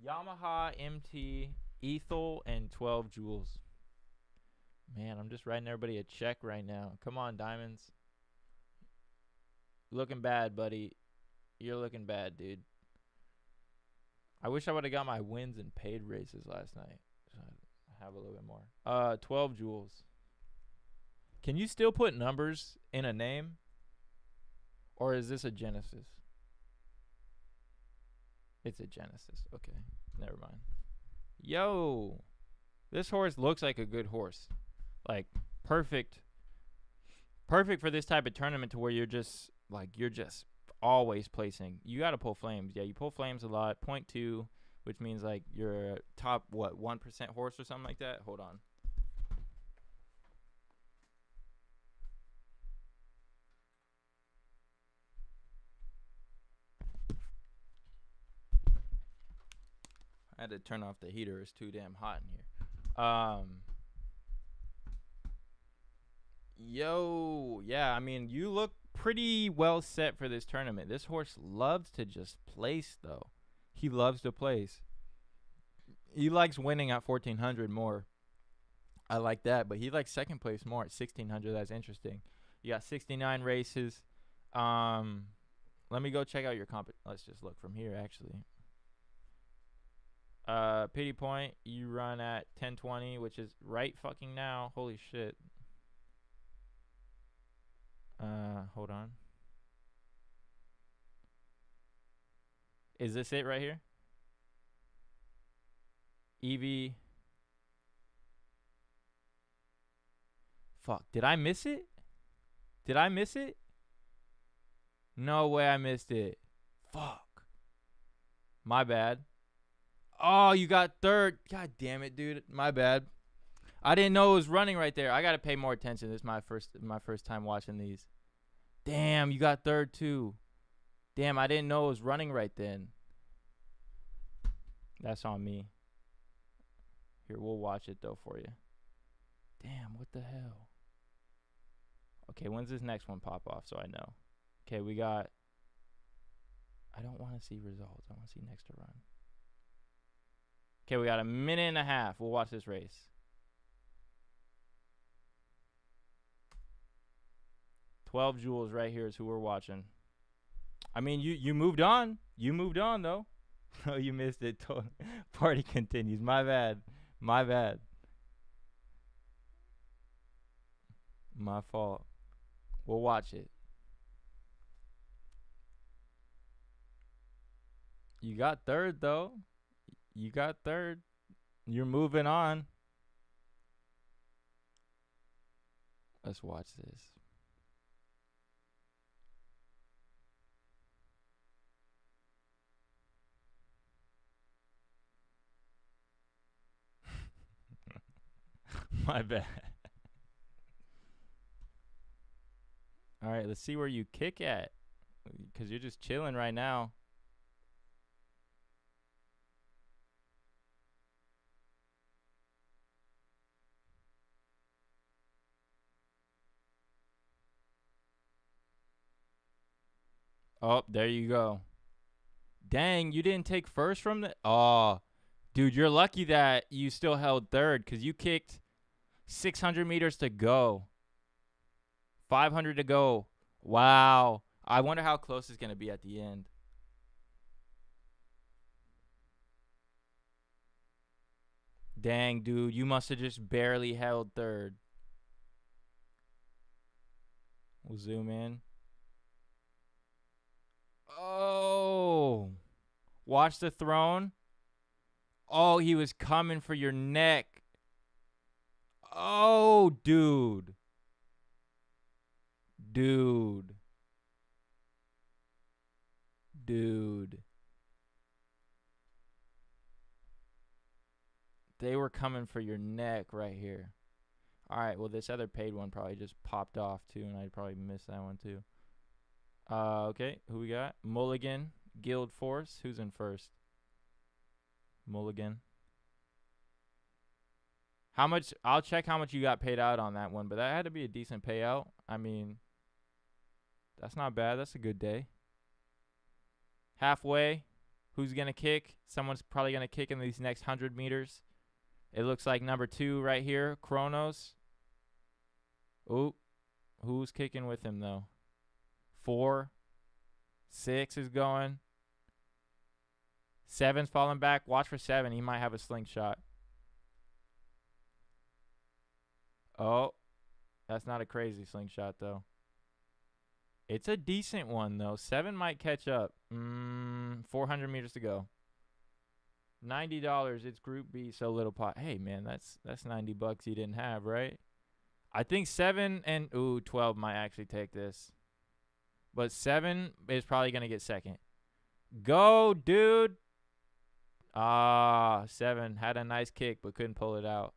A: Yamaha MT Ethel and 12 Jewels. Man, I'm just writing everybody a check right now. Come on, Diamonds. Looking bad, buddy. You're looking bad, dude. I wish I would have got my wins in paid races last night. So I have a little bit more. 12 Jewels. Can you still put numbers in a name? Or is this a Genesis? It's a Genesis. Okay. Never mind. Yo. This horse looks like a good horse. Like, perfect. Perfect for this type of tournament to where you're just always placing. You got to pull flames. Yeah, you pull flames a lot. 0.2, which means like you're a top, 1% horse or something like that? Hold on. I had to turn off the heater. It's too damn hot in here. Yo, yeah, I mean, you look pretty well set for this tournament. This horse loves to just place, though. He loves to place. He likes winning at 1,400 more. I like that, but he likes second place more at 1,600. That's interesting. You got 69 races. Let me go check out your comp. Let's just look from here, actually. Pity point, you run at 1020, which is right fucking now. Holy shit. Hold on. Is this it right here? EV. Fuck, did I miss it? Did I miss it? No way I missed it. Fuck. My bad. Oh, you got third. God damn it, dude. My bad. I didn't know it was running right there. I got to pay more attention. This is my first time watching these. Damn, you got third too. Damn, I didn't know it was running right then. That's on me. Here, we'll watch it though for you. Damn, what the hell? Okay, when's this next one pop off so I know? Okay, we got... I don't want to see results. I want to see next to run. Okay, we got a minute and a half. We'll watch this race. 12 Jewels right here is who we're watching. I mean, you moved on. You moved on, though. Oh, you missed it. Party continues. My bad. My bad. My fault. We'll watch it. You got third, though. You got third. You're moving on. Let's watch this. My bad. All right, let's see where you kick at, because you're just chilling right now. Oh, there you go. Dang, you didn't take first from the. Oh, dude, you're lucky that you still held third, because you kicked 600 meters to go. 500 to go. Wow. I wonder how close it's going to be at the end. Dang, dude, you must have just barely held third. We'll zoom in. Oh. Watch the throne. Oh, he was coming for your neck. Oh, dude. Dude. They were coming for your neck right here. All right, well, this other paid one probably just popped off, too, and I probably missed that one, too. Okay, who we got? Mulligan, Guild Force. Who's in first? Mulligan. How much? I'll check how much you got paid out on that one, but that had to be a decent payout. I mean, that's not bad. That's a good day. Halfway. Who's going to kick? Someone's probably going to kick in these next 100 meters. It looks like number 2 right here, Kronos. Ooh, who's kicking with him, though? 4. 6 is going. 7's falling back. Watch for 7. He might have a slingshot. Oh, that's not a crazy slingshot, though. It's a decent one, though. 7 might catch up. 400 meters to go. $90. It's Group B, so little pot. Hey, man, that's $90 you didn't have, right? I think 7 and 12 might actually take this. But 7 is probably going to get second. Go, dude. 7 had a nice kick but couldn't pull it out.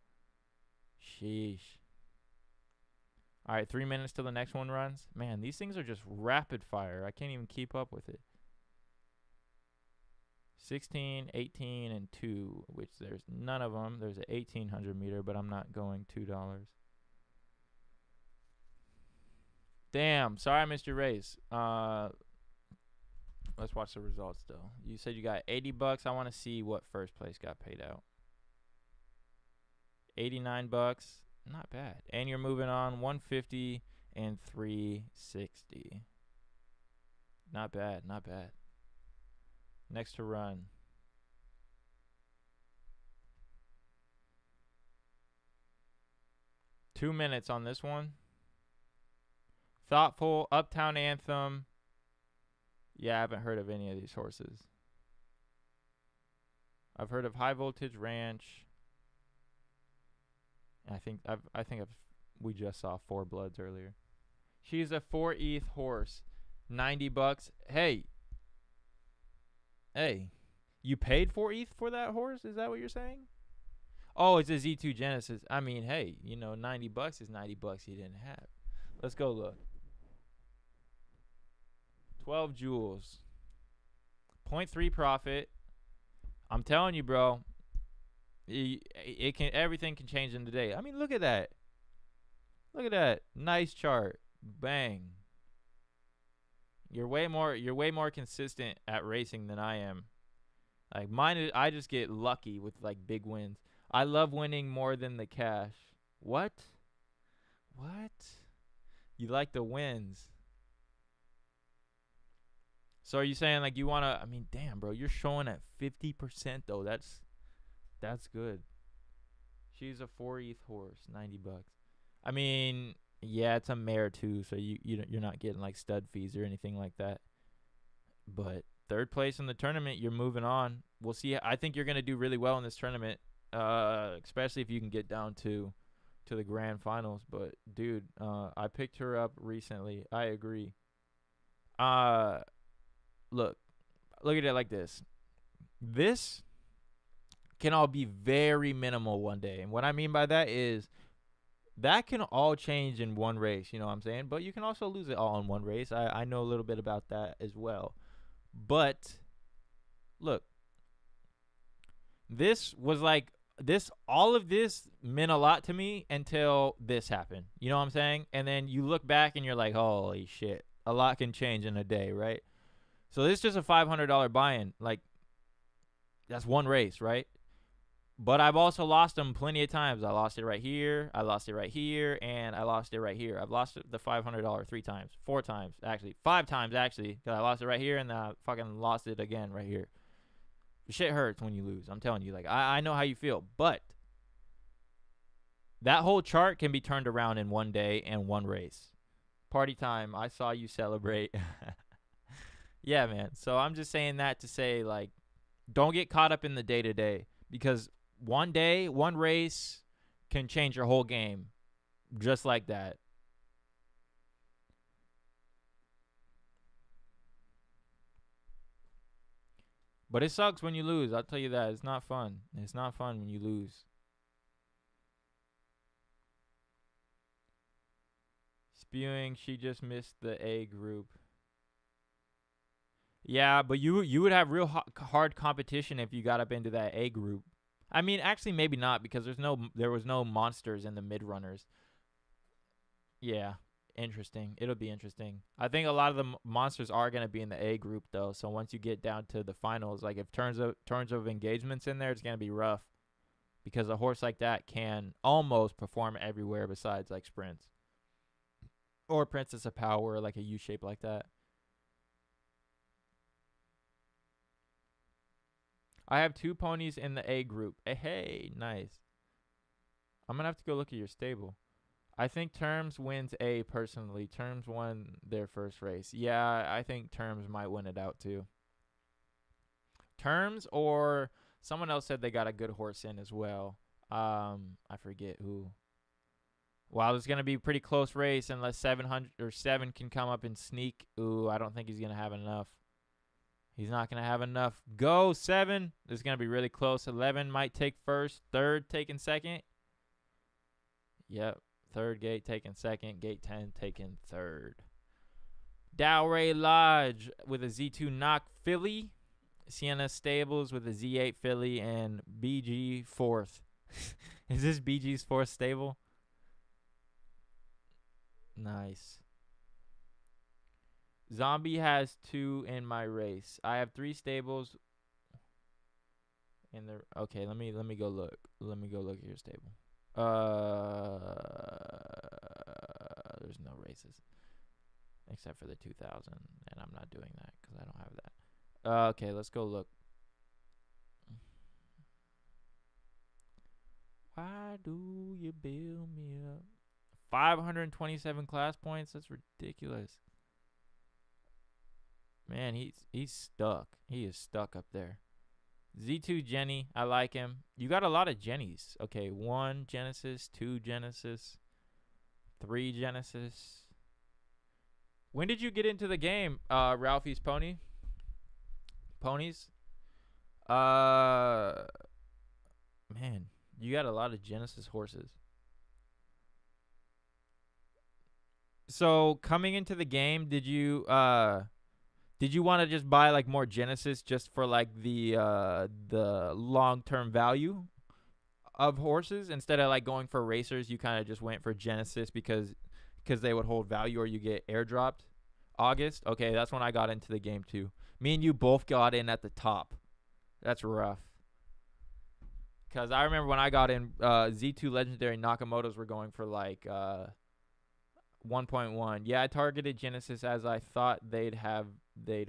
A: Sheesh. All right, 3 minutes till the next one runs. Man, these things are just rapid fire. I can't even keep up with it. 16, 18, and 2, which there's none of them. There's an 1,800 meter, but I'm not going $2. Damn, sorry I missed your race. Let's watch the results, though. You said you got $80. I want to see what first place got paid out. $89. Not bad. And you're moving on 150 and 360. Not bad, not bad. Next to run. Two minutes on this one. Thoughtful, Uptown Anthem. Yeah, I haven't heard of any of these horses. I've heard of High Voltage Ranch. We just saw Four Bloods earlier. She's a 4 ETH horse. $90. Hey, you paid 4 ETH for that horse? Is that what you're saying? Oh, it's a Z2 Genesis. I mean, hey, $90 is $90 you didn't have. Let's go look. 12 jewels. 0.3 profit. I'm telling you, bro. Everything can change in the day. I mean, look at that. Look at that. Nice chart. Bang. You're way more consistent at racing than I am. Like mine, I just get lucky with like big wins. I love winning more than the cash. What? You like the wins. So are you saying like you want to, I mean, damn, bro, you're showing at 50% though. That's good. She's a 4 ETH horse, $90. I mean, yeah, it's a mare too, so you're not getting like stud fees or anything like that. But third place in the tournament, you're moving on. We'll see. I think you're gonna do really well in this tournament, especially if you can get down to the grand finals. But dude, I picked her up recently. I agree. Look at it like this. This can all be very minimal one day. And what I mean by that is that can all change in one race, you know what I'm saying? But you can also lose it all in one race. I know a little bit about that as well. But look, this was like this all of this meant a lot to me until this happened. You know what I'm saying? And then you look back and you're like, holy shit. A lot can change in a day, right? So this is just a $500 buy-in. Like, that's one race, right? But I've also lost them plenty of times. I lost it right here, I lost it right here, and I lost it right here. I've lost the $500 3 times, 4 times, actually, 5 times, actually, because I lost it right here, and then I fucking lost it again right here. Shit hurts when you lose. I'm telling you. Like, I know how you feel, but that whole chart can be turned around in one day and one race. Party time. I saw you celebrate. Yeah, man. So I'm just saying that to say, like, don't get caught up in the day-to-day, because one day, one race can change your whole game just like that. But it sucks when you lose. I'll tell you that. It's not fun. It's not fun when you lose. Spewing, she just missed the A group. Yeah, but you would have real hard competition if you got up into that A group. I mean, actually, maybe not, because there was no monsters in the mid runners. Yeah, interesting. It'll be interesting. I think a lot of the monsters are gonna be in the A group though. So once you get down to the finals, like if turns of engagements in there, it's gonna be rough, because a horse like that can almost perform everywhere besides like sprints or Princess of Power, like a U shape like that. I have 2 ponies in the A group. Hey, nice. I'm going to have to go look at your stable. I think Terms wins A personally. Terms won their first race. Yeah, I think Terms might win it out too. Terms, or someone else said they got a good horse in as well. I forget who. Wow, it's going to be a pretty close race unless 700 or 7 can come up and sneak. Ooh, I don't think he's going to have enough. He's not going to have enough. Go, 7. This is going to be really close. 11 might take first. 3rd taking second. Yep. 3rd gate taking second. Gate 10 taking 3rd. Dowray Lodge with a Z2 knock filly. Sienna Stables with a Z8 filly. And BG 4th. Is this BG's 4th stable? Nice. Zombie has 2 in my race. I have 3 stables in the. Okay, let me go look. Let me go look at your stable. There's no races except for the 2000, and I'm not doing that because I don't have that. Okay, let's go look. Why do you build me up? 527 class points. That's ridiculous. Man, he's stuck. He is stuck up there. Z2 Jenny, I like him. You got a lot of Jennies. Okay, 1 Genesis, 2 Genesis, 3 Genesis. When did you get into the game, Ralphie's ponies? Man, you got a lot of Genesis horses. So coming into the game, did you want to just buy like more Genesis just for like the long-term value of horses instead of like going for racers? You kind of just went for Genesis because they would hold value, or you get airdropped. August, okay, that's when I got into the game too. Me and you both got in at the top. That's rough. Because I remember when I got in, Z2 Legendary Nakamoto's were going for like 1.1. Yeah, I targeted Genesis as I thought they'd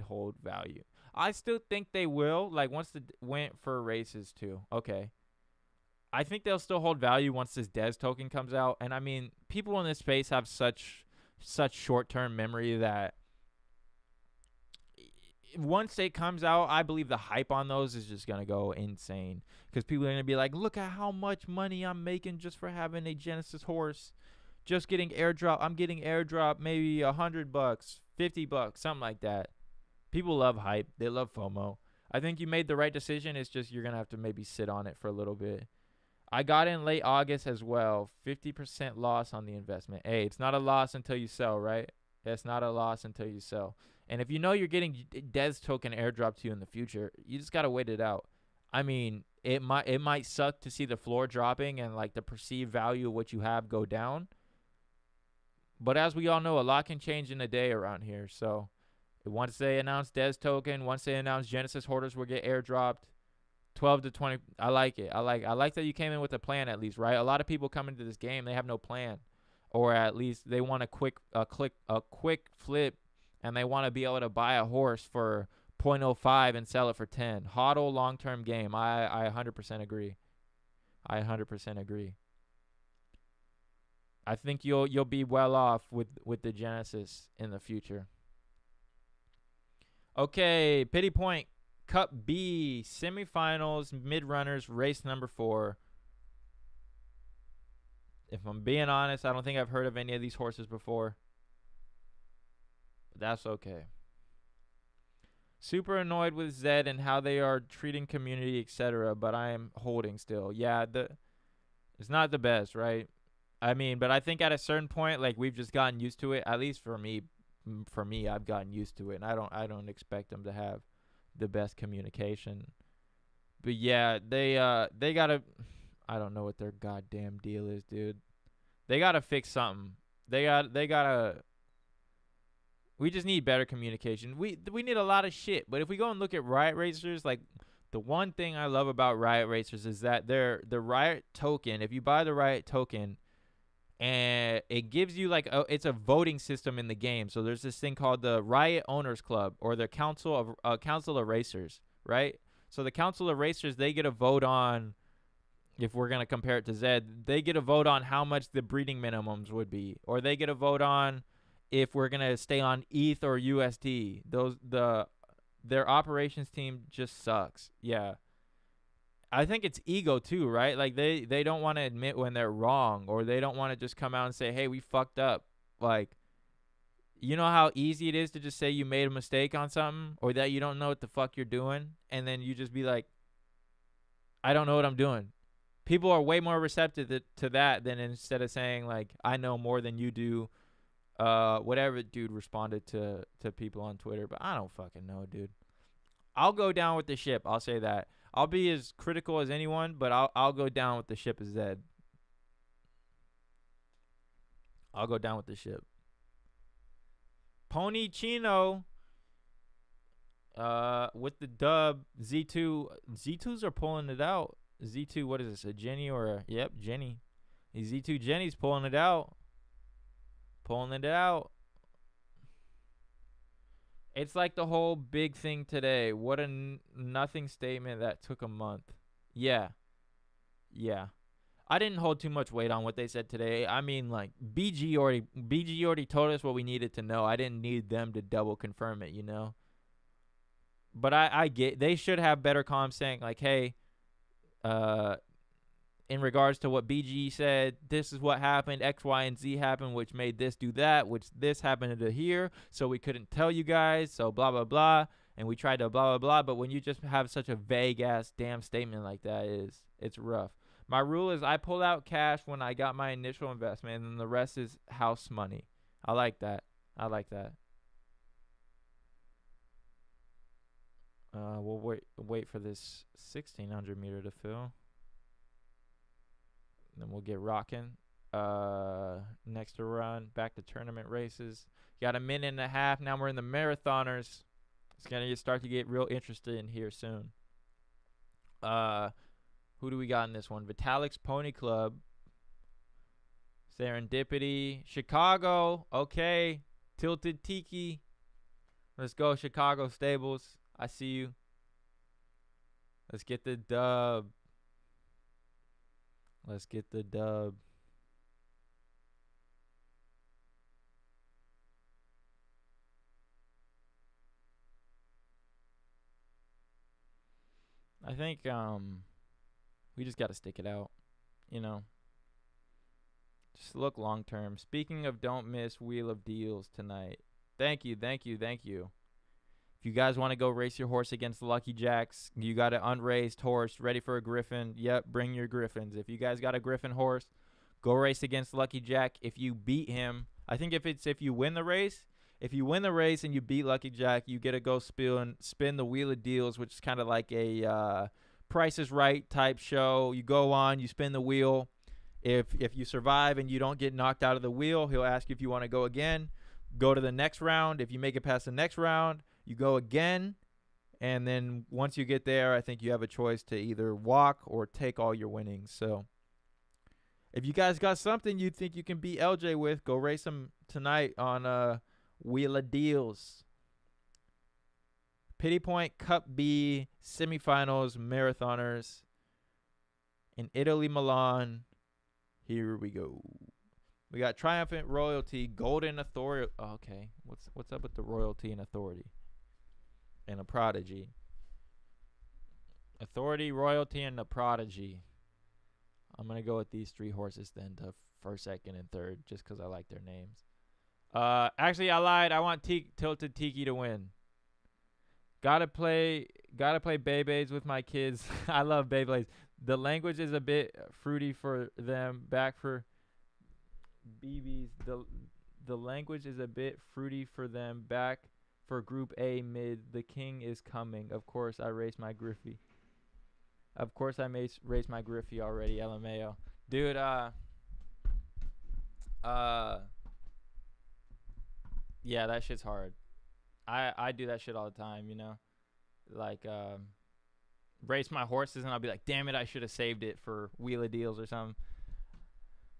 A: hold value. I still think they will. Like once the went for races too. Okay. I think they'll still hold value once this Des token comes out. And I mean, people in this space have such short-term memory that once it comes out, I believe the hype on those is just going to go insane. Because people are going to be like, look at how much money I'm making just for having a Genesis horse. Just getting airdrop. I'm getting airdrop maybe $100, $50, something like that. People love hype. They love FOMO. I think you made the right decision. It's just you're going to have to maybe sit on it for a little bit. I got in late August as well. 50% loss on the investment. Hey, it's not a loss until you sell, right? It's not a loss until you sell. And if you know you're getting Dez token airdrop to you in the future, you just gotta wait it out. I mean, it might suck to see the floor dropping and like the perceived value of what you have go down. But as we all know, a lot can change in a day around here. So once they announce Dez token, once they announce Genesis hoarders will get airdropped, 12 to 20. I like it. I like that you came in with a plan at least, right? A lot of people come into this game, they have no plan, or at least they want a quick flip, and they want to be able to buy a horse for 0.05 and sell it for 10. Hodl long-term game. I 100% agree. I 100% agree. I think you'll be well off with the Genesis in the future. Okay, Pity Point Cup B, semifinals, mid-runners, race number 4. If I'm being honest, I don't think I've heard of any of these horses before. But that's okay. Super annoyed with Zed and how they are treating community, etc. But I am holding still. Yeah, it's not the best, right? I mean, but I think at a certain point, like we've just gotten used to it. At least for me, I've gotten used to it, and I don't expect them to have the best communication. But yeah, they gotta. I don't know what their goddamn deal is, dude. They gotta fix something. They gotta. We just need better communication. We need a lot of shit. But if we go and look at Riot Racers, like the one thing I love about Riot Racers is that the Riot token. If you buy the Riot token, and it gives you like it's a voting system in the game. So there's this thing called the Riot Owners Club or the Council of Racers, right? So the Council of Racers, they get a vote on, if we're going to compare it to Zed, they get a vote on how much the breeding minimums would be, or they get a vote on if we're going to stay on ETH or USD. Their operations team just sucks. Yeah. I think it's ego too, right? Like they don't want to admit when they're wrong, or they don't want to just come out and say, "Hey, we fucked up." Like, you know how easy it is to just say you made a mistake on something, or that you don't know what the fuck you're doing, and then you just be like, "I don't know what I'm doing." People are way more receptive to that than instead of saying like, "I know more than you do." Whatever dude responded to people on Twitter, but I don't fucking know, dude. I'll go down with the ship. I'll say that. I'll be as critical as anyone, but I'll go down with the ship as Zed. I'll go down with the ship. Pony Chino with the dub. Z2s are pulling it out. Z2, what is this? A Jenny or a yep, Jenny. Z2 Jenny's pulling it out. Pulling it out. It's like the whole big thing today. What a nothing statement that took a month. Yeah. Yeah. I didn't hold too much weight on what they said today. I mean, like, BG already told us what we needed to know. I didn't need them to double confirm it, you know? But I get, they should have better comms saying, like, hey, in regards to what BG said, this is what happened, X, Y, and Z happened, which made this do that, which this happened to here, so we couldn't tell you guys, so blah, blah, blah, and we tried to blah, blah, blah, but when you just have such a vague-ass damn statement like that, it's rough. My rule is I pull out cash when I got my initial investment, and then the rest is house money. I like that. I like that. We'll wait for this 1,600 meter to fill. Then we'll get rocking. Next to run, back to tournament races. Got a minute and a half. Now we're in the marathoners. It's gonna start to get real interested in here soon. Who do we got in this one? Vitalik's Pony Club. Serendipity. Chicago. Okay. Tilted Tiki. Let's go, Chicago Stables. I see you. Let's get the dub. Let's get the dub. I think we just got to stick it out, you know. Just look long term. Speaking of don't miss Wheel of Deals tonight. Thank you, thank you, thank you. If you guys want to go race your horse against the Lucky Jacks, you got an unraised horse ready for a Griffin. Yep, bring your Griffins. If you guys got a Griffin horse, go race against Lucky Jack. If you beat him, I think if you win the race, if you win the race and you beat Lucky Jack, you get to go spin the Wheel of Deals, which is kind of like a Price is Right type show. You go on, you spin the wheel. If you survive and you don't get knocked out of the wheel, he'll ask you if you want to go again. Go to the next round. If you make it past the next round, you go again. And then once you get there, I think you have a choice to either walk or take all your winnings. So if you guys got something you think you can beat LJ with, go race him tonight on Wheel of Deals. Pity Point Cup B semifinals marathoners in Italy, Milan. Here we go. We got Triumphant Royalty, Golden Authority. Oh, okay, what's up with the Royalty and Authority? And a Prodigy. Authority, Royalty, and a Prodigy. I'm gonna go with these three horses then to first, second, and third, just because I like their names. Actually, I lied. I want Tilted Tiki to win. Gotta play Beyblades with my kids. I love Beyblades. The language is a bit fruity for them. Back for BBs. The language is a bit fruity for them. Back for Group A mid. The king is coming. Of course, I race my Griffey. Of course, I may race my Griffey already. LMAO. Dude, yeah, that shit's hard. I do that shit all the time, you know? Like, race my horses, and I'll be like, damn it, I should have saved it for Wheel of Deals or something.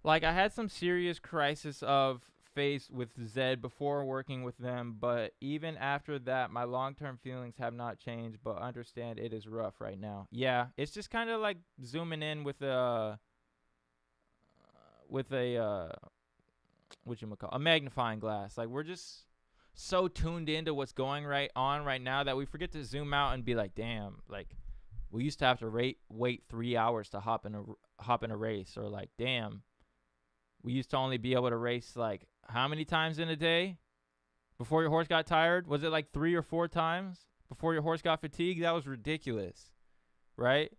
A: Like, I had some serious crisis of faith with Zed before working with them, but even after that, my long-term feelings have not changed, but understand it is rough right now. Yeah, it's just kind of like zooming in with a a magnifying glass. Like, we're just so tuned into what's going on right now that we forget to zoom out and be like, damn, like we used to have to wait 3 hours to hop in a race, or like, damn, we used to only be able to race like how many times in a day before your horse got tired? Was it like 3 or 4 times before your horse got fatigued? That was ridiculous, right?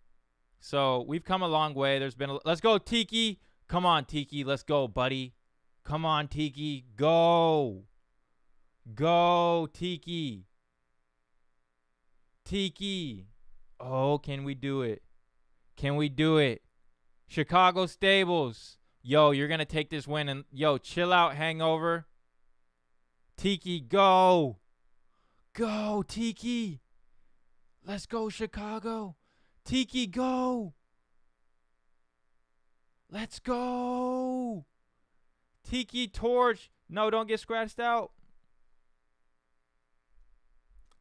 A: So we've come a long way. Let's go, Tiki. Come on, Tiki. Let's go, buddy. Come on, Tiki. Go. Go, Tiki. Tiki. Oh, can we do it? Can we do it? Chicago Stables. Yo, you're going to take this win. And yo, chill out, Hangover. Tiki, go. Go, Tiki. Let's go, Chicago. Tiki, go. Let's go. Tiki Torch. No, don't get scratched out.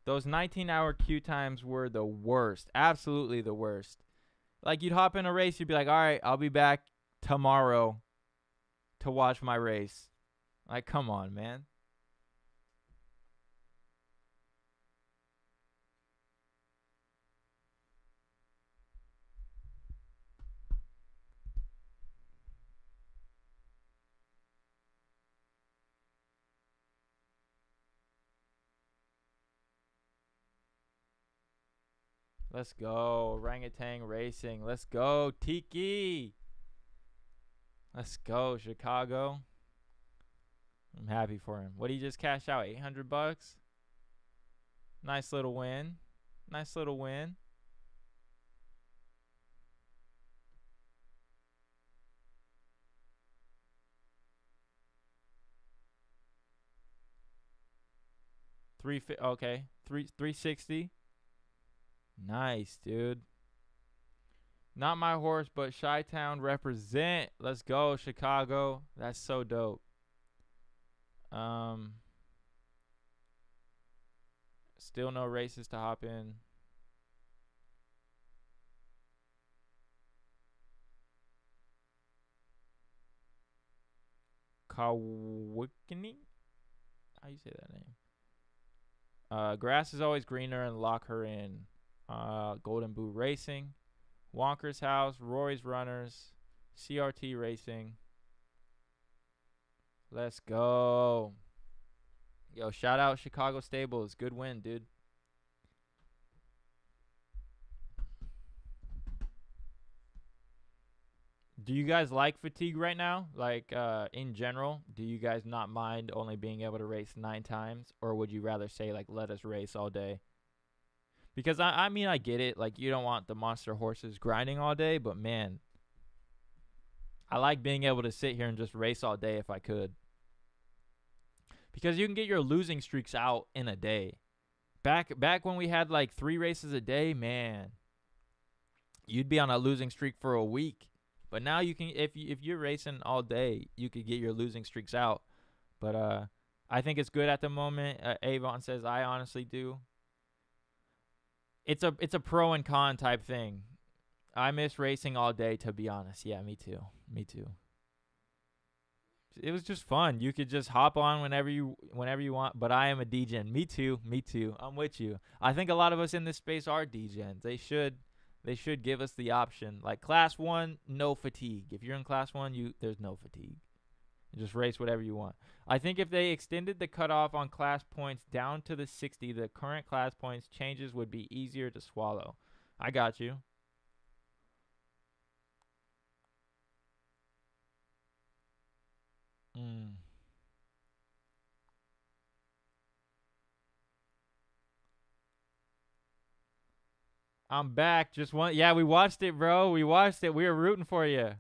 A: Those 19-hour queue times were the worst. Absolutely the worst. Like, you'd hop in a race, you'd be like, all right, I'll be back tomorrow to watch my race. Like, come on, man. Let's go, Orangutan Racing. Let's go, Tiki. Let's go, Chicago. I'm happy for him. What did he just cash out? $800? Nice little win. Nice little win. Okay, 360. Nice, dude. Not my horse, but Chi-Town represent. Let's go, Chicago. That's so dope. Still no races to hop in. Kawikini? How you say that name? Grass is always greener and lock her in. Golden Boo Racing. Wonker's House. Roy's Runners. CRT Racing. Let's go. Yo, shout out Chicago Stables. Good win, dude. Do you guys like fatigue right now? Like, in general, do you guys not mind only being able to race 9 times? Or would you rather say, like, let us race all day? Because, I mean, I get it. Like, you don't want the monster horses grinding all day. But, man, I like being able to sit here and just race all day if I could. Because you can get your losing streaks out in a day. Back when we had, like, 3 races a day, man, you'd be on a losing streak for a week. But now you can, if you're racing all day, you could get your losing streaks out. But I think it's good at the moment. Avon says, I honestly do. It's a pro and con type thing. I miss racing all day, to be honest. Yeah, me too. Me too. It was just fun. You could just hop on whenever you want. But I am a degen. Me too. Me too. I'm with you. I think a lot of us in this space are degens. They should give us the option. Like class 1, no fatigue. If you're in class 1, there's no fatigue. You just race whatever you want. I think if they extended the cutoff on class points down to the 60, the current class points changes would be easier to swallow. I got you. I'm back. Yeah, we watched it, bro. We watched it. We were rooting for you.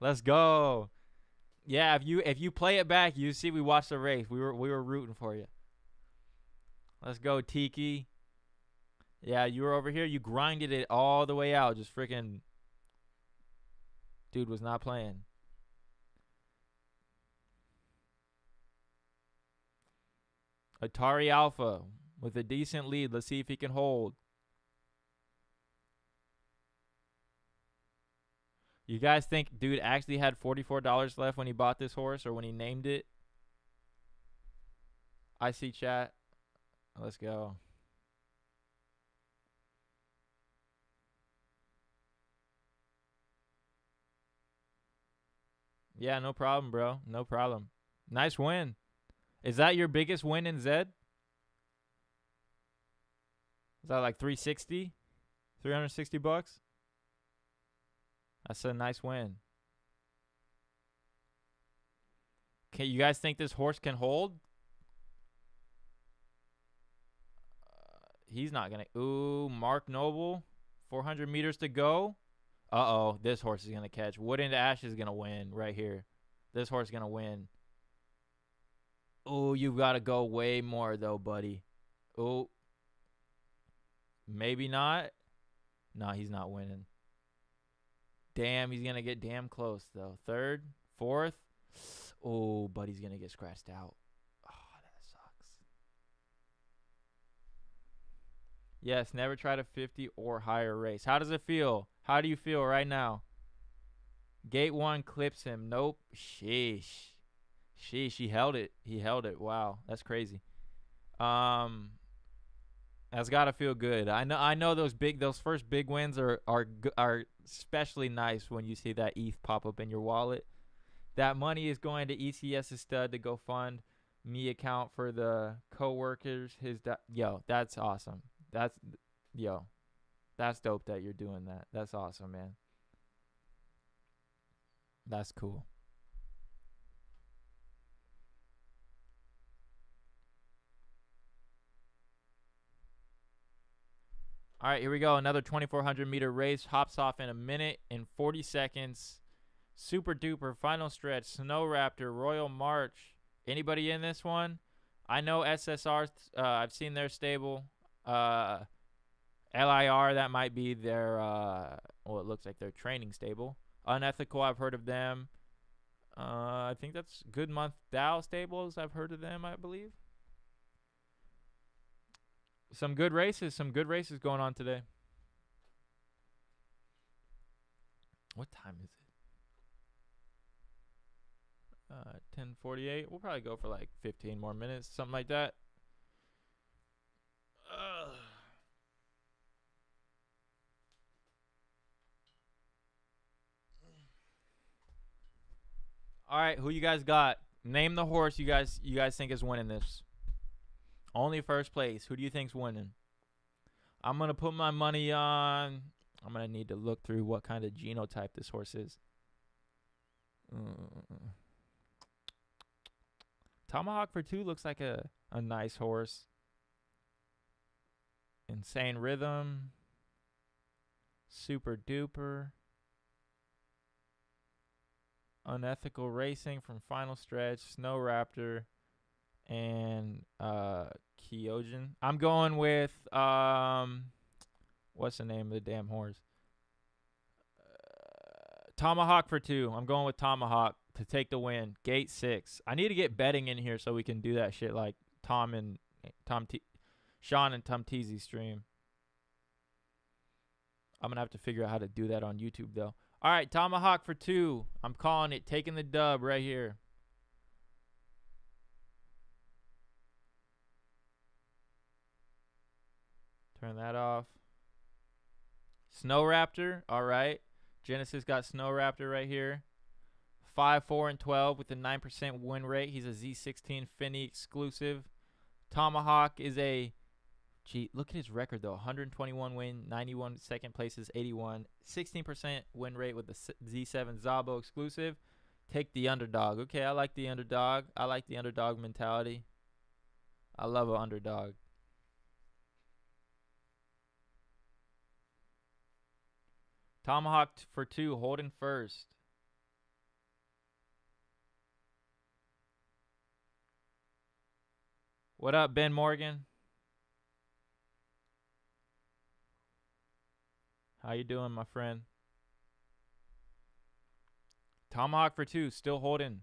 A: Let's go. Yeah, if you play it back, you see we watched the race. We were rooting for you. Let's go, Tiki. Yeah, you were over here. You grinded it all the way out. Just freaking dude was not playing. Atari Alpha with a decent lead. Let's see if he can hold. You guys think dude actually had $44 left when he bought this horse or when he named it? I see chat. Let's go. Yeah, no problem, bro. No problem. Nice win. Is that your biggest win in Zed? Is that like 360? 360 bucks? That's a nice win. Okay, you guys think this horse can hold? He's not going to. Ooh, Mark Noble. 400 meters to go. Uh-oh, this horse is going to catch. Wood into Ash is going to win right here. This horse is going to win. Ooh, you've got to go way more, though, buddy. Ooh. Maybe not. No, he's not winning. Damn, he's going to get damn close, though. Third, fourth. Oh, buddy's going to get scratched out. Oh, that sucks. Yes, never try to 50 or higher race. How does it feel? How do you feel right now? Gate 1 clips him. Nope. Sheesh. He held it. Wow, that's crazy. That's gotta feel good. I know those first big wins are especially nice when you see that ETH pop up in your wallet. That money is going to ECS's stud to go fund me account for the coworkers. That's awesome. That's dope that you're doing that. That's awesome, man. That's cool. All right, here we go. Another 2,400 meter race. Hops off in a minute and 40 seconds. Super duper final stretch. Snow Raptor, Royal March. Anybody in this one? I know SSR. I've seen their stable. LIR, that might be their. It looks like their training stable. Unethical, I've heard of them. I think that's Good Month Dow stables. I've heard of them, I believe. Some good races going on today. What time is it? 10:48. We'll probably go for like 15 more minutes, something like that. All right, who you guys got? Name the horse you guys think is winning this. Only first place. Who do you think's winning? I'm gonna put my money on. I'm going to need to look through what kind of genotype this horse is. Tomahawk for 2 looks like a nice horse. Insane Rhythm. Super Duper. Unethical Racing from Final Stretch. Snow Raptor. And Kyojin. I'm going with what's the name of the damn horse? Tomahawk for 2. I'm going with Tomahawk to take the win. Gate 6. I need to get betting in here so we can do that shit like Sean and Tom Teasy stream. I'm going to have to figure out how to do that on YouTube, though. All right, Tomahawk for 2. I'm calling it. Taking the dub right here. Turn that off. Snow Raptor. All right. Genesis got Snow Raptor right here. 5, 4, and 12 with a 9% win rate. He's a Z16 Finney exclusive. Tomahawk is a... Gee, look at his record, though. 121 win, 91 second places, 81. 16% win rate with the Z7 Zabo exclusive. Take the underdog. Okay, I like the underdog. I like the underdog mentality. I love an underdog. Tomahawk for 2, holding first. What up, Ben Morgan? How you doing, my friend? Tomahawk for 2, still holding.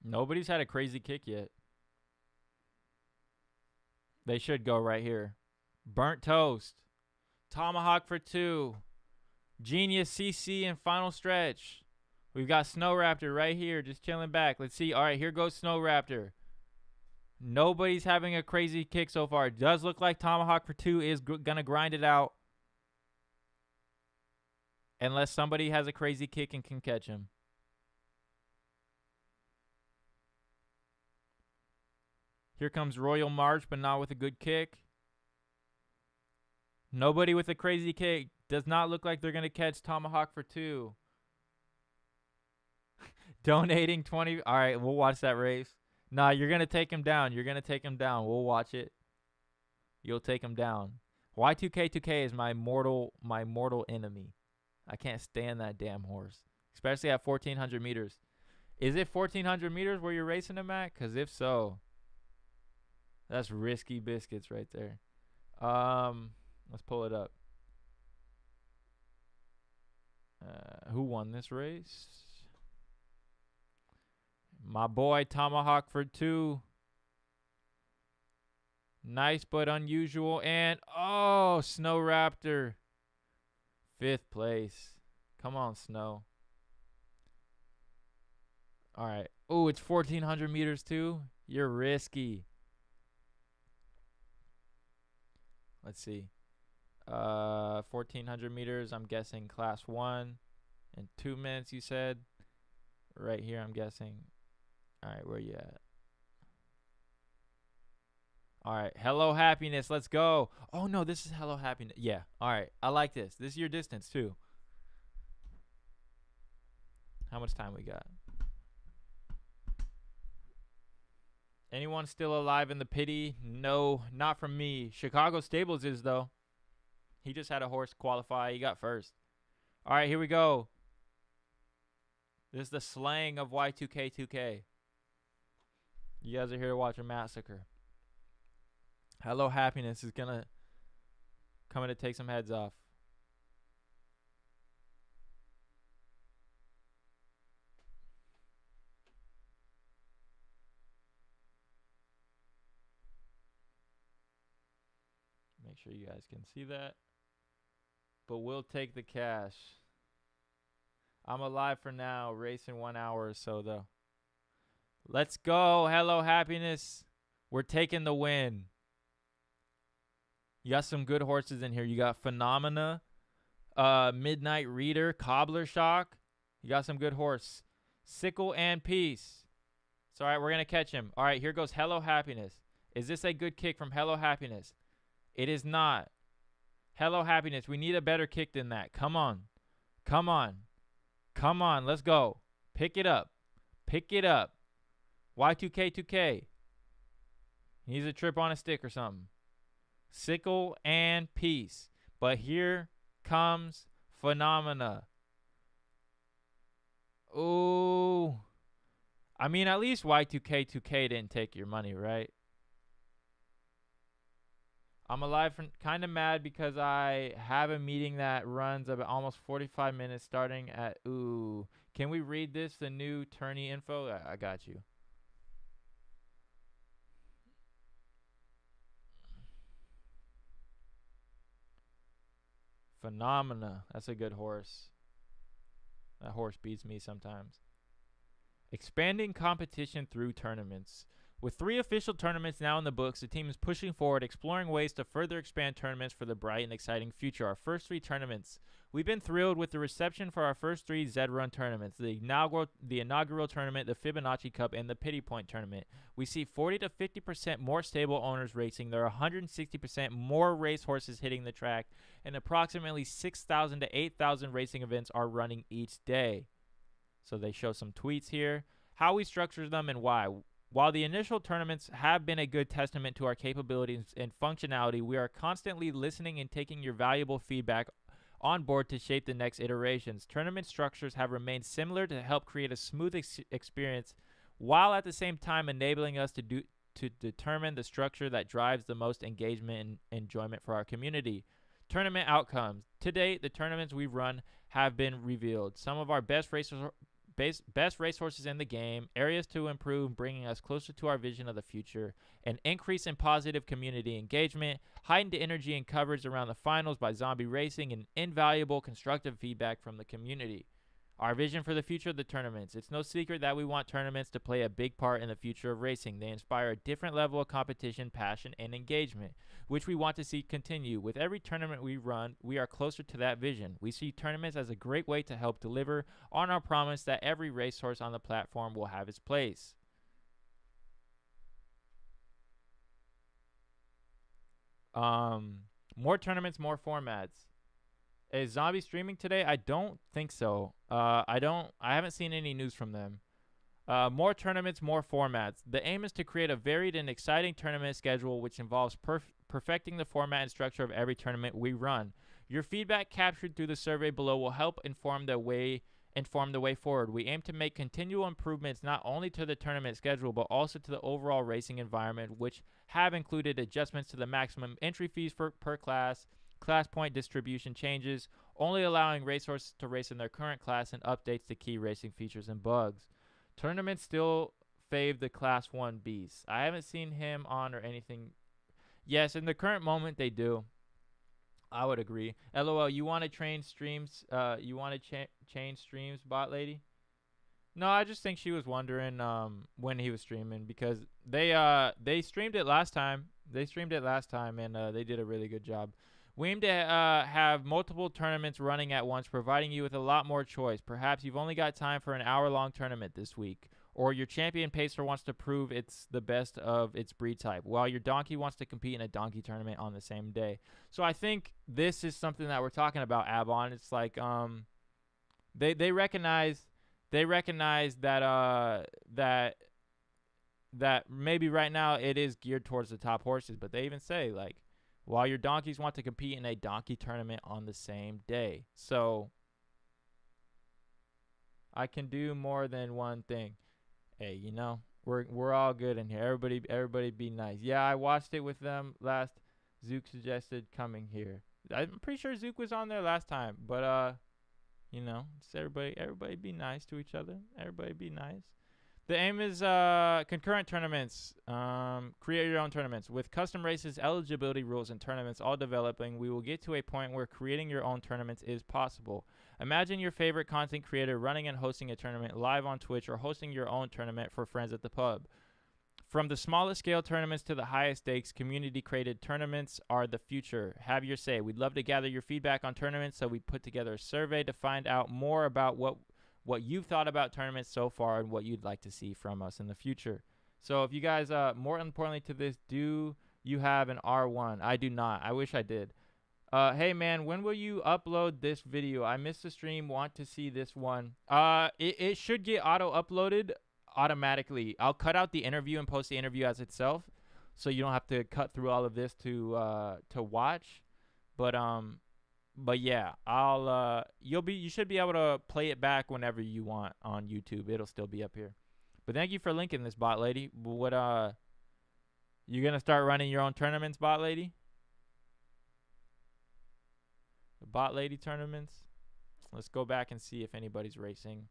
A: Nobody's had a crazy kick yet. They should go right here. Burnt Toast. Tomahawk for 2. Genius CC and Final Stretch. We've got Snow Raptor right here, just chilling back. Let's see. All right, here goes Snow Raptor. Nobody's having a crazy kick so far. It does look like Tomahawk for 2 is going to grind it out. Unless somebody has a crazy kick and can catch him. Here comes Royal March, but not with a good kick. Nobody with a crazy kick. Does not look like they're going to catch Tomahawk for 2. Donating 20. All right, we'll watch that race. Nah, you're going to take him down. You're going to take him down. We'll watch it. You'll take him down. Y2K2K is my mortal enemy. I can't stand that damn horse, especially at 1,400 meters. Is it 1,400 meters where you're racing him at? Because if so, that's risky biscuits right there. Let's pull it up. Who won this race? My boy Tomahawk for 2. Nice but unusual. And, oh, Snow Raptor. 5th place. Come on, Snow. All right. Oh, it's 1,400 meters too? You're risky. Let's see. 1,400 meters, I'm guessing class 1. In 2 minutes, you said. Right here, I'm guessing. All right, where you at? All right, Hello Happiness, let's go. Oh, no, this is Hello Happiness. Yeah, all right, I like this. This is your distance, too. How much time we got? Anyone still alive in the pity? No, not from me. Chicago Stables is, though. He just had a horse qualify. He got first. All right, here we go. This is the slang of Y2K2K. You guys are here to watch a massacre. Hello Happiness is coming to take some heads off. Make sure you guys can see that. But we'll take the cash. I'm alive for now. Racing 1 hour or so, though. Let's go. Hello, Happiness. We're taking the win. You got some good horses in here. You got Phenomena. Midnight Reader, Cobbler Shock. You got some good horse. Sickle and Peace. It's all right. We're going to catch him. All right, here goes Hello Happiness. Is this a good kick from Hello Happiness? It is not. Hello Happiness, we need a better kick than that. Come on. Come on. Come on. Let's go. Pick it up. Pick it up. Y2K2K. He needs a trip on a stick or something. Sickle and Peace. But here comes Phenomena. Ooh. I mean, at least Y2K2K didn't take your money, right? I'm alive, kind of mad because I have a meeting that runs about almost 45 minutes starting at, ooh. Can we read this, the new tourney info? I got you. Phenomena. That's a good horse. That horse beats me sometimes. Expanding competition through tournaments. With 3 official tournaments now in the books, the team is pushing forward, exploring ways to further expand tournaments for the bright and exciting future. Our first 3 tournaments. We've been thrilled with the reception for our first 3 Zed Run tournaments, the inaugural tournament, the Fibonacci Cup, and the Pity Point tournament. We see 40 to 50% more stable owners racing. There are 160% more race horses hitting the track, and approximately 6,000 to 8,000 racing events are running each day. So they show some tweets here, how we structure them and why. While the initial tournaments have been a good testament to our capabilities and functionality, we are constantly listening and taking your valuable feedback on board to shape the next iterations. Tournament structures have remained similar to help create a smooth experience, while at the same time enabling us to determine the structure that drives the most engagement and enjoyment for our community. Tournament outcomes. To date, the tournaments we've run have been revealed. Some of our best racehorses in the game, areas to improve, bringing us closer to our vision of the future, an increase in positive community engagement, heightened energy and coverage around the finals by Zombie Racing, and invaluable constructive feedback from the community. Our vision for the future of the tournaments. It's no secret that we want tournaments to play a big part in the future of racing. They inspire a different level of competition, passion, and engagement, which we want to see continue. With every tournament we run, we are closer to that vision. We see tournaments as a great way to help deliver on our promise that every racehorse on the platform will have its place. More tournaments, more formats. Is Zombie streaming today? I don't think so. I haven't seen any news from them. More tournaments, more formats. The aim is to create a varied and exciting tournament schedule which involves perfecting the format and structure of every tournament we run. Your feedback captured through the survey below will help inform the way forward. We aim to make continual improvements not only to the tournament schedule but also to the overall racing environment, which have included adjustments to the maximum entry fees per class point distribution changes, only allowing racehorses to race in their current class, and updates to key racing features and bugs. Tournaments still fave the Class 1 beast. I haven't seen him on or anything. Yes, in the current moment they do. I would agree. LOL, you want to train streams? You want to change streams, bot lady? No, I just think she was wondering when he was streaming, because they streamed it last time. And they did a really good job. We aim to have multiple tournaments running at once, providing you with a lot more choice. Perhaps you've only got time for an hour-long tournament this week, or your champion pacer wants to prove it's the best of its breed type, while your donkey wants to compete in a donkey tournament on the same day. So I think this is something that we're talking about, Avon. It's like they recognize that that maybe right now it is geared towards the top horses, but they even say, like, while your donkeys want to compete in a donkey tournament on the same day. So I can do more than one thing. Hey, you know, we're all good in here. Everybody be nice. Yeah, I watched it with them last. Zook suggested coming here. I'm pretty sure Zook was on there last time, but you know, just everybody be nice to each other. Everybody be nice. The aim is concurrent tournaments. Create your own tournaments. With custom races, eligibility rules, and tournaments all developing, we will get to a point where creating your own tournaments is possible. Imagine your favorite content creator running and hosting a tournament live on Twitch, or hosting your own tournament for friends at the pub. From the smallest scale tournaments to the highest stakes, community created tournaments are the future. Have your say. We'd love to gather your feedback on tournaments, so we put together a survey to find out more about what you've thought about tournaments so far and what you'd like to see from us in the future. So if you guys, more importantly to this, do you have an R1? I do not. I wish I did. Hey man, when will you upload this video? I missed the stream. Want to see this one? It should get auto uploaded automatically. I'll cut out the interview and post the interview as itself, so you don't have to cut through all of this to watch. But yeah, you should be able to play it back whenever you want on YouTube. It'll still be up here. But thank you for linking this, bot lady. What you gonna start running your own tournaments, bot lady? The bot lady tournaments. Let's go back and see if anybody's racing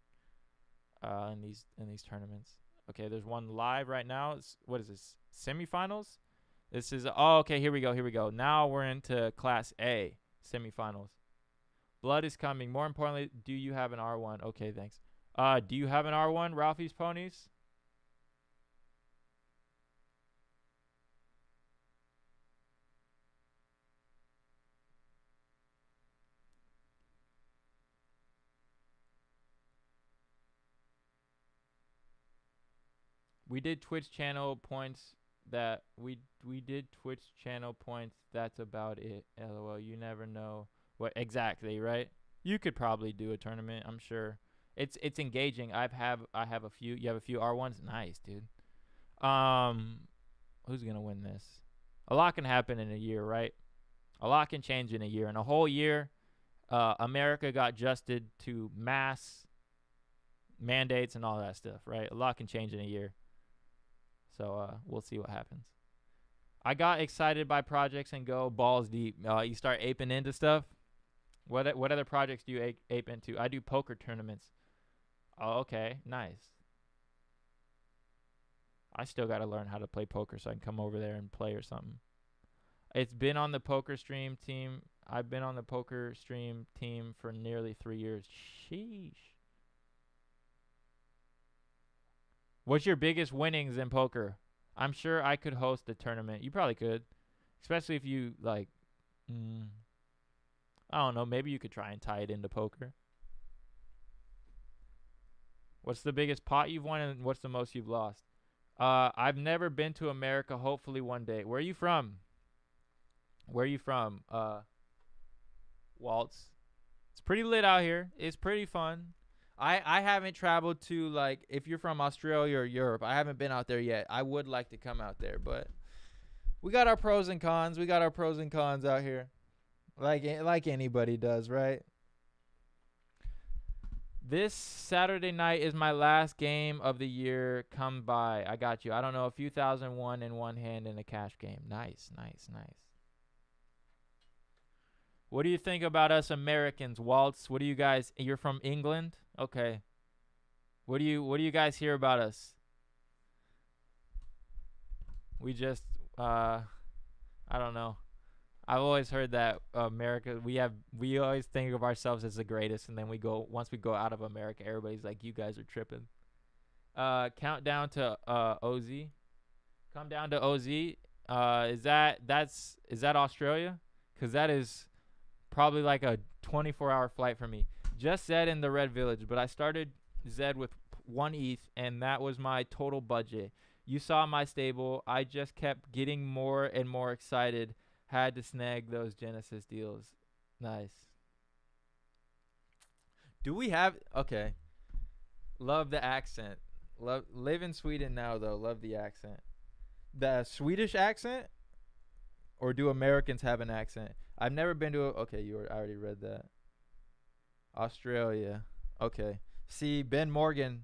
A: in these tournaments. Okay, there's one live right now. What is this? Semifinals? This is okay, here we go. Now we're into Class A semifinals. Blood is coming. More importantly, do you have an R1? Okay, thanks. Do you have an R1, Ralphie's Ponies? We did Twitch channel points that we did Twitch channel points. That's about it. LOL. You never know what exactly, right? You could probably do a tournament, I'm sure. It's engaging. I have a few. You have a few R1s. Nice, dude. Who's gonna win this? A lot can happen in a year, right? A lot can change in a year. In a whole year, America got adjusted to mass mandates and all that stuff, right? A lot can change in a year. So we'll see what happens. I got excited by projects and go balls deep. You start aping into stuff. What other projects do you ape into? I do poker tournaments. Oh, okay, nice. I still got to learn how to play poker so I can come over there and play or something. It's been on the poker stream team. I've been on the poker stream team for nearly 3 years. Sheesh. What's your biggest winnings in poker? I'm sure I could host a tournament. You probably could. Especially if you, like, I don't know. Maybe you could try and tie it into poker. What's the biggest pot you've won and what's the most you've lost? I've never been to America. Hopefully one day. Where are you from? Waltz. It's pretty lit out here. It's pretty fun. I haven't traveled to, like, if you're from Australia or Europe, I haven't been out there yet. I would like to come out there, but we got our pros and cons. We got our pros and cons out here. Like anybody does, right? This Saturday night is my last game of the year. Come by. I got you. I don't know, a few thousand won in one hand in a cash game. Nice. What do you think about us Americans, Waltz? What do you guys, you're from England? Okay. What do you guys hear about us? We just, I don't know. I've always heard that America, we always think of ourselves as the greatest, and then once we go out of America, everybody's like, you guys are tripping. Countdown to OZ. Come down to OZ. Is that Australia? Because that is probably like a 24-hour flight for me. Just Zed in the Red Village, but I started Zed with 1 ETH, and that was my total budget. You saw my stable. I just kept getting more and more excited. Had to snag those Genesis deals. Nice. Do we have... Okay. Love the accent. Live in Sweden now, though. Love the accent. The Swedish accent? Or do Americans have an accent? I've never been to... Okay, I already read that. Australia. Okay. See, Ben Morgan...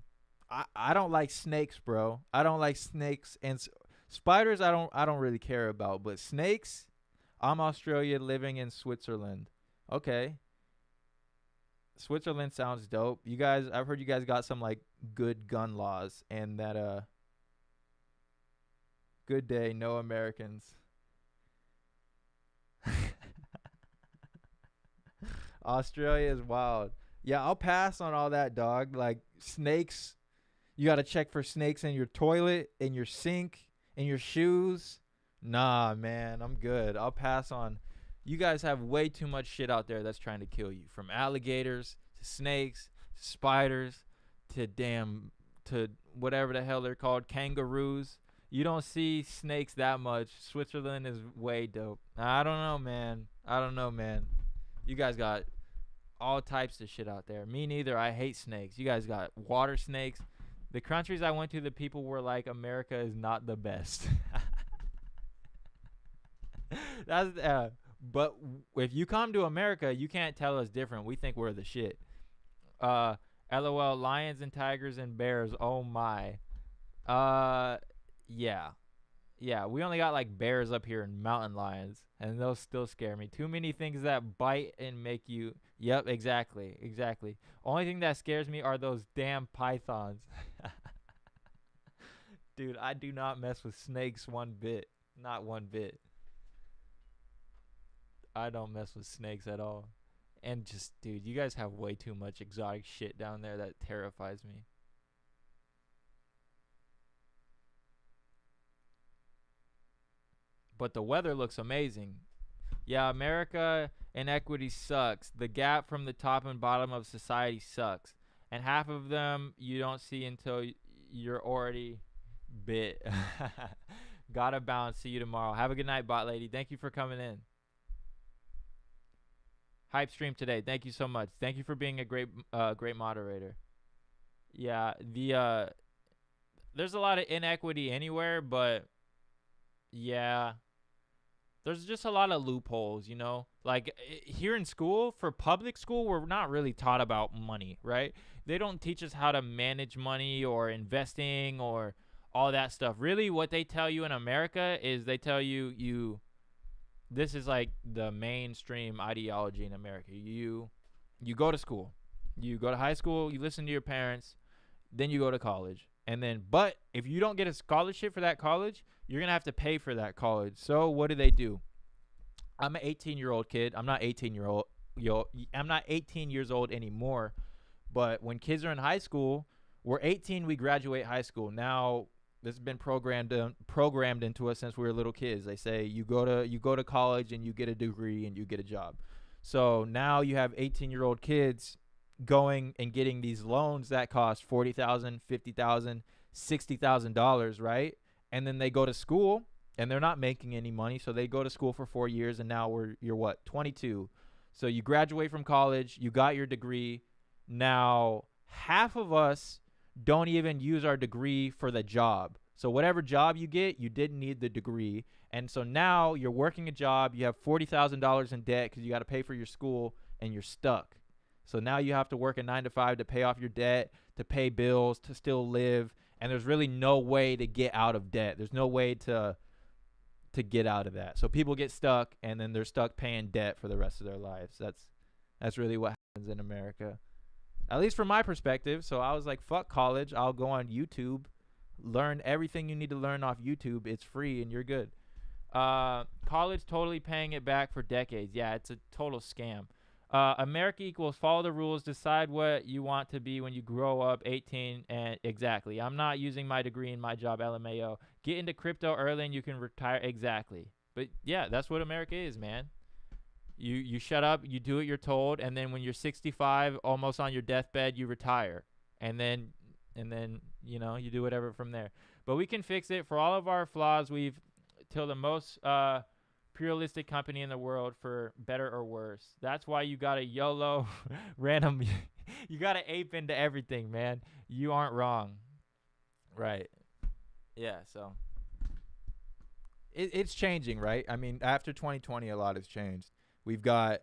A: I don't like snakes, bro. I don't like snakes. And spiders I don't really care about. But snakes... I'm Australia living in Switzerland. Okay. Switzerland sounds dope. You guys, I've heard you guys got some like good gun laws and that good day, no Americans. Australia is wild. Yeah, I'll pass on all that, dog. Like snakes You got to check for snakes in your toilet, in your sink, in your shoes. Nah, man, I'm good. I'll pass on. You guys have way too much shit out there that's trying to kill you. From alligators to snakes to spiders to whatever the hell they're called, kangaroos. You don't see snakes that much. Switzerland is way dope. I don't know, man. I don't know, man. You guys got all types of shit out there. Me neither. I hate snakes. You guys got water snakes. The countries I went to, the people were like, America is not the best. That's but if you come to America, you can't tell us different. We think we're the shit. LOL, lions and tigers and bears. Oh my. Yeah. Yeah, we only got like bears up here and mountain lions, and those still scare me. Too many things that bite and make you. Yep, exactly. Exactly. Only thing that scares me are those damn pythons. Dude, I do not mess with snakes one bit. Not one bit. I don't mess with snakes at all. And just, dude, you guys have way too much exotic shit down there that terrifies me. But the weather looks amazing. Yeah, America inequity sucks. The gap from the top and bottom of society sucks. And half of them you don't see until you're already bit. Gotta bounce. See you tomorrow. Have a good night, bot lady. Thank you for coming in. Hype stream today. Thank you so much. Thank you for being a great moderator. Yeah, there's a lot of inequity anywhere, but yeah, there's just a lot of loopholes, you know? Like here in school, for public school, we're not really taught about money, right? They don't teach us how to manage money or investing or all that stuff. Really, what they tell you in America is they tell you this is like the mainstream ideology in America. You go to school. You go to high school, you listen to your parents, then you go to college. And then, but if you don't get a scholarship for that college, you're going to have to pay for that college. So what do? I'm an 18-year-old kid. I'm not 18-year-old. I'm not 18 years old anymore. But when kids are in high school, we're 18, we graduate high school. Now, this has been programmed into us since we were little kids. They say you go to college and you get a degree and you get a job. So now you have 18-year-old kids going and getting these loans that cost $40,000, $50,000, $60,000, right? And then they go to school and they're not making any money, so they go to school for 4 years, and now you're what, 22. So you graduate from college, you got your degree. Now half of us don't even use our degree for the job. So whatever job you get, you didn't need the degree. And so now you're working a job, you have $40,000 in debt because you got to pay for your school, and you're stuck. So now you have to work a 9 to 5 to pay off your debt, to pay bills, to still live. And there's really no way to get out of debt. There's no way to get out of that. So people get stuck, and then they're stuck paying debt for the rest of their lives. That's really what happens in America, at least from my perspective. So I was like, fuck college. I'll go on YouTube, learn everything you need to learn off YouTube. It's free, and you're good. College totally paying it back for decades. Yeah, it's a total scam. America equals follow the rules, decide what you want to be when you grow up, 18, and exactly. I'm not using my degree in my job, LMAO. Get into crypto early and you can retire. Exactly. But yeah, that's what America is, man. You shut up, you do what you're told, and then when you're 65, almost on your deathbed, you retire. And then you know, you do whatever from there. But we can fix it. For all of our flaws, we've till the most pluralistic company in the world, for better or worse. That's why you got to YOLO random. You got to ape into everything, man. You aren't wrong. Right. Yeah, so it's changing, right? I mean, after 2020, a lot has changed. We've got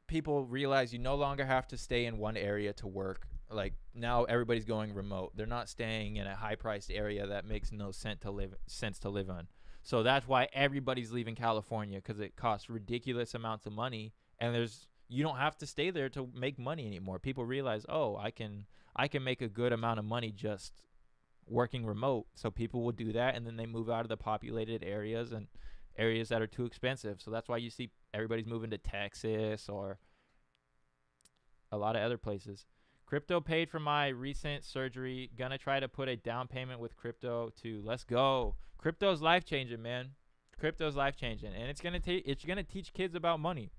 A: people realize you no longer have to stay in one area to work. Like now everybody's going remote. They're not staying in a high-priced area that makes no sense to live on. So that's why everybody's leaving California, because it costs ridiculous amounts of money, and you don't have to stay there to make money anymore. People realize, oh, I can make a good amount of money just working remote. So people will do that, and then they move out of the populated areas and areas that are too expensive. So that's why you see everybody's moving to Texas or a lot of other places. Crypto paid for my recent surgery. Gonna try to put a down payment with crypto too. Let's go. Crypto's life changing, man. Crypto's life changing, and it's gonna teach kids about money.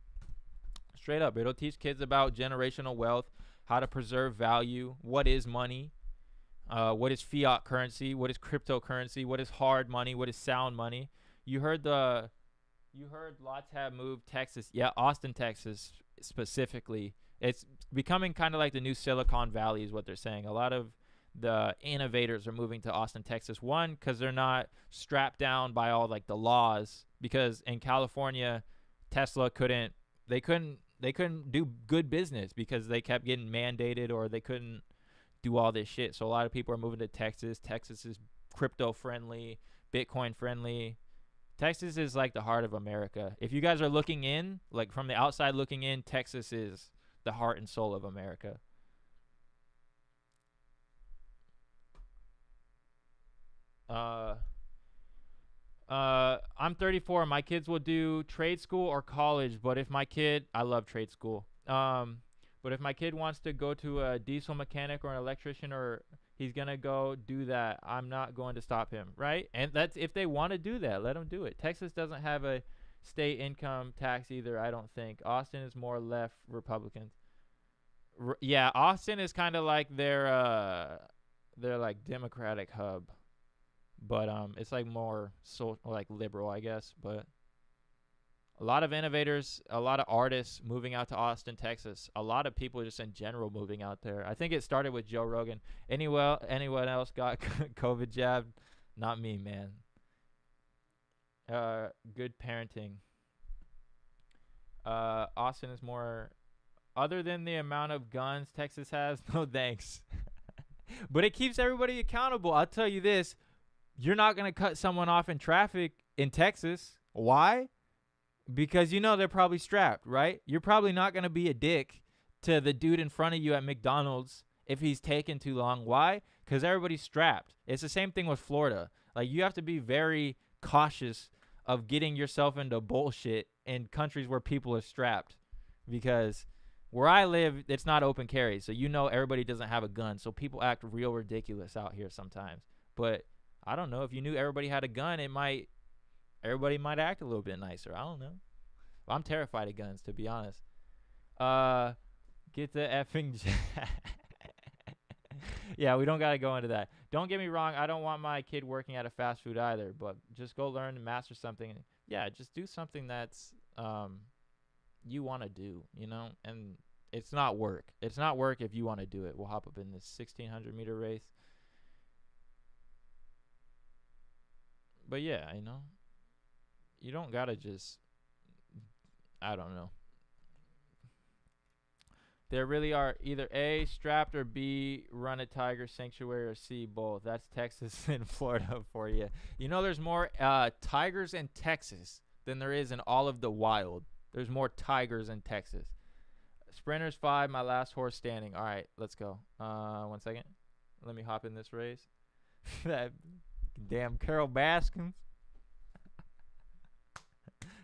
A: Straight up, it'll teach kids about generational wealth, how to preserve value, what is money, what is fiat currency, what is cryptocurrency, what is hard money, what is sound money. You heard lots have moved Texas. Yeah, Austin, Texas specifically. It's becoming kind of like the new Silicon Valley is what they're saying. A lot of the innovators are moving to Austin, Texas. One, because they're not strapped down by all like the laws. Because in California, Tesla couldn't do good business because they kept getting mandated, or they couldn't do all this shit. So a lot of people are moving to Texas. Texas is crypto friendly, Bitcoin friendly. Texas is like the heart of America. If you guys are looking in, like from the outside looking in, Texas is the heart and soul of America. I'm 34. My kids will do trade school or college, but if my kid, I love trade school. But if my kid wants to go to a diesel mechanic or an electrician, or he's gonna go do that, I'm not going to stop him, right? And that's if they want to do that, let them do it. Texas doesn't have a state income tax either, I don't think. Austin is more left Republicans. Yeah, Austin is kind of like their like Democratic hub, but it's like more like liberal, I guess. But a lot of innovators, a lot of artists moving out to Austin, Texas. A lot of people just in general moving out there. I think it started with Joe Rogan. Anyone else got COVID jabbed? Not me, man. Good parenting. Austin is more, other than the amount of guns Texas has, no thanks. But it keeps everybody accountable. I'll tell you this. You're not going to cut someone off in traffic in Texas. Why? Because you know they're probably strapped, right? You're probably not going to be a dick to the dude in front of you at McDonald's if he's taking too long. Why? Because everybody's strapped. It's the same thing with Florida. Like, you have to be very cautious of getting yourself into bullshit in countries where people are strapped. Because where I live, it's not open carry. So you know everybody doesn't have a gun. So people act real ridiculous out here sometimes. But I don't know. If you knew everybody had a gun, everybody might act a little bit nicer. I don't know. I'm terrified of guns, to be honest. Get the effing yeah, we don't got to go into that. Don't get me wrong. I don't want my kid working at a fast food either, but just go learn and master something. Yeah, just do something that's you want to do, you know? And it's not work. It's not work if you want to do it. We'll hop up in this 1,600-meter race. But yeah, you know, you don't got to just, I don't know. There really are either A, strapped, or B, run a tiger sanctuary, or C, both. That's Texas and Florida for you. You know, there's more tigers in Texas than there is in all of the wild. There's more tigers in Texas. Sprinters 5, my last horse standing. All right, let's go. 1 second. Let me hop in this race. That damn Carol Baskins.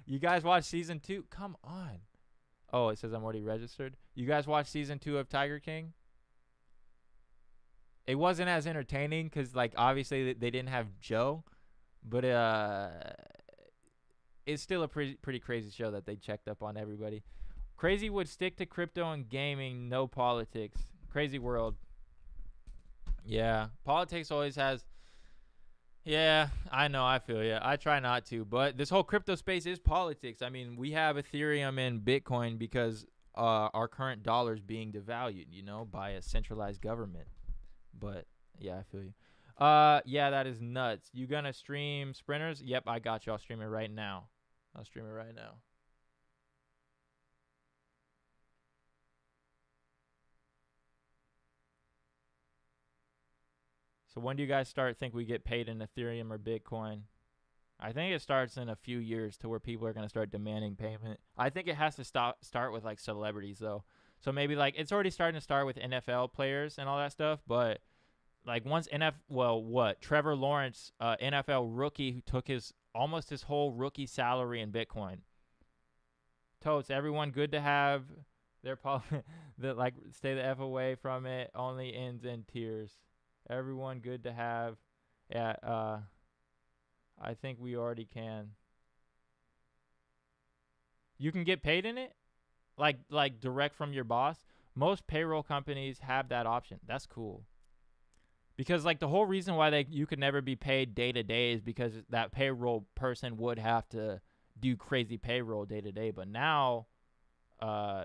A: You guys watch season 2? Come on. Oh, it says I'm already registered. You guys watch season 2 of Tiger King? It wasn't as entertaining because, like, obviously they didn't have Joe, but it's still a pretty crazy show that they checked up on everybody. Crazy would stick to crypto and gaming, no politics. Crazy world. Yeah, politics always has. Yeah, I know. I feel you. I try not to, but this whole crypto space is politics. I mean, we have Ethereum and Bitcoin because our current dollar is being devalued, you know, by a centralized government. But yeah, I feel you. Yeah, that is nuts. You gonna stream Sprinters? Yep, I got you. I'll stream it right now. So when do you guys think we get paid in Ethereum or Bitcoin? I think it starts in a few years to where people are going to start demanding payment. I think it has to start with like celebrities though. So maybe like it's already starting to start with NFL players and all that stuff. But like once Trevor Lawrence, NFL rookie who took almost his whole rookie salary in Bitcoin. Totes, everyone good to have They're probably the like stay the f away from it. Only ends in tears. Everyone good to have. Yeah. I think we already can. You can get paid in it, like direct from your boss. Most payroll companies have that option. That's cool. Because like the whole reason why you could never be paid day to day is because that payroll person would have to do crazy payroll day to day. But now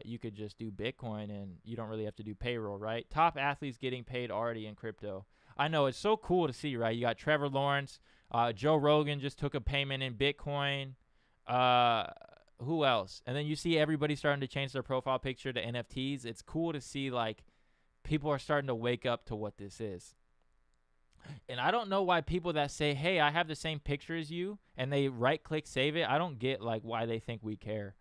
A: you could just do Bitcoin and you don't really have to do payroll, right? Top athletes getting paid already in crypto. I know, it's so cool to see, right? You got Trevor Lawrence, Joe Rogan just took a payment in Bitcoin. Who else? And then you see everybody starting to change their profile picture to NFTs. It's cool to see like people are starting to wake up to what this is. And I don't know why people that say, hey, I have the same picture as you, and they right click save it, I don't get like why they think we care.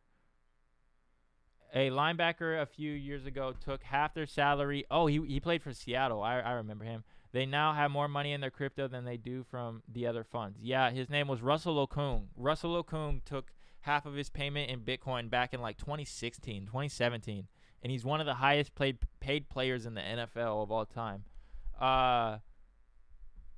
A: A linebacker a few years ago took half their salary. Oh, he played for Seattle. I remember him. They now have more money in their crypto than they do from the other funds. Yeah, his name was Russell Okung. Russell Okung took half of his payment in Bitcoin back in like 2016, 2017. And he's one of the highest paid players in the NFL of all time.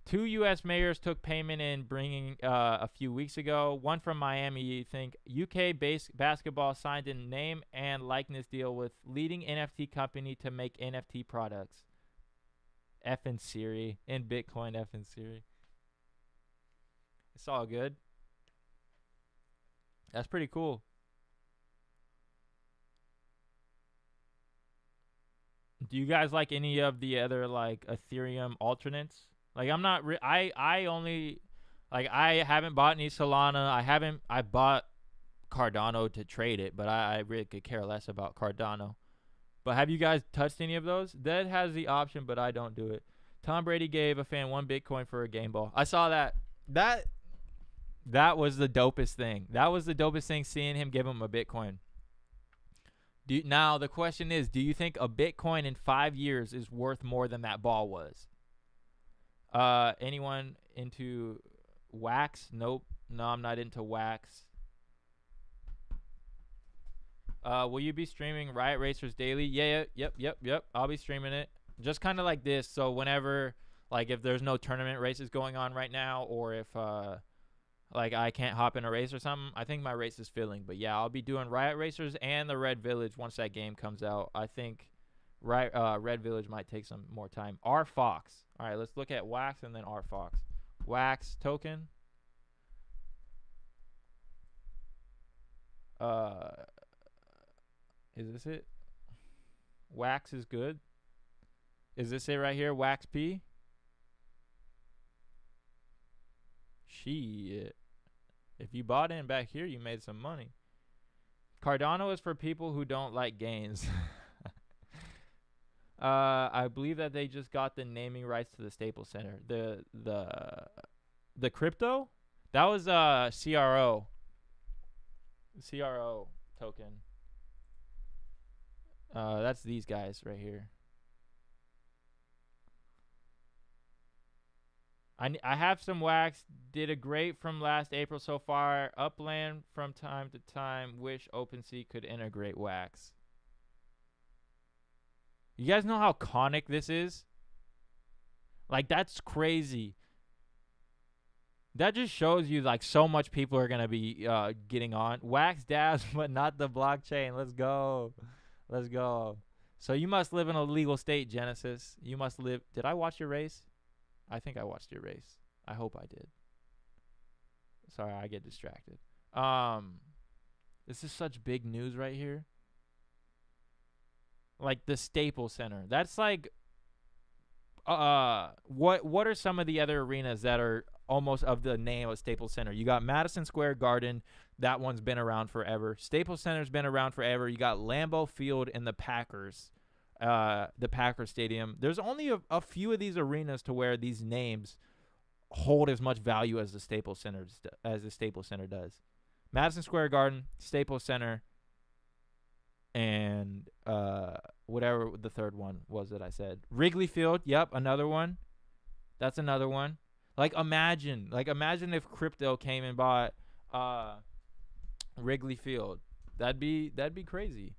A: 2 U.S. mayors took payment in bringing a few weeks ago. One from Miami, you think. UK-based basketball signed a name and likeness deal with leading NFT company to make NFT products. Effing Siri. In Bitcoin, effing Siri. It's all good. That's pretty cool. Do you guys like any of the other like Ethereum alternates? Like I'm not I only like I haven't bought any Solana. I bought Cardano to trade it, but I really could care less about Cardano. But have you guys touched any of those? That has the option, but I don't do it. Tom Brady gave a fan 1 Bitcoin for a game ball. I saw that. That was the dopest thing. That was the dopest thing, seeing him give him a Bitcoin. Now the question is, do you think a Bitcoin in 5 years is worth more than that ball was? Anyone into wax? Nope. No, I'm not into wax. Will you be streaming Riot Racers daily? Yeah, yep. I'll be streaming it. Just kind of like this. So whenever, like, if there's no tournament races going on right now, or if, like, I can't hop in a race or something, I think my race is filling. But yeah, I'll be doing Riot Racers and the Red Village once that game comes out. I think Red Village might take some more time. R Fox. All right, let's look at Wax and then R Fox. Wax token. Is this it? Wax is good. Is this it right here? Wax P. Shit. If you bought in back here, you made some money. Cardano is for people who don't like gains. I believe that they just got the naming rights to the Staples Center. The crypto? That was CRO. CRO token. That's these guys right here. I have some wax. Did a great from last April so far. Upland from time to time. Wish OpenSea could integrate wax. You guys know how conic this is? Like, that's crazy. That just shows you, like, so much people are going to be getting on. Wax dabs, but not the blockchain. Let's go. Let's go. So you must live in a legal state, Genesis. You must live. Did I watch your race? I think I watched your race. I hope I did. Sorry, I get distracted. This is such big news right here. Like the Staples Center. That's like what are some of the other arenas that are almost of the name of Staples Center? You got Madison Square Garden. That one's been around forever. Staples Center's been around forever. You got Lambeau Field and the Packers Stadium. There's only a few of these arenas to where these names hold as much value as the Staples Center does. Madison Square Garden, Staples Center, and whatever the third one was that I said. Wrigley Field, yep, another one. That's another one. Like imagine if crypto came and bought Wrigley Field. That'd be crazy.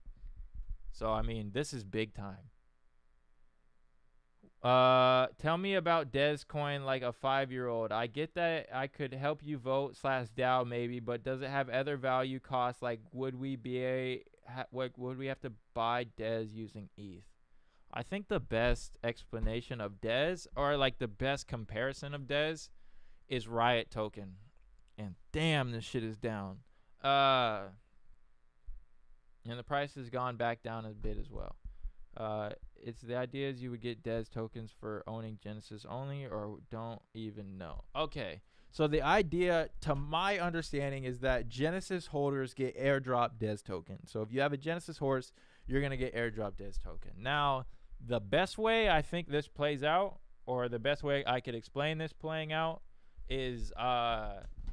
A: So I mean, this is big time. Tell me about Dez Coin like a 5-year-old. I get that I could help you vote / DAO maybe, but does it have other value costs? Like, would we would we have to buy Dez using ETH? I think the best explanation of Dez, or like the best comparison of Dez, is Riot Token. And damn, this shit is down. And the price has gone back down a bit as well. It's the idea is you would get Dez tokens for owning Genesis only, or don't even know. Okay, so the idea, to my understanding, is that Genesis holders get airdrop Dez token. So if you have a Genesis horse, you're gonna get airdrop Dez token. Now, the best way I think this plays out, or the best way I could explain this playing out, is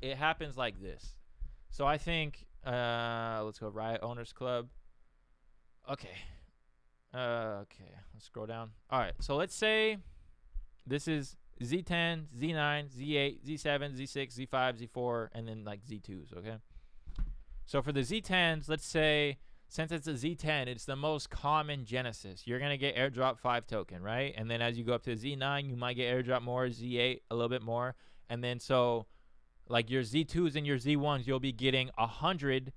A: it happens like this. So I think let's go Riot Owners Club. Okay, let's scroll down. All right, so let's say this is Z10, Z9, Z8, Z7, Z6, Z5, Z4, and then like Z2s, okay? So for the Z10s, let's say, since it's a Z10, it's the most common Genesis. You're going to get airdrop 5 token, right? And then as you go up to Z9, you might get airdrop more, Z8 a little bit more. And then so like your Z2s and your Z1s, you'll be getting 100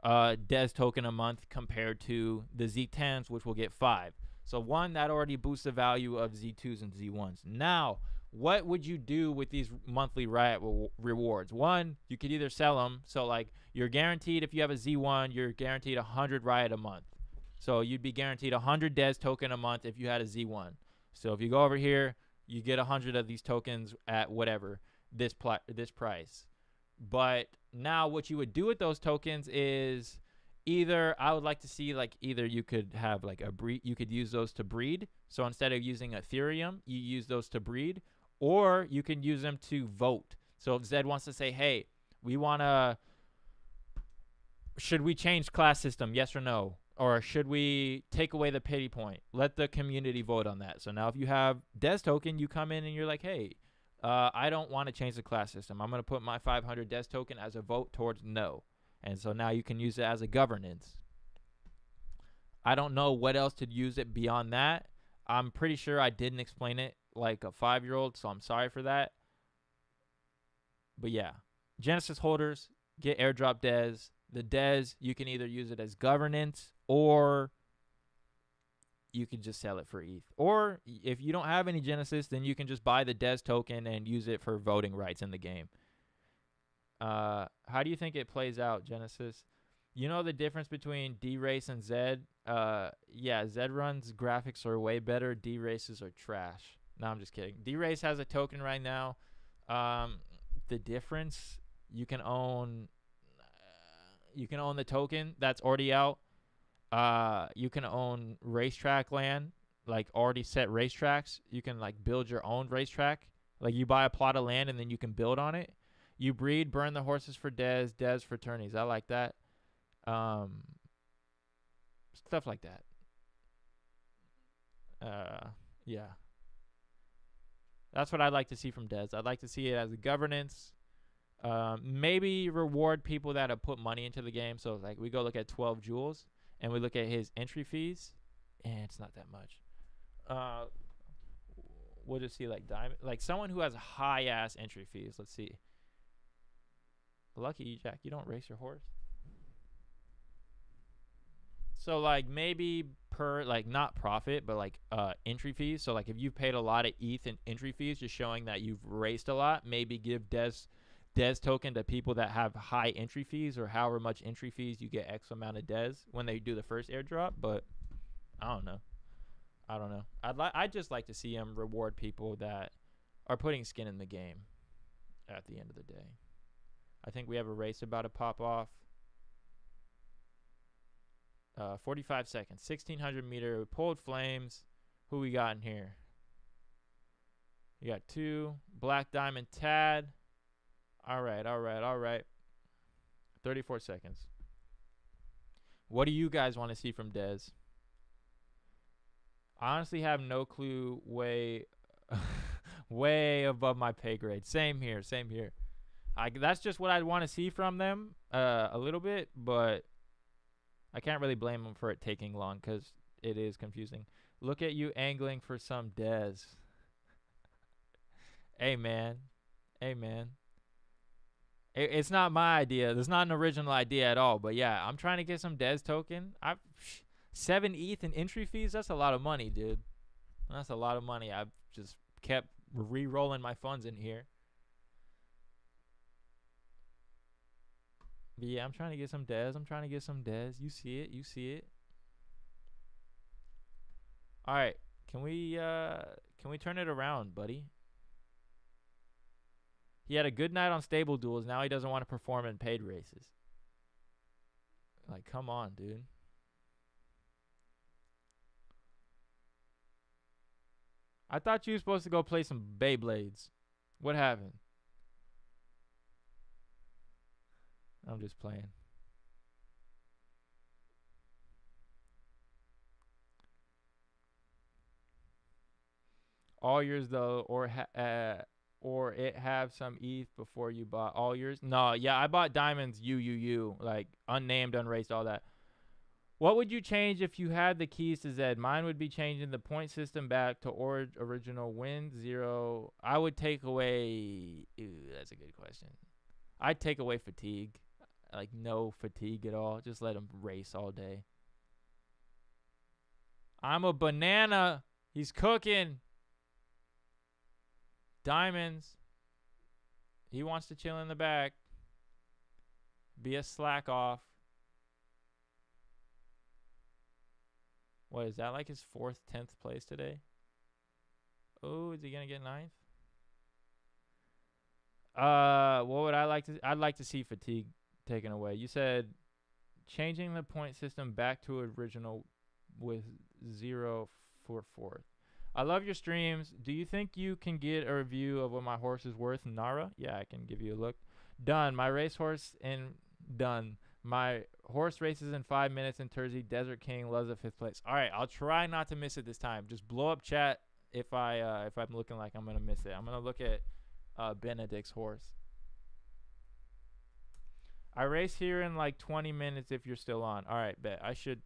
A: Dez token a month compared to the Z10s, which will get 5. So one, that already boosts the value of Z2s and Z1s. Now, what would you do with these monthly Riot rewards? One, you could either sell them. So like you're guaranteed, if you have a Z1, you're guaranteed 100 Riot a month. So you'd be guaranteed 100 Dez token a month if you had a Z1. So if you go over here, you get 100 of these tokens at whatever, this price. But now what you would do with those tokens is either, I would like to see like either you could have like a breed, you could use those to breed. So instead of using Ethereum, you use those to breed, or you can use them to vote. So if Zed wants to say, hey, should we change class system? Yes or no? Or should we take away the pity point? Let the community vote on that. So now if you have Dez token, you come in and you're like, hey, I don't want to change the class system. I'm going to put my 500 Dez token as a vote towards no. And so now you can use it as a governance. I don't know what else to use it beyond that. I'm pretty sure I didn't explain it like a 5-year-old, so I'm sorry for that. But yeah, Genesis holders get airdrop Dez. The Dez, you can either use it as governance, or you can just sell it for ETH. Or if you don't have any Genesis, then you can just buy the Dez token and use it for voting rights in the game. How do you think it plays out, Genesis? You know the difference between D-Race and Zed? Yeah, Zed Run's graphics are way better. D-Race's are trash. No, I'm just kidding. D-Race has a token right now. The difference, you can own the token that's already out. You can own racetrack land, like already set racetracks. You can like build your own racetrack. Like you buy a plot of land and then you can build on it. You breed, burn the horses for Dez for tourneys. I like that. Stuff like that. Yeah. That's what I'd like to see from Dez. I'd like to see it as a governance. Maybe reward people that have put money into the game. So like we go look at 12 Joules and we look at his entry fees, and it's not that much. We'll just see like diamond, like someone who has high ass entry fees. Let's see. Lucky Jack, you don't race your horse. So like maybe per, like not profit, but like entry fees. So like if you've paid a lot of ETH in entry fees, just showing that you've raced a lot, maybe give Dez token to people that have high entry fees, or however much entry fees you get X amount of Dez when they do the first airdrop. But I don't know. I'd just like to see him reward people that are putting skin in the game at the end of the day. I think we have a race about to pop off. 45 seconds, 1600 meter, pulled flames. Who we got in here? We got 2 Black Diamond Tad. All right. 34 seconds. What do you guys want to see from Dez? I honestly have no clue. Way above my pay grade. Same here. That's just what I'd want to see from them, a little bit, but I can't really blame him for it taking long because it is confusing. Look at you angling for some Dez. Hey, man. Hey, man. It's not my idea. It's not an original idea at all. But yeah, I'm trying to get some Dez token. 7 ETH in entry fees. That's a lot of money, dude. That's a lot of money. I've just kept re-rolling my funds in here. But yeah, I'm trying to get some Dez. You see it. All right. Can we turn it around, buddy? He had a good night on stable duels. Now he doesn't want to perform in paid races. Like, come on, dude. I thought you were supposed to go play some Beyblades. What happened? I'm just playing. All yours though, or it have some ETH before you bought all yours. No, yeah, I bought diamonds. Like unnamed, unraced, all that. What would you change if you had the keys to Zed? Mine would be changing the point system back to original win 0. I would take away. That's a good question. I'd take away fatigue. Like no fatigue at all. Just let him race all day. I'm a banana. He's cooking. Diamonds. He wants to chill in the back. Be a slack off. What is that, like his 4th, 10th place today? Oh, is he gonna get 9th? What would I like to? I'd like to see fatigue taken away. You said changing the point system back to original with 0 for 4th. I love your streams. Do you think you can get a review of what my horse is worth, Nara? Yeah, I can give you a look. Done. My racehorse in done. My horse races in 5 minutes in Terzey. Desert King loves a 5th place. All right, I'll try not to miss it this time. Just blow up chat if I'm looking like I'm gonna miss it. I'm gonna look at Benedict's horse. I race here in like 20 minutes if you're still on. All right, bet. I should.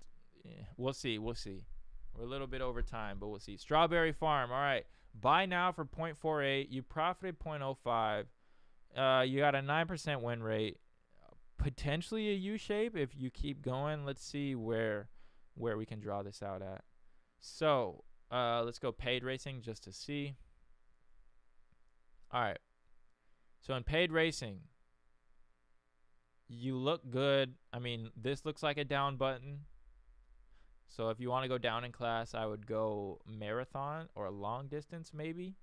A: We'll see. We're a little bit over time, but we'll see. Strawberry Farm. All right. Buy now for 0.48. You profited 0.05. You got a 9% win rate. Potentially a U-shape if you keep going. Let's see where we can draw this out at. So let's go paid racing just to see. All right. So in paid racing, you look good. I mean, this looks like a down button. So if you want to go down in class, I would go marathon or a long distance maybe.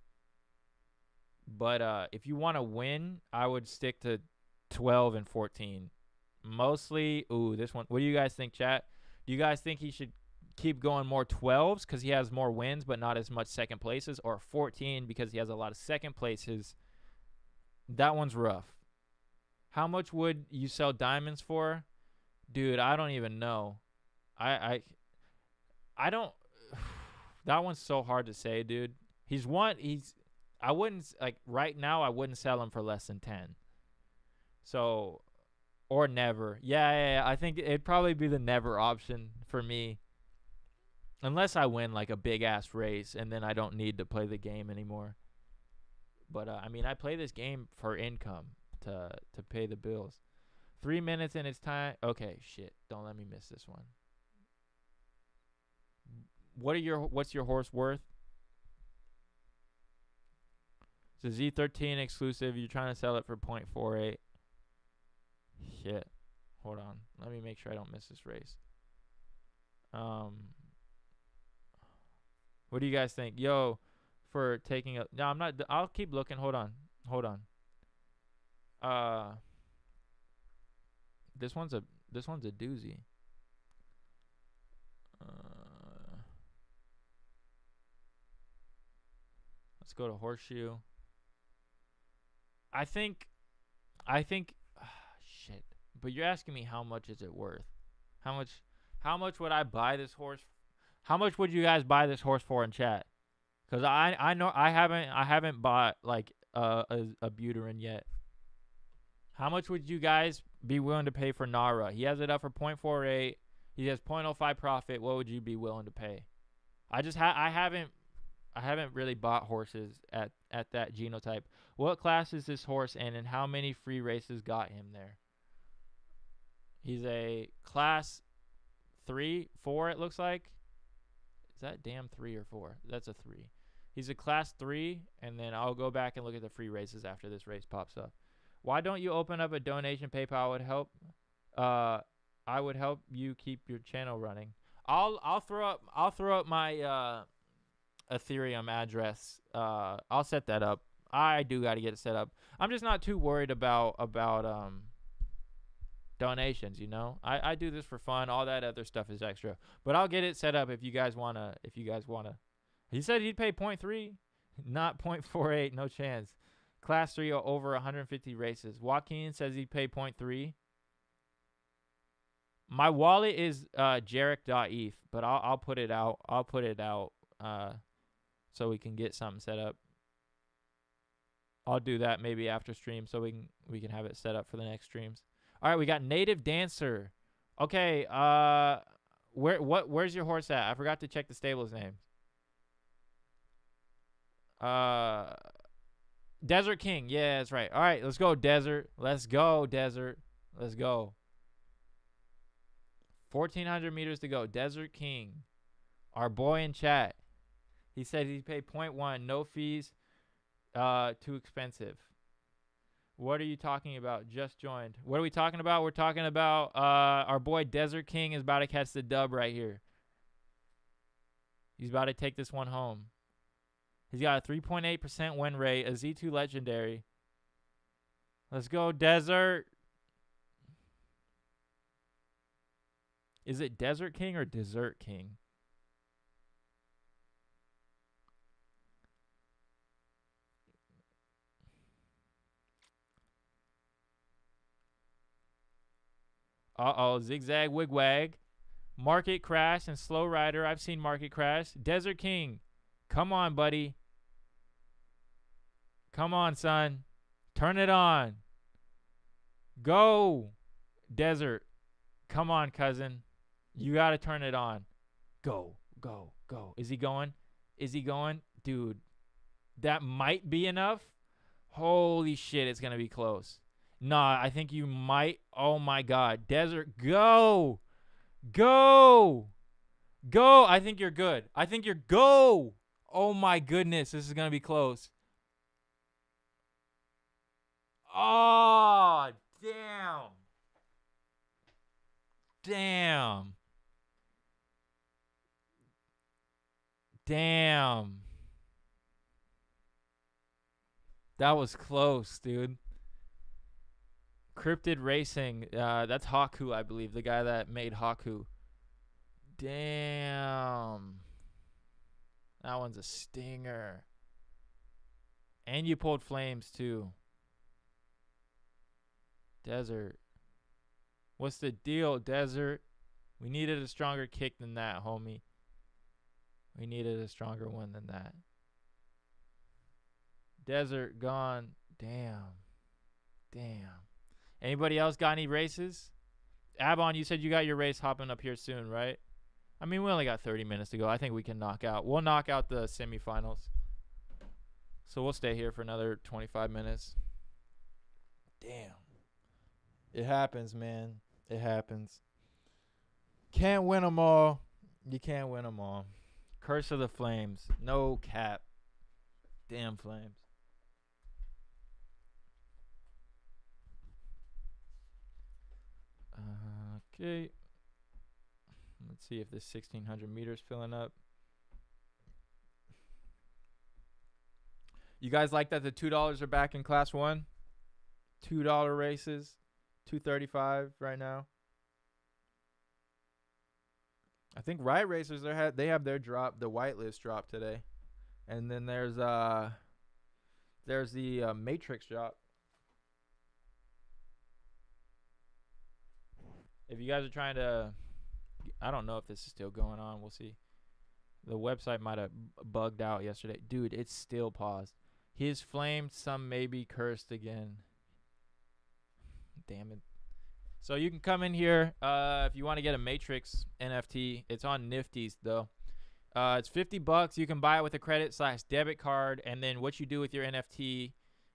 A: But if you want to win, I would stick to 12 and 14. Mostly, this one. What do you guys think, chat? Do you guys think he should keep going more 12s because he has more wins but not as much second places, or 14 because he has a lot of second places? That one's rough. How much would you sell diamonds for? Dude, I don't even know. I don't. That one's so hard to say, dude. I wouldn't, like, right now, I wouldn't sell him for less than 10. So, or never. Yeah. I think it'd probably be the never option for me. Unless I win, like, a big-ass race, and then I don't need to play the game anymore. But, I mean, I play this game for income to pay the bills. 3 minutes and it's time. Okay, shit. Don't let me miss this one. What's your horse worth? It's a Z13 exclusive. You're trying to sell it for 0.48. Shit. Hold on. Let me make sure I don't miss this race. What do you guys think? Yo, for taking a... No, I'm not... I'll keep looking. Hold on. This one's a doozy. Let's go to Horseshoe. I think shit. But you're asking me how much is it worth? How much would I buy this horse? How much would you guys buy this horse for in chat? Cuz I know I haven't bought like a Buterin yet. How much would you guys be willing to pay for Nara? He has it up for 0.48. He has 0.05 profit. What would you be willing to pay? I haven't really bought horses at that genotype. What class is this horse in, and how many free races got him there? He's a class 3, 4. It looks like. Is that damn 3 or 4? That's a 3. He's a class 3, and then I'll go back and look at the free races after this race pops up. Why don't you open up a donation PayPal? Would help. I would help you keep your channel running. I'll throw up my Ethereum address. I'll set that up. I do got to get it set up. I'm just not too worried about donations, you know. I do this for fun. All that other stuff is extra. But I'll get it set up if you guys wanna. He said he'd pay 0.3, not 0.48. No chance. Class 3 or over 150 races. Joaquin says he'd pay 0.3. My wallet is jarek.eth, but I'll put it out. So we can get something set up. I'll do that maybe after stream so we can have it set up for the next streams. All right, we got Native Dancer. Okay, where's your horse at? I forgot to check the stable's name. Desert King. Yeah, that's right. All right, let's go, Desert. Let's go, Desert. Let's go. 1,400 meters to go. Desert King. Our boy in chat. He said he'd pay 0.1. No fees. Too expensive. What are you talking about? Just joined. What are we talking about? We're talking about our boy Desert King is about to catch the dub right here. He's about to take this one home. He's got a 3.8% win rate, a Z2 legendary. Let's go, Desert. Is it Desert King or Dessert King? Uh-oh, Zigzag Wigwag. Market Crash and Slow Rider. I've seen Market Crash. Desert King. Come on, buddy. Come on, son. Turn it on. Go, Desert. Come on, cousin. You got to turn it on. Go, go, go. Is he going? Is he going? Dude, that might be enough. Holy shit, it's going to be close. Nah, I think you might. Oh, my God. Desert, go. Go. Go. I think you're good. I think you're go. Oh, my goodness. This is going to be close. Oh, damn. Damn. Damn. That was close, dude. Cryptid Racing. That's Haku, I believe. The guy that made Haku. Damn. That one's a stinger. And you pulled flames, too. Desert. What's the deal, Desert? We needed a stronger kick than that, homie. We needed a stronger one than that. Desert gone. Damn. Damn. Anybody else got any races? Abon, you said you got your race hopping up here soon, right? I mean, we only got 30 minutes to go. I think we can knock out. We'll knock out the semifinals. So we'll stay here for another 25 minutes. Damn. It happens, man. It happens. Can't win them all. You can't win them all. Curse of the Flames. No cap. Damn Flames. Okay. Let's see if this 1,600 meters filling up. You guys like that the $2 are back in class 1? $2 races. $2.35 right now. I think Riot Racers they have their drop, the whitelist drop today. And then there's the Matrix drop. If you guys are trying to, I don't know if this is still going on. We'll see. The website might have bugged out yesterday. Dude, it's still paused. He's flamed, some may be cursed again. Damn it. So you can come in here if you want to get a Matrix NFT. It's on Nifty's though. It's $50. You can buy it with a credit/debit card, and then what you do with your NFT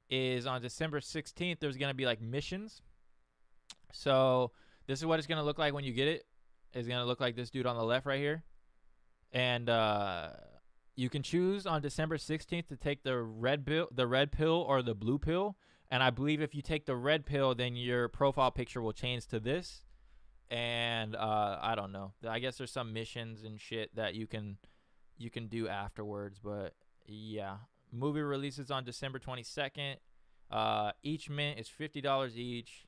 A: is on December 16th. There's gonna be like missions. So this is what it's gonna look like when you get it. It's gonna look like this dude on the left right here, and you can choose on December 16th to take the red pill or the blue pill. And I believe if you take the red pill, then your profile picture will change to this. And I don't know. I guess there's some missions and shit that you can do afterwards. But yeah, movie releases on December 22nd. Each mint is $50 each.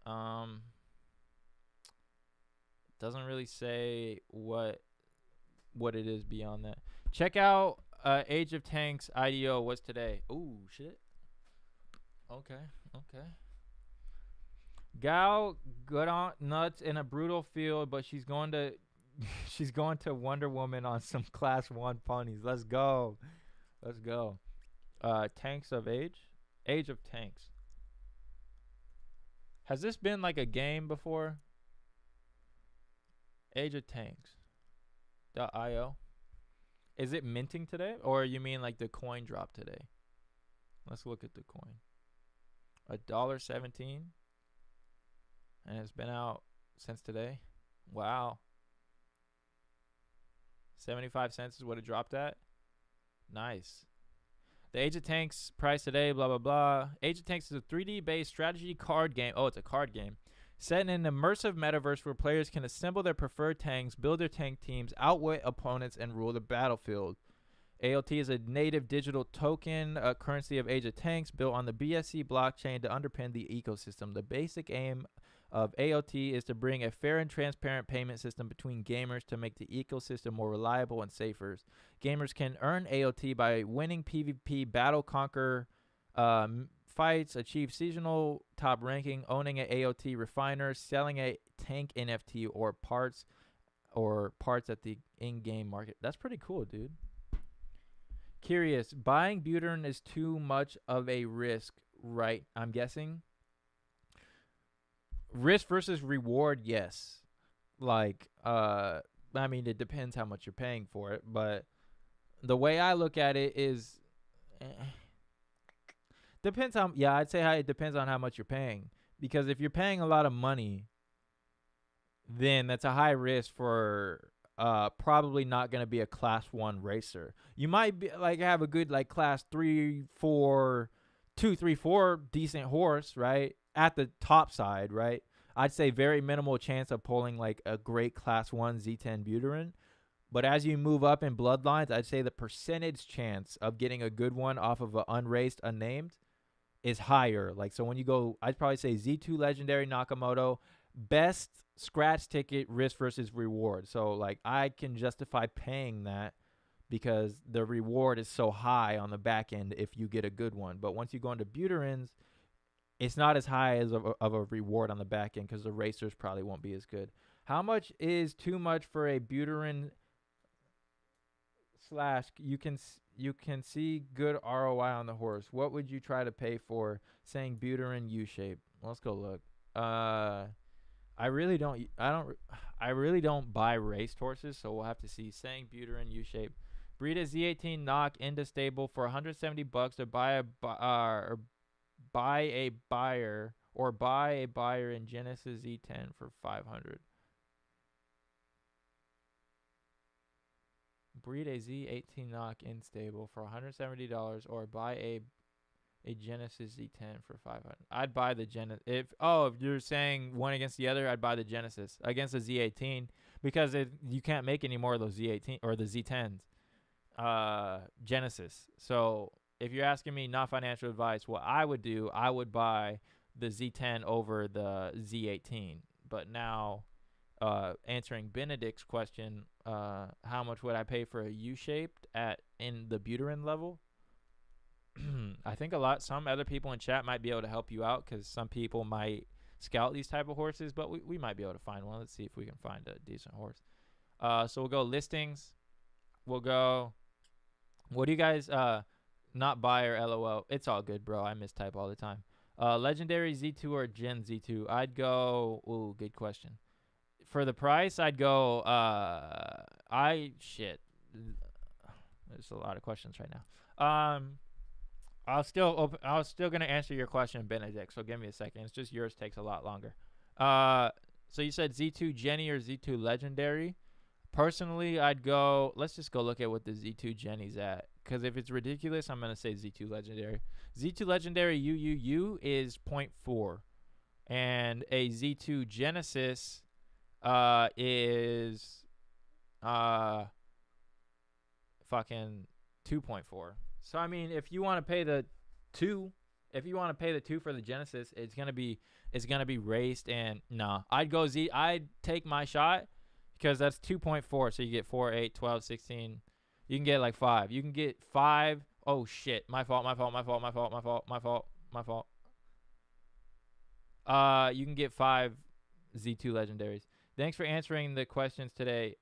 A: Doesn't really say what it is beyond that. Check out Age of Tanks IDO. What's today? Ooh, shit. Okay. Gal got on nuts in a brutal field, but she's going to Wonder Woman on some class 1 ponies. Let's go. Tanks of Age of Tanks. Has this been like a game before? Age of Tanks.io. Is it minting today, or you mean like the coin drop today? Let's look at the coin. $1.17, and it's been out since today. Wow. 75 cents is what it dropped at. Nice. The Age of Tanks price today, blah blah blah. Age of Tanks is a 3D based strategy card game. Oh, it's a card game set in an immersive metaverse where players can assemble their preferred tanks, build their tank teams, outwit opponents, and rule the battlefield. ALT is a native digital token currency of Age of Tanks built on the BSC blockchain to underpin the ecosystem. The basic aim of ALT is to bring a fair and transparent payment system between gamers to make the ecosystem more reliable and safer. Gamers can earn ALT by winning PvP, battle, conquer fights, achieve seasonal top ranking, owning an ALT refiner, selling a tank NFT or parts at the in-game market. That's pretty cool, dude. Curious, buying Buterin is too much of a risk, right? I'm guessing. Risk versus reward, yes. Like, I mean, it depends how much you're paying for it, but the way I look at it is, depends how. Yeah, I'd say it depends on how much you're paying. Because if you're paying a lot of money, then that's a high risk for probably not going to be a class 1 racer. You might be like have a good like class 3, 4, 2, 3, 4 decent horse, right? At the top side, right? I'd say very minimal chance of pulling like a great class 1 Z10 Buterin. But as you move up in bloodlines, I'd say the percentage chance of getting a good one off of an unraced, unnamed is higher. Like, so when you go, I'd probably say Z2 Legendary Nakamoto, best scratch ticket risk versus reward. So like I can justify paying that because the reward is so high on the back end if you get a good one. But once you go into Buterins, it's not as high as of a reward on the back end because the racers probably won't be as good. How much is too much for a Buterin / you can see good ROI on the horse? What would you try to pay for saying Buterin U-shape? Let's go look. I really don't buy raced horses, so we'll have to see. Saying Buterin U-shape. Breed a Z18 knock into stable for $170 to buy a buyer in Genesis Z10 for $500. Breed a Z18 knock in stable for $170 or buy a Genesis Z10 for $500. I'd buy the Genesis. If you're saying one against the other, I'd buy the Genesis against the Z18 because you can't make any more of those Z18 or the Z10s. Genesis. So if you're asking me not financial advice, what I would do, I would buy the Z10 over the Z18. But now, answering Benedict's question, how much would I pay for a U-shaped in the Buterin level? I think some other people in chat might be able to help you out because some people might scout these type of horses, but we might be able to find one. Let's see if we can find a decent horse. So we'll go listings. We'll go, what do you guys, not buyer, LOL. It's all good, bro. I mistype all the time. Legendary Z2 or Gen Z2? I'd go. Ooh, good question. For the price, I'd go. Shit. There's a lot of questions right now. I was still gonna answer your question, Benedict. So give me a second. It's just yours takes a lot longer. So you said Z2 Jenny or Z2 Legendary? Personally, I'd go. Let's just go look at what the Z2 Jenny's at. Because if it's ridiculous, I'm gonna say Z2 Legendary. Z2 Legendary UUU is 0.4, and a Z2 Genesis is fucking 2.4. So I mean, if you want to pay the 2, for the Genesis, it's gonna be raced, and nah, I'd take my shot because that's 2.4. So you get 4, 8, 12, 16. You can get like 5. You can get 5. Oh shit, my fault. You can get 5 Z2 legendaries. Thanks for answering the questions today.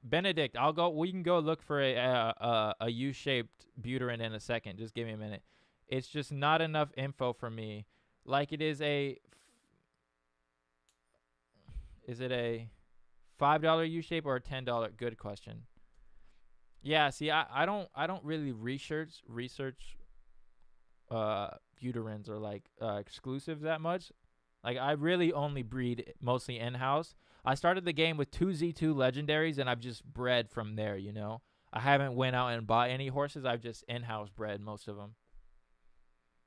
A: Benedict, we can go look for a U-shaped Buterin in a second. Just give me a minute. It's just not enough info for me. Like, is it a $5 U-shape or a $10? Good question. Yeah, see, I don't really research Buterins or like exclusives that much. Like, I really only breed mostly in-house. I started the game with 2 Z2 legendaries, and I've just bred from there, you know? I haven't went out and bought any horses. I've just in-house bred most of them.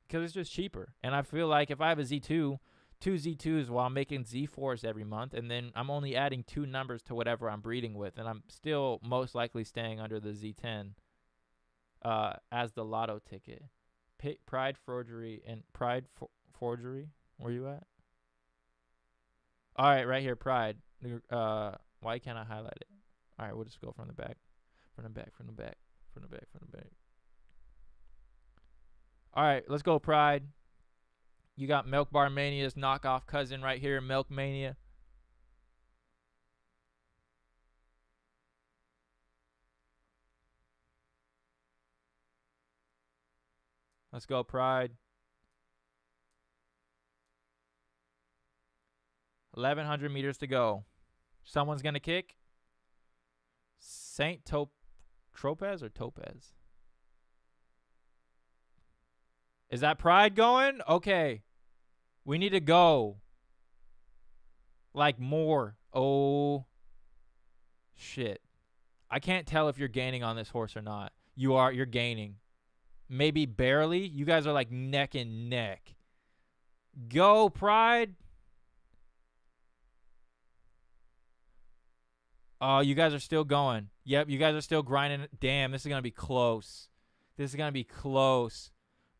A: Because it's just cheaper. And I feel like if I have a Z2, 2 Z2s while I'm making Z4s every month, and then I'm only adding 2 numbers to whatever I'm breeding with, and I'm still most likely staying under the Z10 as the lotto ticket. Pride Forgery and Forgery, where you at? All right, right here, Pride. Why can't I highlight it? All right, we'll just go from the back. From the back. All right, let's go, Pride. You got Milk Bar Mania's knockoff cousin right here, Milk Mania. Let's go, Pride. 1,100 meters to go. Someone's going to kick. Saint Tropez or Topez? Is that Pride going? Okay. We need to go. Like more. Oh. Shit. I can't tell if you're gaining on this horse or not. You're gaining. Maybe barely. You guys are like neck and neck. Go, Pride. Oh, you guys are still going. Yep, you guys are still grinding. Damn, this is going to be close.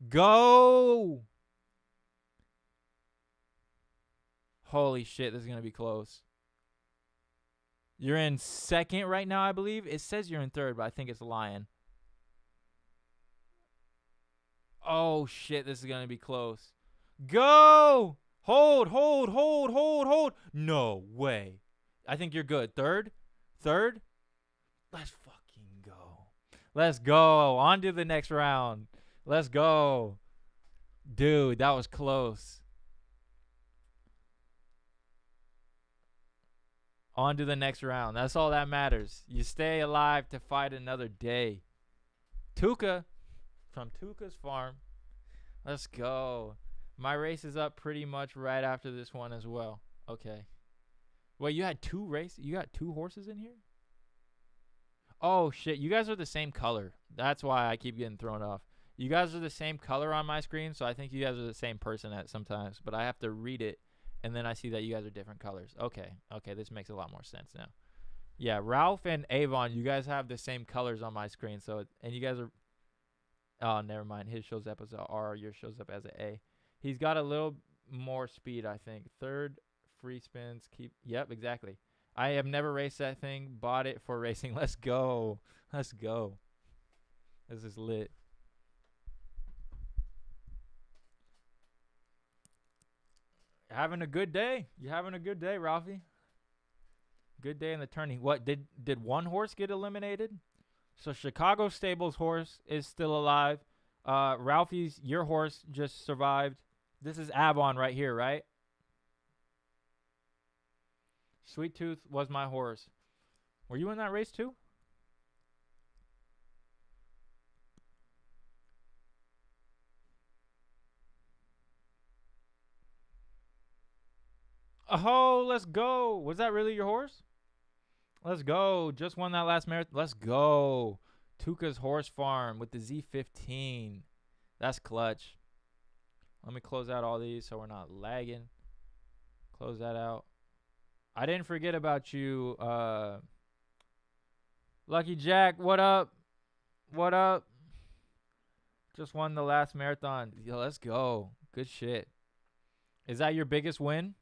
A: Go! Holy shit, this is going to be close. You're in second right now, I believe. It says you're in third, but I think it's Lion. Oh, shit, this is going to be close. Go! Hold. No way. I think you're good. Third? Let's fucking go. Let's go. On to the next round. Let's go. Dude, that was close. On to the next round. That's all that matters. You stay alive to fight another day. Tuca from Tuca's farm. Let's go. My race is up pretty much right after this one as well. Okay. Wait, you had 2 races? You got 2 horses in here? Oh, shit. You guys are the same color. That's why I keep getting thrown off. You guys are the same color on my screen, so I think you guys are the same person at sometimes. But I have to read it, and then I see that you guys are different colors. Okay, this makes a lot more sense now. Yeah, Ralph and Avon, you guys have the same colors on my screen. And you guys are... Oh, never mind. His shows up as a R. Yours shows up as an A. He's got a little more speed, I think. Third, free spins. Yep, exactly. I have never raced that thing. Bought it for racing. Let's go. This is lit. Having a good day. You having a good day, Ralphie? Good day in the tourney. What, did one horse get eliminated? So Chicago Stable's horse is still alive. Ralphie's, your horse just survived. This is Avon right here, right? Sweet Tooth was my horse. Were you in that race too? Oh, let's go. Was that really your horse? Let's go. Just won that last marathon. Let's go. Tuca's Horse Farm with the Z15. That's clutch. Let me close out all these so we're not lagging. Close that out. I didn't forget about you, Lucky Jack. What up? What up? Just won the last marathon. Yo, let's go. Good shit. Is that your biggest win?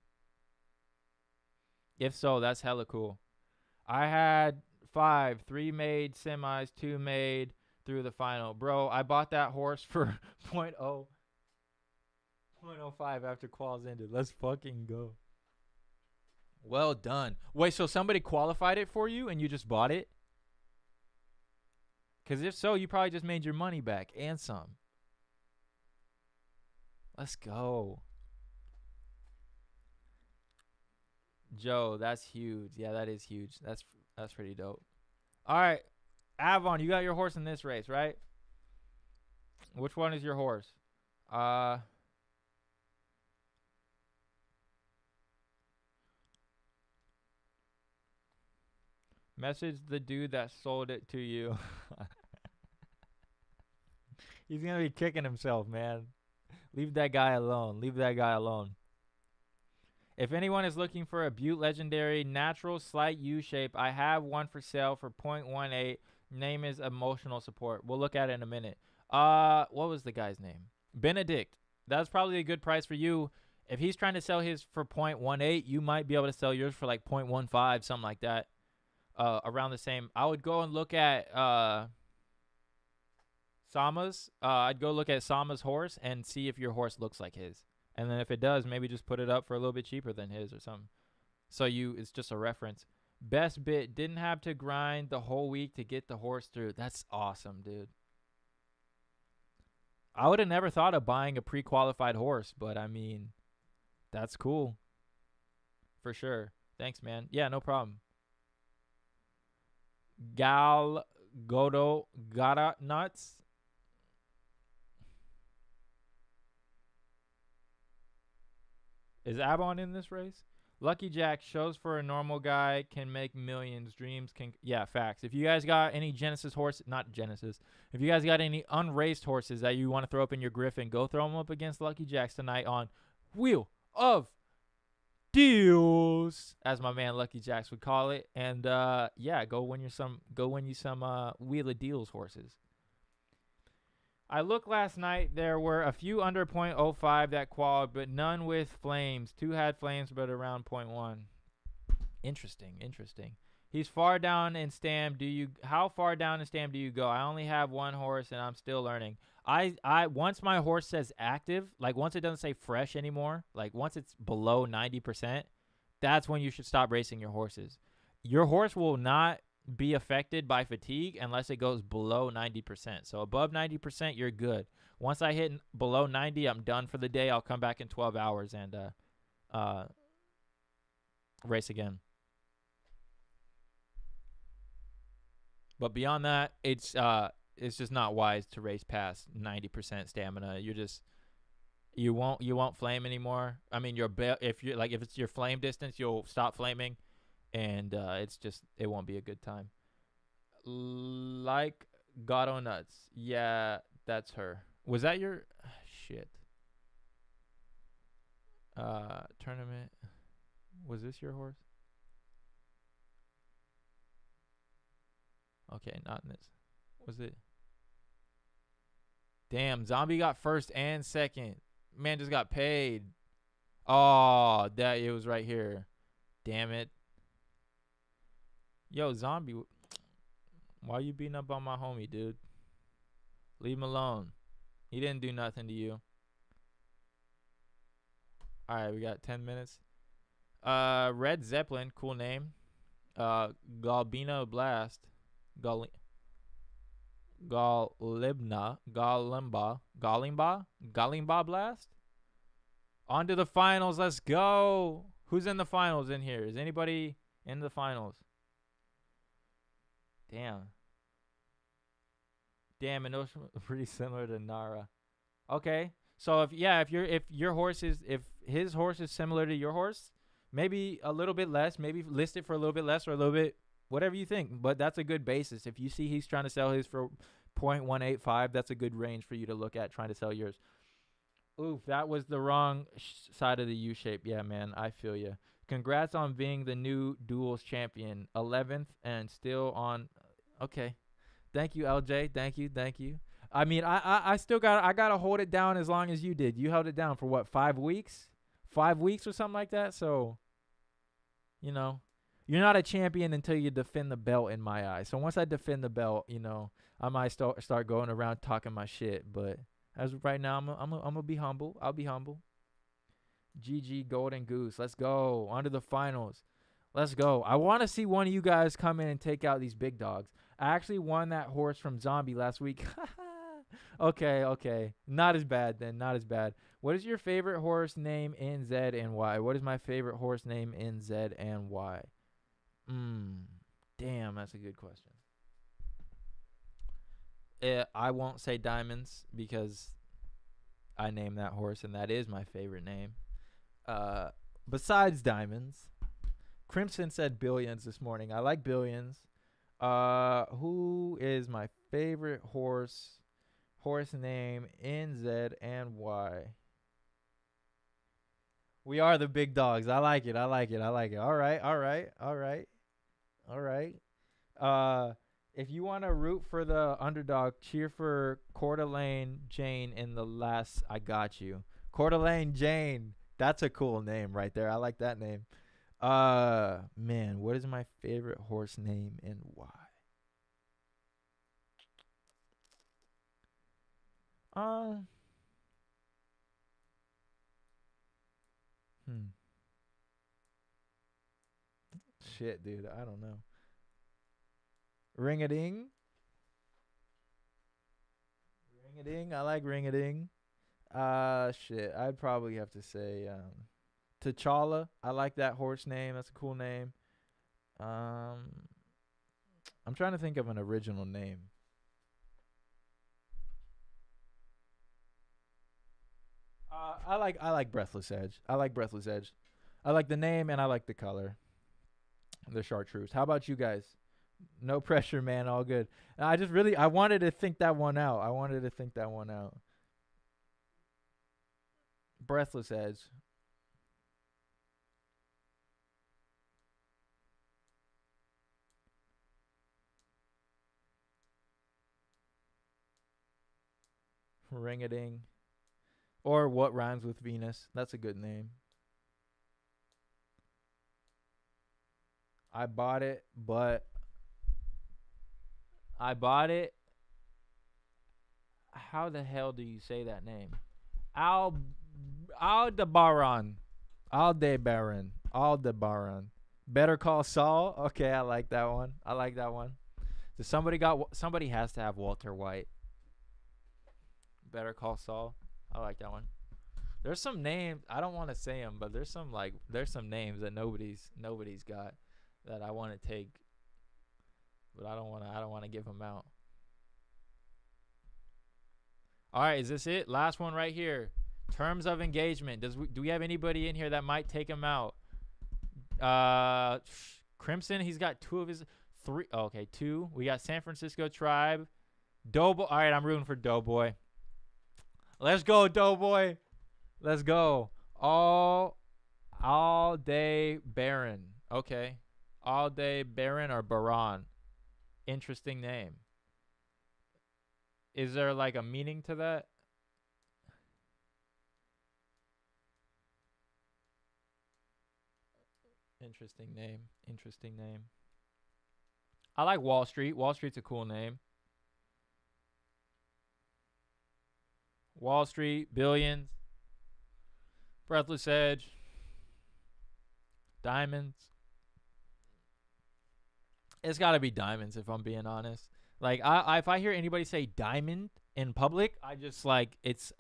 A: If so, that's hella cool. I had 5, 3 made semis, 2 made through the final. Bro, I bought that horse for 0.05 after quals ended. Let's fucking go. Well done. Wait, so somebody qualified it for you and you just bought it? Because if so, you probably just made your money back and some. Let's go. Joe, that's huge. Yeah, that is huge. That's pretty dope. All right, Avon, you got your horse in this race, right? Which one is your horse? Message the dude that sold it to you. He's going to be kicking himself, man. Leave that guy alone. Leave that guy alone. If anyone is looking for a Butte Legendary natural slight U shape, I have one for sale for 0.18. Name is Emotional Support. We'll look at it in a minute. What was the guy's name? Benedict. That's probably a good price for you. If he's trying to sell his for 0.18, you might be able to sell yours for like 0.15, something like that. Around the same. I would go and look at Sama's. I'd go look at Sama's horse and see if your horse looks like his. And then if it does, maybe just put it up for a little bit cheaper than his or something. So it's just a reference. Best bit, didn't have to grind the whole week to get the horse through. That's awesome, dude. I would have never thought of buying a pre-qualified horse, but I mean, that's cool. For sure. Thanks, man. Yeah, no problem. Godo Gata Nuts. Is Avon in this race? Lucky Jack shows for a normal guy can make millions. Dreams can. Yeah, facts. If you guys got any Genesis horses, not Genesis. If you guys got any unraced horses that you want to throw up in your Griffin, go throw them up against Lucky Jacks tonight on Wheel of Deals, as my man Lucky Jacks would call it. And yeah, go win you some Wheel of Deals horses. I looked last night. There were a few under 0.05 that qualified, but none with flames. 2 had flames, but around 0.1. Interesting. He's far down in stam. How far down in stam do you go? I only have one horse, and I'm still learning. I once my horse says active, like once it doesn't say fresh anymore, like once it's below 90%, that's when you should stop racing your horses. Your horse will not be affected by fatigue unless it goes below 90%. So above 90%, you're good. Once I hit below 90, I'm done for the day. I'll come back in 12 hours and race again. But beyond that, it's just not wise to race past 90% stamina. You won't flame anymore. I mean, if it's your flame distance, you'll stop flaming. And it won't be a good time. Like Gato Nuts. Yeah, that's her. Was that your shit? Tournament. Was this your horse? Okay, not in this. Was it? Damn, Zombie got first and second. Man just got paid. Oh, it was right here. Damn it. Yo, Zombie, why you beating up on my homie, dude? Leave him alone. He didn't do nothing to you. All right, we got 10 minutes. Red Zeppelin, cool name. Galbino Blast. Galimba Blast. On to the finals. Let's go. Who's in the finals in here? Is anybody in the finals? Damn. Damn, and those are pretty similar to Nara. Okay. So if his horse is similar to your horse, maybe a little bit less, maybe list it for a little bit less or a little bit whatever you think. But that's a good basis. If you see he's trying to sell his for 0.185, that's a good range for you to look at trying to sell yours. Oof, that was the wrong side of the U shape. Yeah, man, I feel you. Congrats on being the new duels champion, 11th and still on. Okay, thank you, LJ. Thank you. I mean, I still gotta hold it down as long as you did. You held it down for what, 5 weeks? 5 weeks or something like that. So, you know, you're not a champion until you defend the belt in my eyes. So once I defend the belt, I might start going around talking my shit. But as of right now, I'm gonna be humble. I'll be humble. GG Golden Goose. Let's go. On to the finals. Let's go. I want to see one of you guys come in and take out these big dogs. I actually won that horse from Zombie last week. Okay. Not as bad then. Not as bad. What is your favorite horse name in Zed and why? What is my favorite horse name in Zed and why? Damn, that's a good question. I won't say Diamonds because I named that horse and that is my favorite name. Besides Diamonds, Crimson said Billions this morning. I like Billions. Who is my favorite horse name in Zed and why? We are the big dogs. I like it. All right. If you want to root for the underdog, cheer for Coeur d'Alene Jane in the last I Got You. Coeur d'Alene Jane. That's a cool name right there. I like that name. Man, what is my favorite horse name and why? Shit, dude. I don't know. Ring-a-ding. I like ring-a-ding. Shit. I'd probably have to say T'Challa. I like that horse name. That's a cool name. I'm trying to think of an original name. I like Breathless Edge. I like the name and I like the color. The chartreuse. How about you guys? No pressure, man. All good. I wanted to think that one out. Breathless Edge. Ring-a-ding. Or What Rhymes with Venus. That's a good name. I bought it. How the hell do you say that name? Aldebaran. Aldebaran. Better Call Saul. Okay, I like that one. Somebody has to have Walter White. Better Call Saul. I like that one. There's some names, I don't want to say them, but there's some names that nobody's got that I want to take, but I don't want to give them out. All right, is this it? Last one right here. Terms of engagement. Do we have anybody in here that might take him out? Crimson, he's got 2 of his 3. Oh, okay, 2. We got San Francisco Tribe. Doughboy. All right, I'm rooting for Doughboy. Let's go, Doughboy. Let's go. All Day Baron. Okay. All Day Baron or Baron. Interesting name. Is there like a meaning to that? Interesting name. I like Wall Street. Wall Street's a cool name. Wall Street, Billions, Breathless Edge, Diamonds. It's got to be Diamonds if I'm being honest. Like if I hear anybody say diamond in public, I just like it's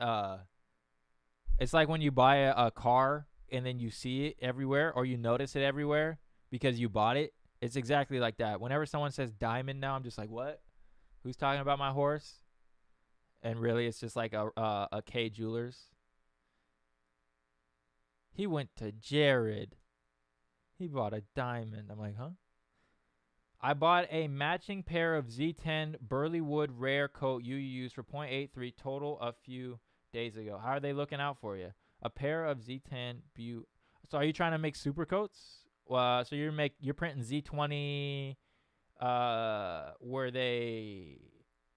A: It's like when you buy a car and then you see it everywhere or you notice it everywhere because you bought it. It's exactly like that. Whenever someone says diamond now, I'm just like, what? Who's talking about my horse? And really, it's just like a K Jewelers. He went to Jared. He bought a diamond. I'm like, huh? I bought a matching pair of Z10 Burley Wood rare coat you used for .83 total a few days ago. How are they looking out for you? A pair of Z10 Butte. So are you trying to make super coats? So you're printing Z20. Where they?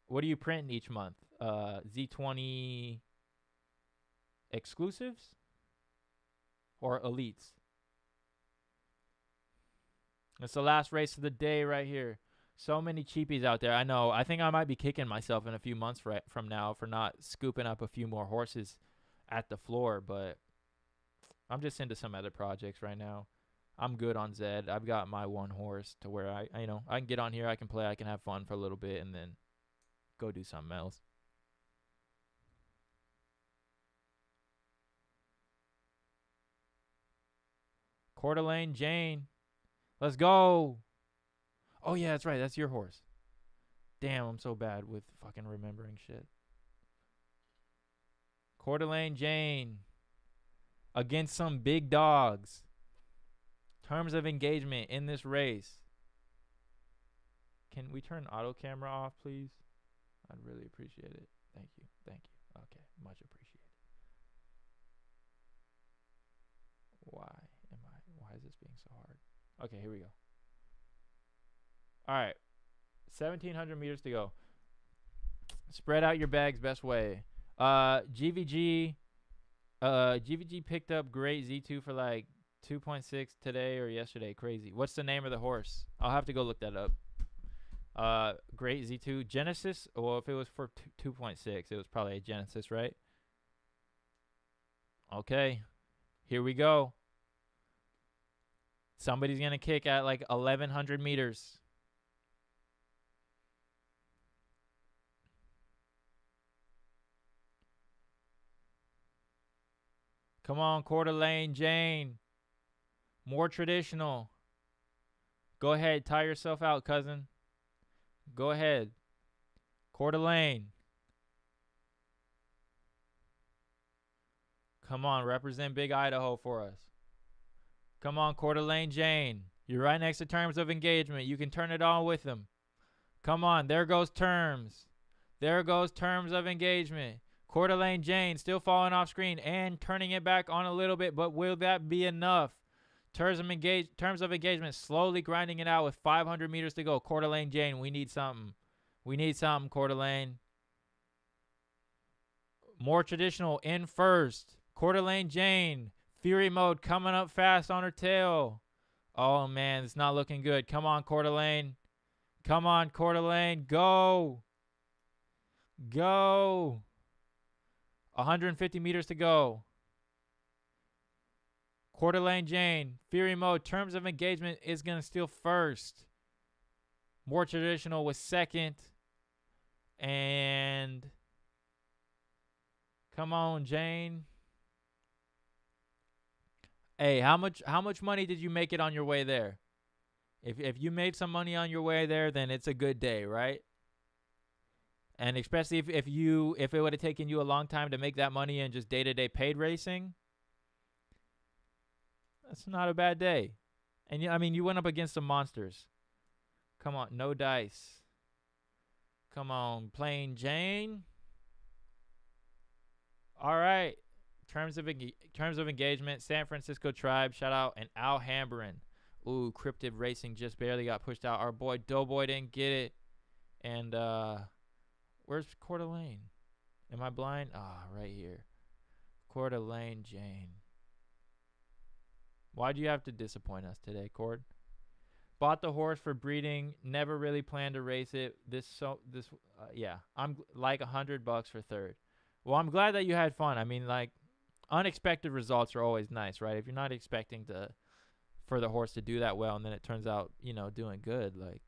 A: What are you printing each month? Z20 exclusives or elites? It's the last race of the day right here. So many cheapies out there. I know. I think I might be kicking myself in a few months from now for not scooping up a few more horses at the floor, but I'm just into some other projects right now. I'm good on Zed. I've got my one horse to where I can get on here, I can play, I can have fun for a little bit, and then go do something else. Coeur d'Alene Jane. Let's go. Oh, yeah, that's right. That's your horse. Damn, I'm so bad with fucking remembering shit. Coeur d'Alene Jane against some big dogs. Terms of engagement in this race. Can we turn auto camera off, please? I'd really appreciate it. Thank you. Thank you. Okay, much appreciated. Why is this being so hard? Okay, here we go. All right. 1,700 meters to go. Spread out your bags best way. GVG picked up great Z2 for like 2.6 today or yesterday. Crazy. What's the name of the horse? I'll have to go look that up. Great Z2 Genesis. Well, if it was for 2.6, it was probably a Genesis, right? Okay, here we go. Somebody's gonna kick at like 1,100 meters. Come on, Coeur d'Alene Jane. More traditional. Go ahead, tie yourself out, cousin. Go ahead. Coeur d'Alene. Come on, represent Big Idaho for us. Come on, Coeur d'Alene Jane. You're right next to terms of engagement. You can turn it on with them. Come on, there goes terms. There goes terms of engagement. Coeur d'Alene Jane still falling off screen and turning it back on a little bit, but will that be enough? Terms of engagement slowly grinding it out with 500 meters to go. Coeur d'Alene Jane, we need something. We need something, Coeur d'Alene. More traditional in first. Coeur d'Alene Jane. Fury mode coming up fast on her tail. Oh, man, it's not looking good. Come on, Coeur d'Alene. Come on, Coeur d'Alene. Go. Go. 150 meters to go. Coeur d'Alene Jane. Fury mode. Terms of engagement is going to steal first. More traditional was second. And come on, Jane. Hey, how much money did you make it on your way there? If you made some money on your way there, then it's a good day, right? And especially if it would have taken you a long time to make that money in just day-to-day paid racing, that's not a bad day. And you went up against some monsters. Come on, no dice. Come on, Plain Jane. All right. Terms of engagement, San Francisco Tribe, shout out, and Al Hamberin. Ooh, Cryptid Racing just barely got pushed out. Our boy Doughboy didn't get it. And where's Coeur d'Alene? Am I blind? Right here. Coeur d'Alene Jane. Why do you have to disappoint us today, Cord? Bought the horse for breeding. Never really planned to race it. Yeah. I'm like $100 for third. Well, I'm glad that you had fun. I mean, like, unexpected results are always nice, right? If you're not expecting for the horse to do that well, and then it turns out, doing good, like,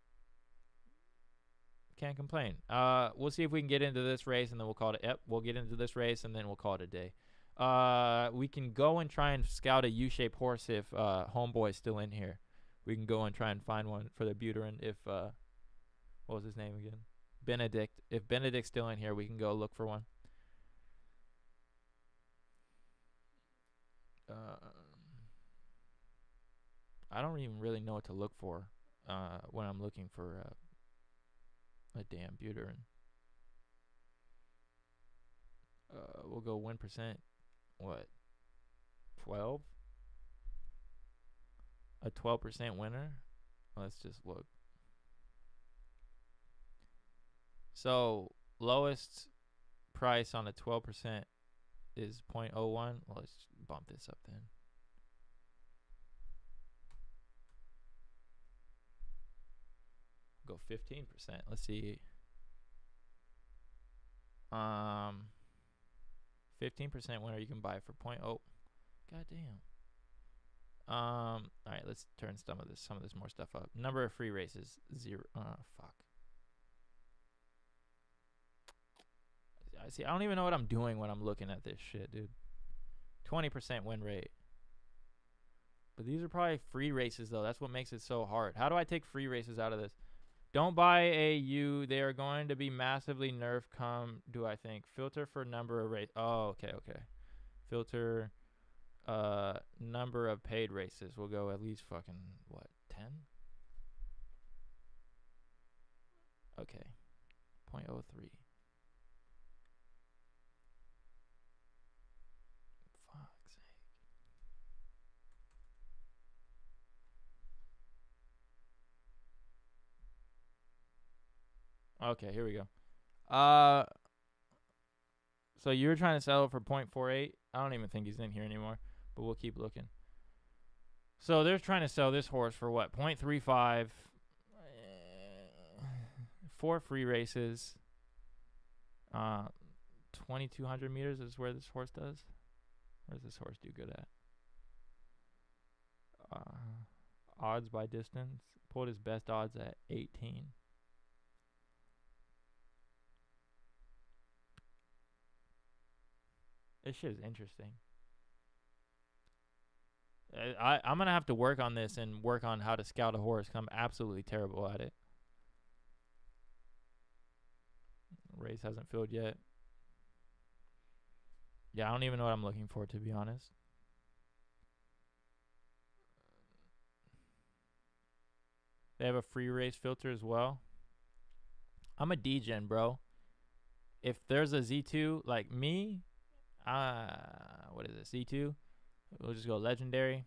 A: can't complain. We'll see if we can get into this race, and then we'll call it. Yep, we'll get into this race, and then we'll call it a day. We can go and try and scout a U-shaped horse if Homeboy's still in here. We can go and try and find one for the Buterin if what was his name again? Benedict. If Benedict's still in here, we can go look for one. I don't even really know what to look for when I'm looking for a damn Buterin. We'll go 1%. What? 12? A 12% winner? Let's just look. So, lowest price on a 12% is 0.01. Well, let's bump this up then. Go 15%. Let's see. 15% winner you can buy for 0.0. God damn. All right, let's turn some of this more stuff up. Number of free races 0. Fuck. See, I don't even know what I'm doing when I'm looking at this shit, dude. 20% win rate. But these are probably free races though. That's what makes it so hard. How do I take free races out of this? Don't buy a U. They are going to be massively nerfed come, do I think. Filter for number of race. Oh, okay. Filter number of paid races. We'll go at least fucking, what, 10? Okay. 0.03. Fuck's sake. Okay, here we go. So you were trying to sell it for 0.48. I don't even think he's in here anymore, but we'll keep looking. So they're trying to sell this horse for what? 0.35. 4 free races. 2,200 meters is where this horse does. Where does this horse do good at? Odds by distance. Pulled his best odds at 18. This shit is interesting. I'm going to have to work on this and work on how to scout a horse. I'm absolutely terrible at it. Race hasn't filled yet. Yeah, I don't even know what I'm looking for, to be honest. They have a free race filter as well. I'm a D-gen, bro. If there's a Z2 like me, what is it, C2? We'll just go legendary.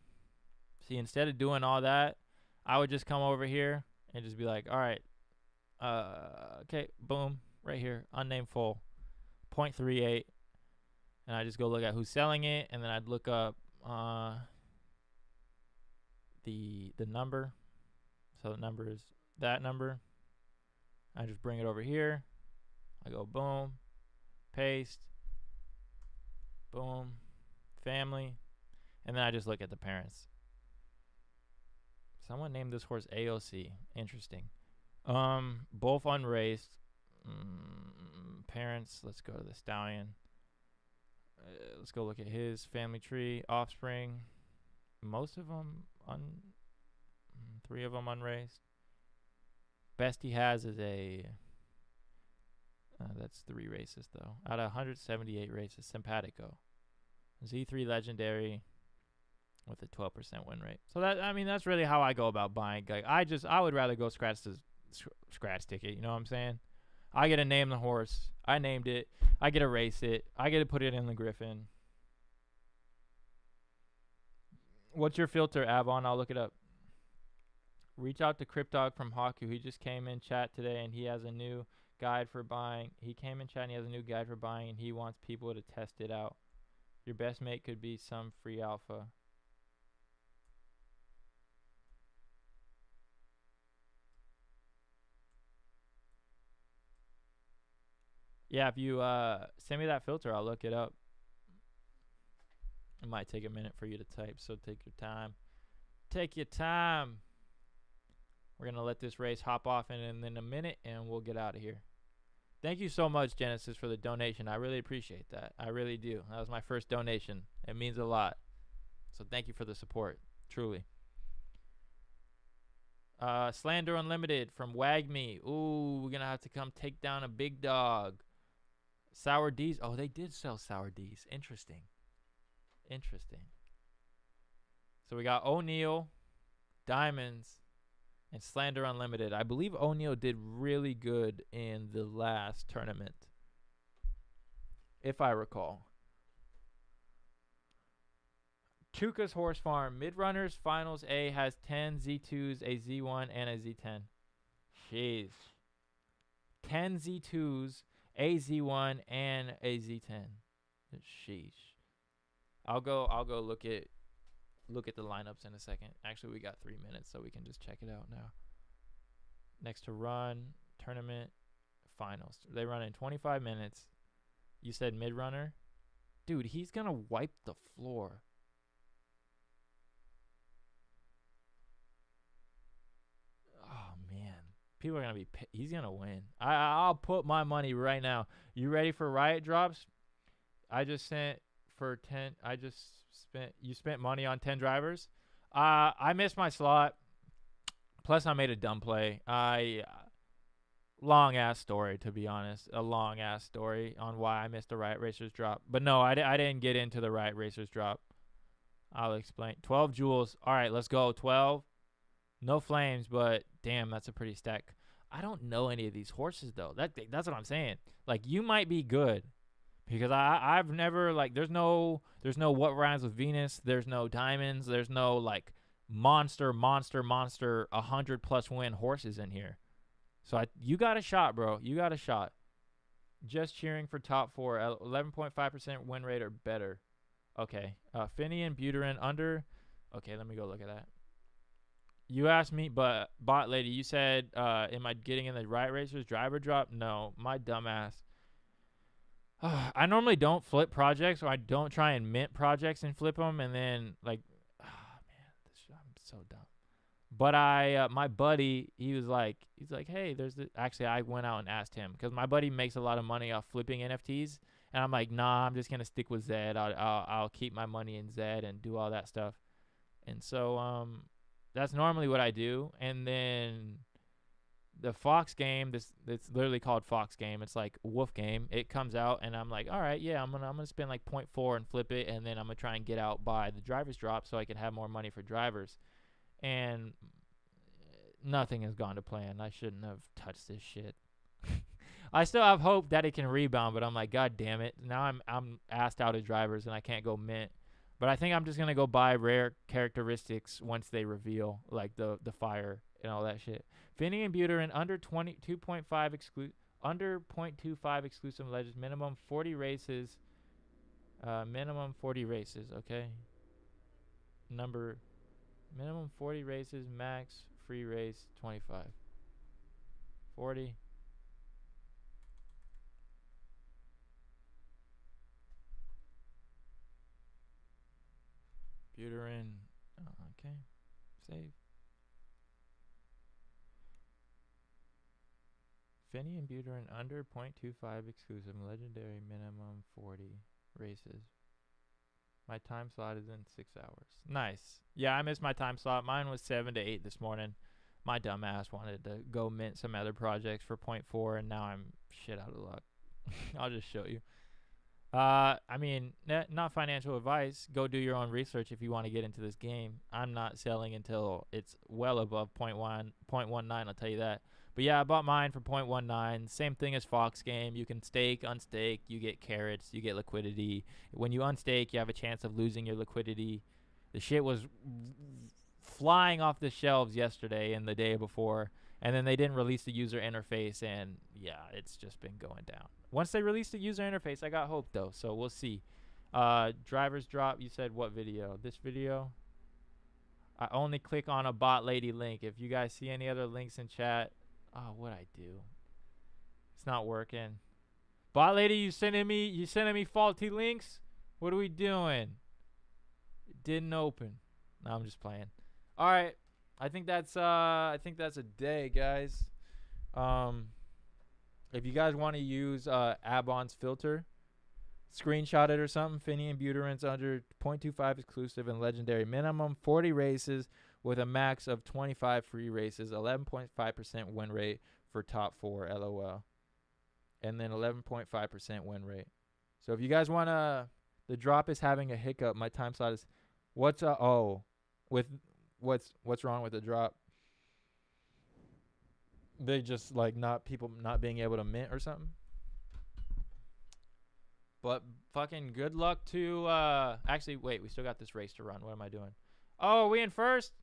A: See, instead of doing all that, I would just come over here and just be like, all right, okay, boom, right here, unnamed full, 0.38, and I just go look at who's selling it, and then I'd look up the number. So the number is that number. I just bring it over here. I go boom, paste, boom, family, and then I just look at the parents. Someone named this horse AOC. Interesting. Both unraced. Parents. Let's go to the stallion. Let's go look at his family tree. Offspring. Most of them 3 of them unraced. Best he has is a. That's 3 races though. Out of 178 races, Simpatico. Z3 legendary with a 12% win rate. So that's really how I go about buying. Like I would rather go scratch ticket. You know what I'm saying? I get to name the horse. I named it. I get to race it. I get to put it in the Griffin. What's your filter, Avon? I'll look it up. Reach out to Cryptog from Haku. He just came in chat today and he has a new guide for buying. He came in chat and he has a new guide for buying and he wants people to test it out. Your best mate could be some free alpha. Yeah, if you send me that filter, I'll look it up. It might take a minute for you to type, so take your time. Take your time. We're going to let this race hop off in a minute, and we'll get out of here. Thank you so much, Genesis, for the donation. I really appreciate that. I really do. That was my first donation. It means a lot. So thank you for the support. Truly. Slander Unlimited from Wagme. Ooh, we're going to have to come take down a big dog. Sour D's. Oh, they did sell Sour D's. Interesting. So we got O'Neal, Diamonds, and Slander Unlimited. I believe O'Neal did really good in the last tournament, if I recall. Tuca's Horse Farm. Midrunners Finals A has 10 Z2s, a Z1, and a Z10. Jeez. 10 Z2s, a Z1, and a Z10. Sheesh. I'll go look at the lineups in a second. Actually, we got 3 minutes, so we can just check it out now. Next to run, tournament, finals. They run in 25 minutes. You said mid-runner? Dude, he's going to wipe the floor. Oh, man. People are going to be he's going to win. I'll put my money right now. You ready for riot drops? I just sent for 10. You spent money on 10 drivers. I missed my slot. Plus, I made a dumb play. Long ass story, to be honest. A long ass story on why I missed the Riot Racers drop. But no, I didn't get into the Riot Racers drop. I'll explain. 12 jewels. All right, let's go. 12. No flames, but damn, that's a pretty stack. I don't know any of these horses though. That's what I'm saying. Like, you might be good. Because I've never, like, there's no What Rhymes with Venus. There's no Diamonds. There's no, like, monster 100+ win horses in here. So you got a shot, bro. You got a shot. Just cheering for top 4. 11.5% win rate or better. Okay. Finian, Buterin, under. Okay, let me go look at that. You asked me, but bot lady, you said, am I getting in the Riot Racers driver drop? No, my dumbass. I normally don't flip projects, or I don't try and mint projects and flip them, and then, like, man, I'm so dumb. But my buddy, he's like, hey, there's the. Actually, I went out and asked him because my buddy makes a lot of money off flipping NFTs, and I'm like, nah, I'm just gonna stick with Zed. I'll keep my money in Zed and do all that stuff, and so that's normally what I do, and then. The Fox game, it's literally called Fox game. It's like Wolf game. It comes out, and I'm like, all right, yeah, I'm gonna spend like 0.4 and flip it, and then I'm gonna try and get out by the drivers drop so I can have more money for drivers. And nothing has gone to plan. I shouldn't have touched this shit. I still have hope that it can rebound, but I'm like, god damn it. Now I'm asked out of drivers, and I can't go mint. But I think I'm just gonna go buy rare characteristics once they reveal, like the fire and all that shit. Finney and Buterin under 2.5 under 0.25 exclusive legends, minimum 40 races. Okay. Minimum 40 races, max free race 25. 40. Buterin. Okay. Save. Finney and Buterin under 0.25 exclusive legendary minimum 40 races. My time slot is in 6 hours. Nice. Yeah, I missed my time slot. Mine was 7 to 8 this morning. My dumb ass wanted to go mint some other projects for 0.4, and now I'm shit out of luck. I'll just show you. I mean, not financial advice. Go do your own research if you want to get into this game. I'm not selling until it's well above 0.19, I'll tell you that. But yeah, I bought mine for 0.19. Same thing as Fox game. You can stake, unstake. You get carrots. You get liquidity. When you unstake, you have a chance of losing your liquidity. The shit was flying off the shelves yesterday and the day before. And then they didn't release the user interface. And yeah, it's just been going down. Once they released the user interface, I got hope though. So we'll see. Drivers drop. You said what video? This video? I only click on a bot lady link. If you guys see any other links in chat. Oh, what'd I do? It's not working. Bot lady, you sending me faulty links? What are we doing? It didn't open. No, I'm just playing. All right. I think that's a day, guys. If you guys want to use Abon's filter, screenshot it or something. Finian Buteran's under 0.25 exclusive and legendary. Minimum 40 races with a max of 25 free races. 11.5% win rate for top 4. LOL. And then 11.5% win rate. So if you guys want to, the drop is having a hiccup. My time slot is, what's wrong with the drop? They just like people not being able to mint or something. But fucking good luck to actually wait, we still got this race to run. What am I doing? Oh, we in first?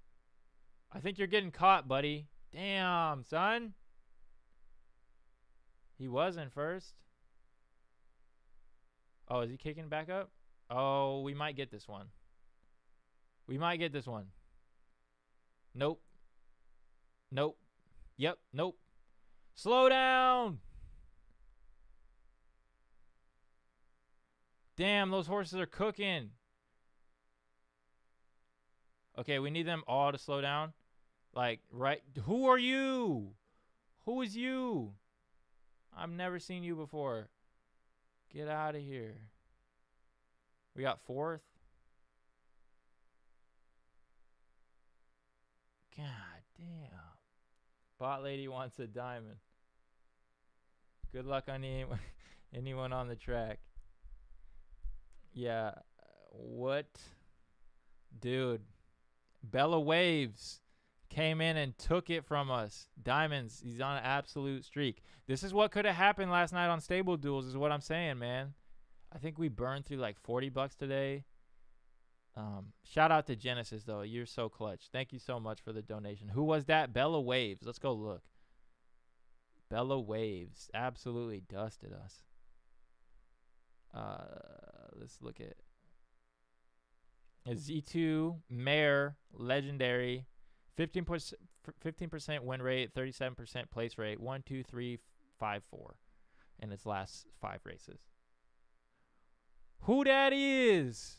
A: I think you're getting caught, buddy. Damn, son. He was in first. Oh, is he kicking back up? Oh, we might get this one. Nope. Yep, nope. Slow down. Damn, those horses are cooking. Okay, we need them all to slow down. Like, right. Who are you? Who is you? I've never seen you before. Get out of here. We got fourth. God damn. Bot lady wants a diamond. Good luck on anyone on the track. Yeah. What? Dude. Bella Waves came in and took it from us. Diamonds. He's on an absolute streak. This is what could have happened last night on Stable Duels is what I'm saying, man. I think we burned through like $40 today. Shout out to Genesis, though. You're so clutch. Thank you so much for the donation. Who was that? Bella Waves. Let's go look. Bella Waves absolutely dusted us. Let's look at a Z2 Mare Legendary, 15% win rate, 37% place rate, 1, 2, 3, 5, 4 in its last 5 races. Who that is?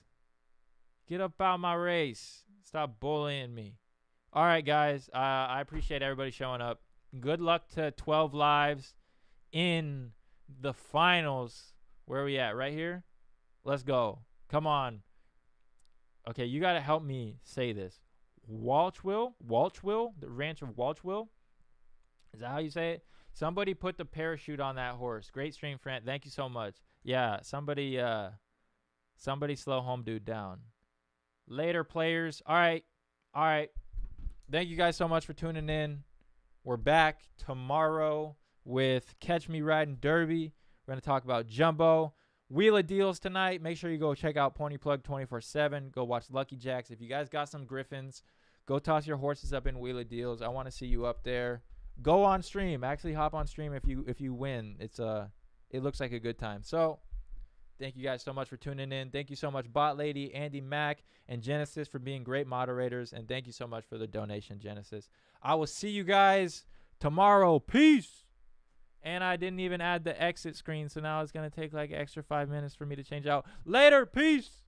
A: Get up out my race. Stop bullying me. All right, guys. I appreciate everybody showing up. Good luck to 12 lives in the finals. Where are we at? Right here? Let's go. Come on. Okay, you got to help me say this. Walchville, the ranch of Walchville. Is that how you say it? Somebody put the parachute on that horse. Great stream, friend. Thank you so much. Yeah, somebody slow home dude down. Later, players. All right. Thank you guys so much for tuning in. We're back tomorrow with Catch Me Riding Derby. We're going to talk about Jumbo. Wheel of Deals tonight. Make sure you go check out Pony Plug 24/7. Go watch Lucky Jacks. If you guys got some Griffins, go toss your horses up in Wheel of Deals. I want to see you up there. Go on stream. Actually hop on stream if you win. It looks like a good time. So thank you guys so much for tuning in. Thank you so much, Bot Lady, Andy Mack, and Genesis for being great moderators. And thank you so much for the donation, Genesis. I will see you guys tomorrow. Peace. And I didn't even add the exit screen, so now it's going to take like extra 5 minutes for me to change out. Later. Peace.